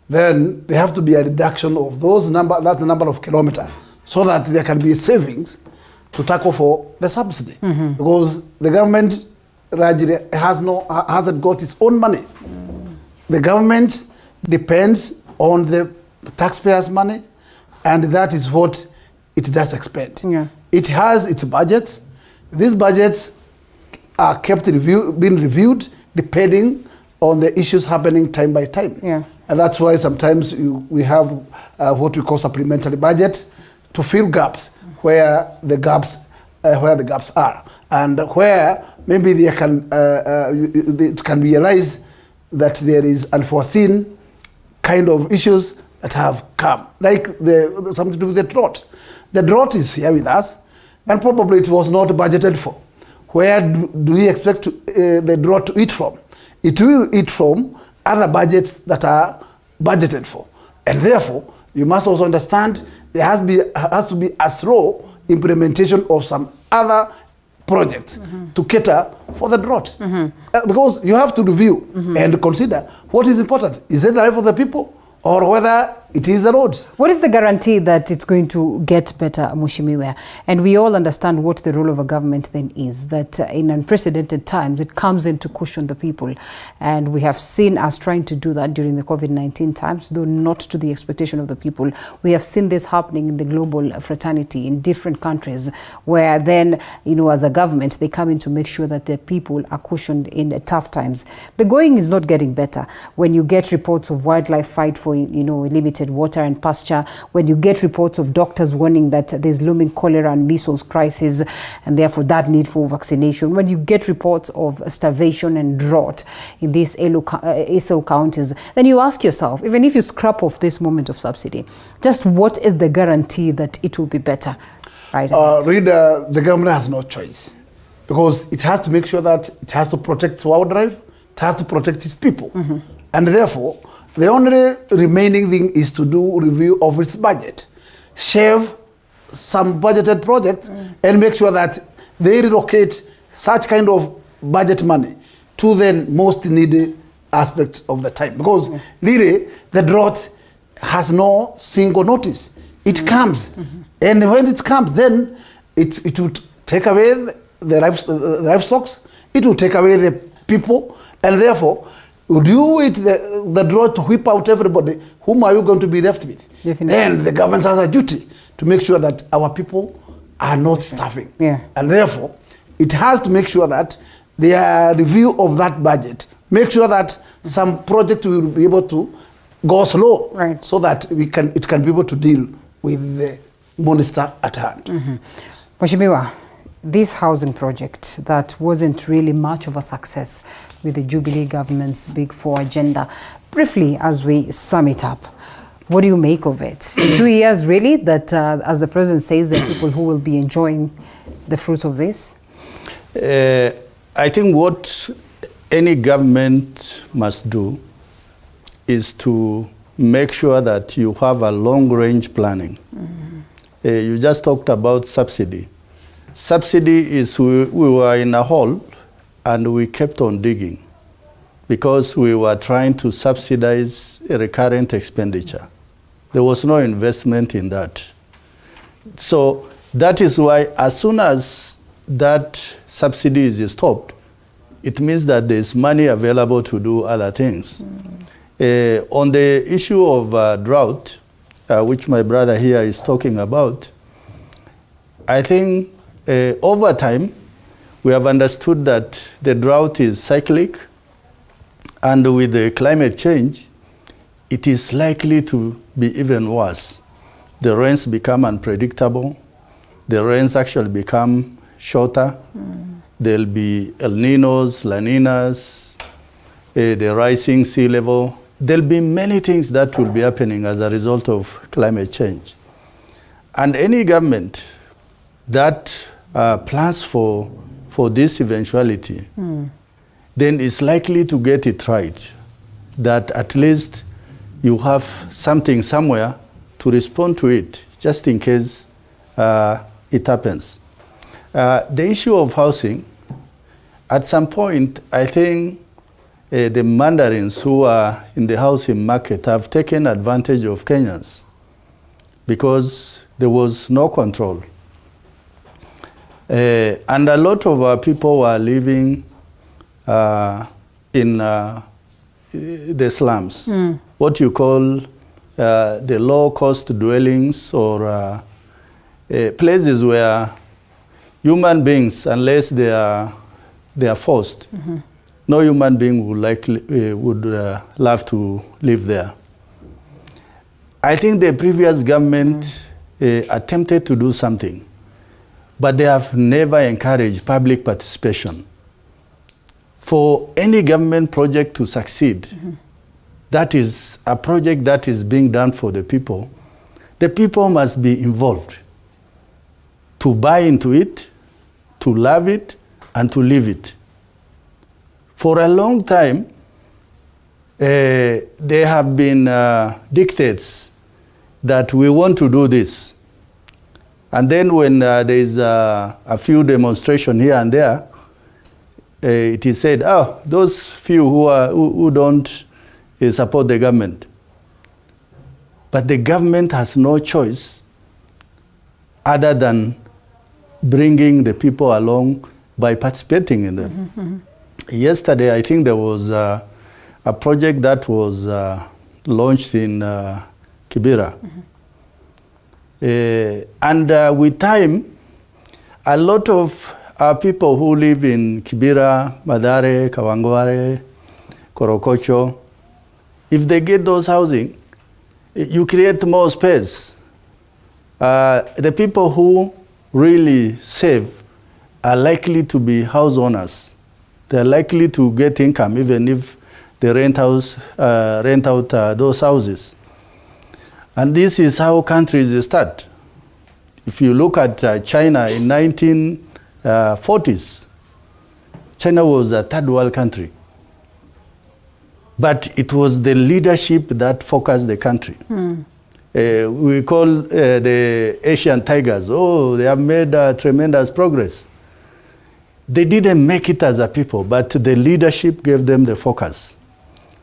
then there have to be a reduction of that number of kilometers so that there can be savings to tackle for the subsidy. Because the government hasn't got its own money. The government depends on the taxpayers' money, and that is what it does expend. It has its budgets. These budgets are kept being reviewed depending on the issues happening time by time. And that's why sometimes we have what we call supplementary budget to fill gaps where the gaps where the gaps are, and where maybe it can be realized that there is unforeseen kind of issues that have come, like something to do with the drought. The drought is here with us, and probably it was not budgeted for. Where do we expect the drought to eat from? It will eat from other budgets that are budgeted for. And therefore, you must also understand there has to be a slow implementation of some other projects to cater for the drought. Because you have to review and consider what is important. Is it the life of the people, or whether it is the roads? What is the guarantee that it's going to get better, Mheshimiwa? And we all understand what the role of a government then is, that in unprecedented times, it comes in to cushion the people. And we have seen us trying to do that during the COVID-19 times, though not to the expectation of the people. We have seen this happening in the global fraternity in different countries, where then, as a government, they come in to make sure that the people are cushioned in tough times. The going is not getting better. When you get reports of wildlife fight for, limited water and pasture, when you get reports of doctors warning that there's looming cholera and measles crisis, and therefore that need for vaccination, when you get reports of starvation and drought in these ASO counties, then you ask yourself, even if you scrap off this moment of subsidy, just what is the guarantee that it will be better? Right? The government has no choice, because it has to make sure that it has to protect wildlife, it has to protect its people. And therefore, the only remaining thing is to do review of its budget, shave some budgeted projects, and make sure that they relocate such kind of budget money to the most needy aspects of the time. Because really, the drought has no single notice. It comes. And when it comes, then it will take away the livestock, it will take away the people, and therefore, would you wait the drought to whip out everybody? Whom are you going to be left with? Then the government has a duty to make sure that our people are not starving. And therefore, it has to make sure that their review of that budget, make sure that some project will be able to go slow, so that it can be able to deal with the monster at hand. Mheshimiwa, this housing project that wasn't really much of a success with the Jubilee government's Big Four agenda, briefly as we sum it up, what do you make of it? In 2 years, really, that as the president says, the people who will be enjoying the fruits of this? I think what any government must do is to make sure that you have a long-range planning. You just talked about subsidy. Subsidy is we were in a hole and we kept on digging because we were trying to subsidize a recurrent expenditure. There was no investment in that. So that is why as soon as that subsidy is stopped, it means that there's money available to do other things. On the issue of drought, which my brother here is talking about, I think over time, we have understood that the drought is cyclic, and with the climate change, it is likely to be even worse. The rains become unpredictable. The rains actually become shorter. There'll be El Ninos, La Ninas, the rising sea level. There'll be many things that will be happening as a result of climate change. And any government that plans for this eventuality, then is likely to get it right, that at least you have something somewhere to respond to it, just in case it happens. The issue of housing, at some point, I think the mandarins who are in the housing market have taken advantage of Kenyans because there was no control. And a lot of our people were living in the slums, what you call the low-cost dwellings, or places where human beings, unless they are forced, no human being would love to live there. I think the previous government attempted to do something, but they have never encouraged public participation. For any government project to succeed, that is a project that is being done for the people must be involved to buy into it, to love it, and to live it. For a long time, there have been dictates that we want to do this. And then when there is a few demonstrations here and there, it is said, oh, those few who don't support the government. But the government has no choice other than bringing the people along by participating in them. Yesterday, I think there was a project that was launched in Kibera. And with time, a lot of people who live in Kibera, Madare, Kawangware, Korokocho, if they get those housing, you create more space. The people who really save are likely to be house owners. They're likely to get income even if they rent out those houses. And this is how countries start. If you look at China in 1940s, China was a third world country. But it was the leadership that focused the country. We call the Asian tigers, oh, they have made tremendous progress. They didn't make it as a people, but the leadership gave them the focus.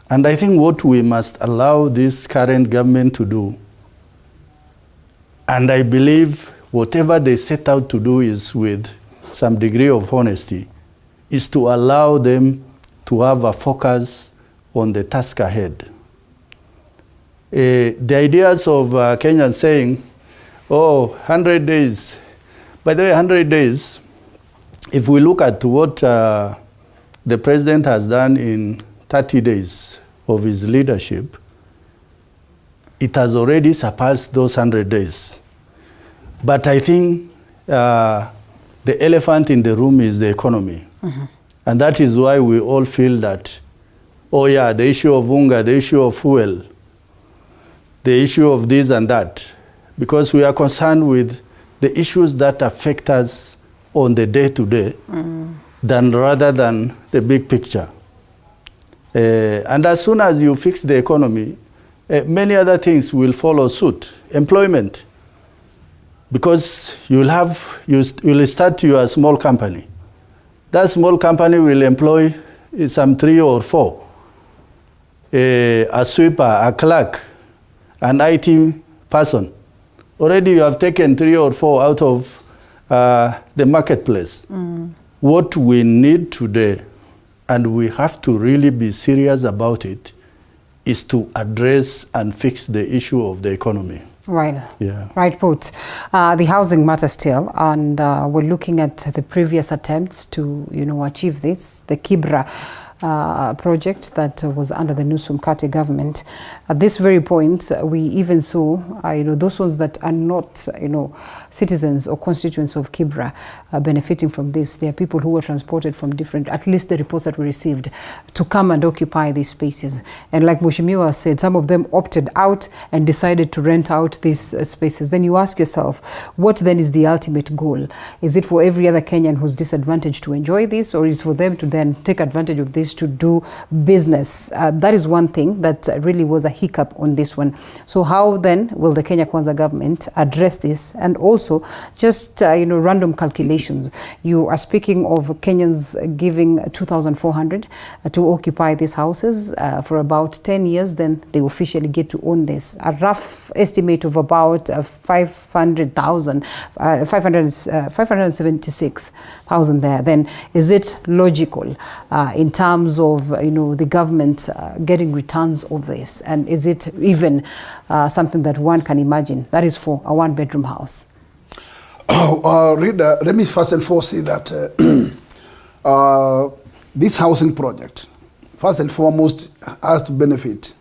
And I think what we must allow this current government to do, and I believe whatever they set out to do is with some degree of honesty, is to allow them to have a focus on the task ahead. The ideas of Kenyans saying, oh, 100 days. By the way, 100 days, if we look at what the president has done in 30 days of his leadership, it has already surpassed those 100 days. But I think the elephant in the room is the economy. And that is why we all feel that, oh yeah, the issue of hunger, the issue of fuel, the issue of this and that, because we are concerned with the issues that affect us on the day-to-day, rather than the big picture. And as soon as you fix the economy, many other things will follow suit. Employment, because you'll start your small company. That small company will employ some 3 or 4. A sweeper, a clerk, an IT person. Already you have taken 3 or 4 out of the marketplace. What we need today, and we have to really be serious about it, is to address and fix the issue of the economy. Right. Yeah. Right put. The housing matter still, and we're looking at the previous attempts to, achieve this. The Kibra project that was under the Nusum Kate government. At this very point, we even saw, those ones that are not, citizens or constituents of Kibra benefiting from this. There are people who were transported from different, at least the reports that we received, to come and occupy these spaces. And like Mheshimiwa said, some of them opted out and decided to rent out these spaces. Then you ask yourself, what then is the ultimate goal? Is it for every other Kenyan who's disadvantaged to enjoy this, or is it for them to then take advantage of this to do business? That is one thing that really was a hiccup on this one. So how then will the Kenya Kwanza government address this? And also just random calculations. You are speaking of Kenyans giving 2,400 to occupy these houses for about 10 years, then they officially get to own this. A rough estimate of about 500,000, 576,000 there. Then is it logical in terms of the government getting returns of this, and is it even something that one can imagine? That is for a one-bedroom house. Reader, let me first and foremost say that this housing project, first and foremost, has to benefit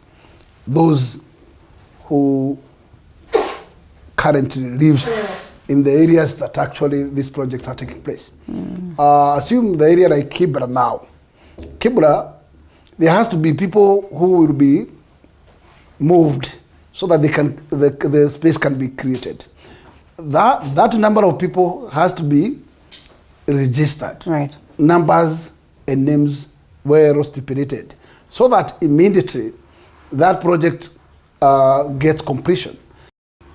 those who currently live in the areas that actually these projects are taking place. Assume the area like Kibra now. Kibra, there has to be people who will be moved so that the space can be created. That number of people has to be registered. Right. Numbers and names were stipulated so that immediately that project gets completion.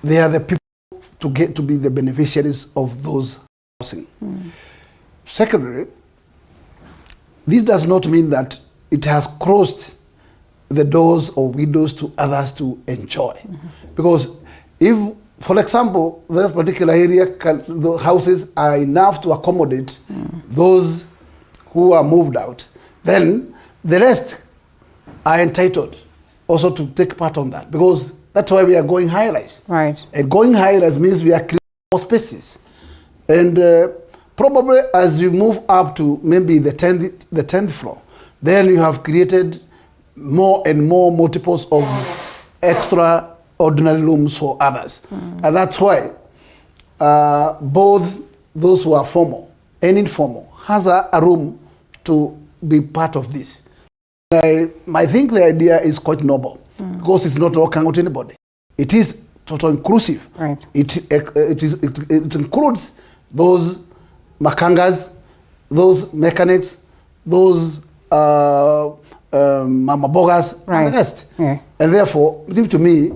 They are the people to get to be the beneficiaries of those housing. Secondly, this does not mean that it has closed the doors or windows to others to enjoy. Because if, for example, this particular area, the houses are enough to accommodate those who are moved out, then the rest are entitled also to take part on that, because that's why we are going high-rise. Right. And going high-rise means we are creating more spaces. And probably as you move up to maybe the 10th floor, then you have created more and more multiples of extraordinary rooms for others. And that's why both those who are formal and informal has a room to be part of this. I think the idea is quite noble because it's not locking out anybody. It is total inclusive. Right. It includes those makangas, those mechanics, those mama bogas, and the rest. Yeah. And therefore, it seems to me,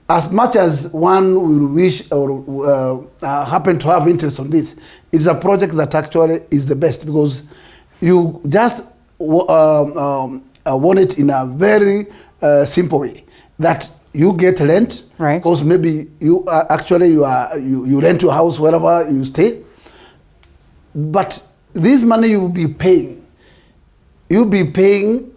as much as one will wish or happen to have interest on this, it's a project that actually is the best, because you just want it in a very simple way, that you get rent, right? Because maybe you you rent your house wherever you stay, but this money you will be paying. You'll be paying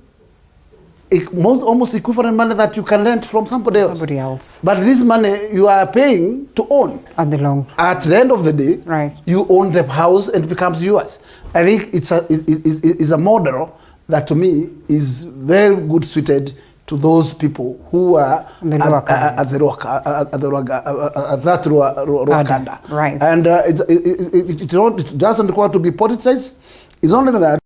almost equivalent money that you can rent from somebody else. But this money you are paying to own. At the end of the day, right, you own the house and it becomes yours. I think it's a model that to me is very good suited to those people who are at that Rwanda. Right. And it doesn't require to be politicized. It's only that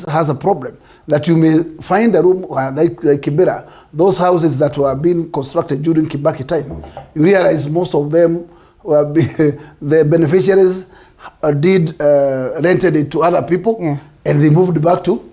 has a problem that you may find a room like Kibera, those houses that were being constructed during Kibaki time. You realize most of them were the beneficiaries rented it to other people, and they moved back to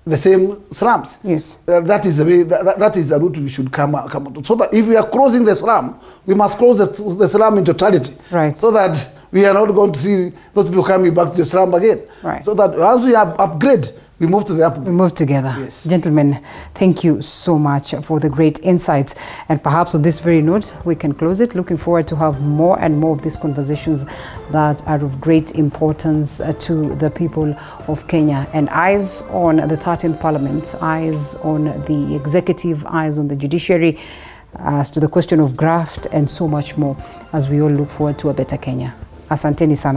the same slums. Yes. That is the way. That is the route we should come to. So that if we are closing the slum, we must close the slum in totality. Right. So that we are not going to see those people coming back to the slum again. Right. So that as we upgrade, we move to the upgrade. We move together. Yes. Gentlemen, thank you so much for the great insights. And perhaps on this very note, we can close it. Looking forward to have more and more of these conversations that are of great importance to the people of Kenya. And eyes on the 13th Parliament, eyes on the executive, eyes on the judiciary, as to the question of graft and so much more, as we all look forward to a better Kenya. Asanteni sana.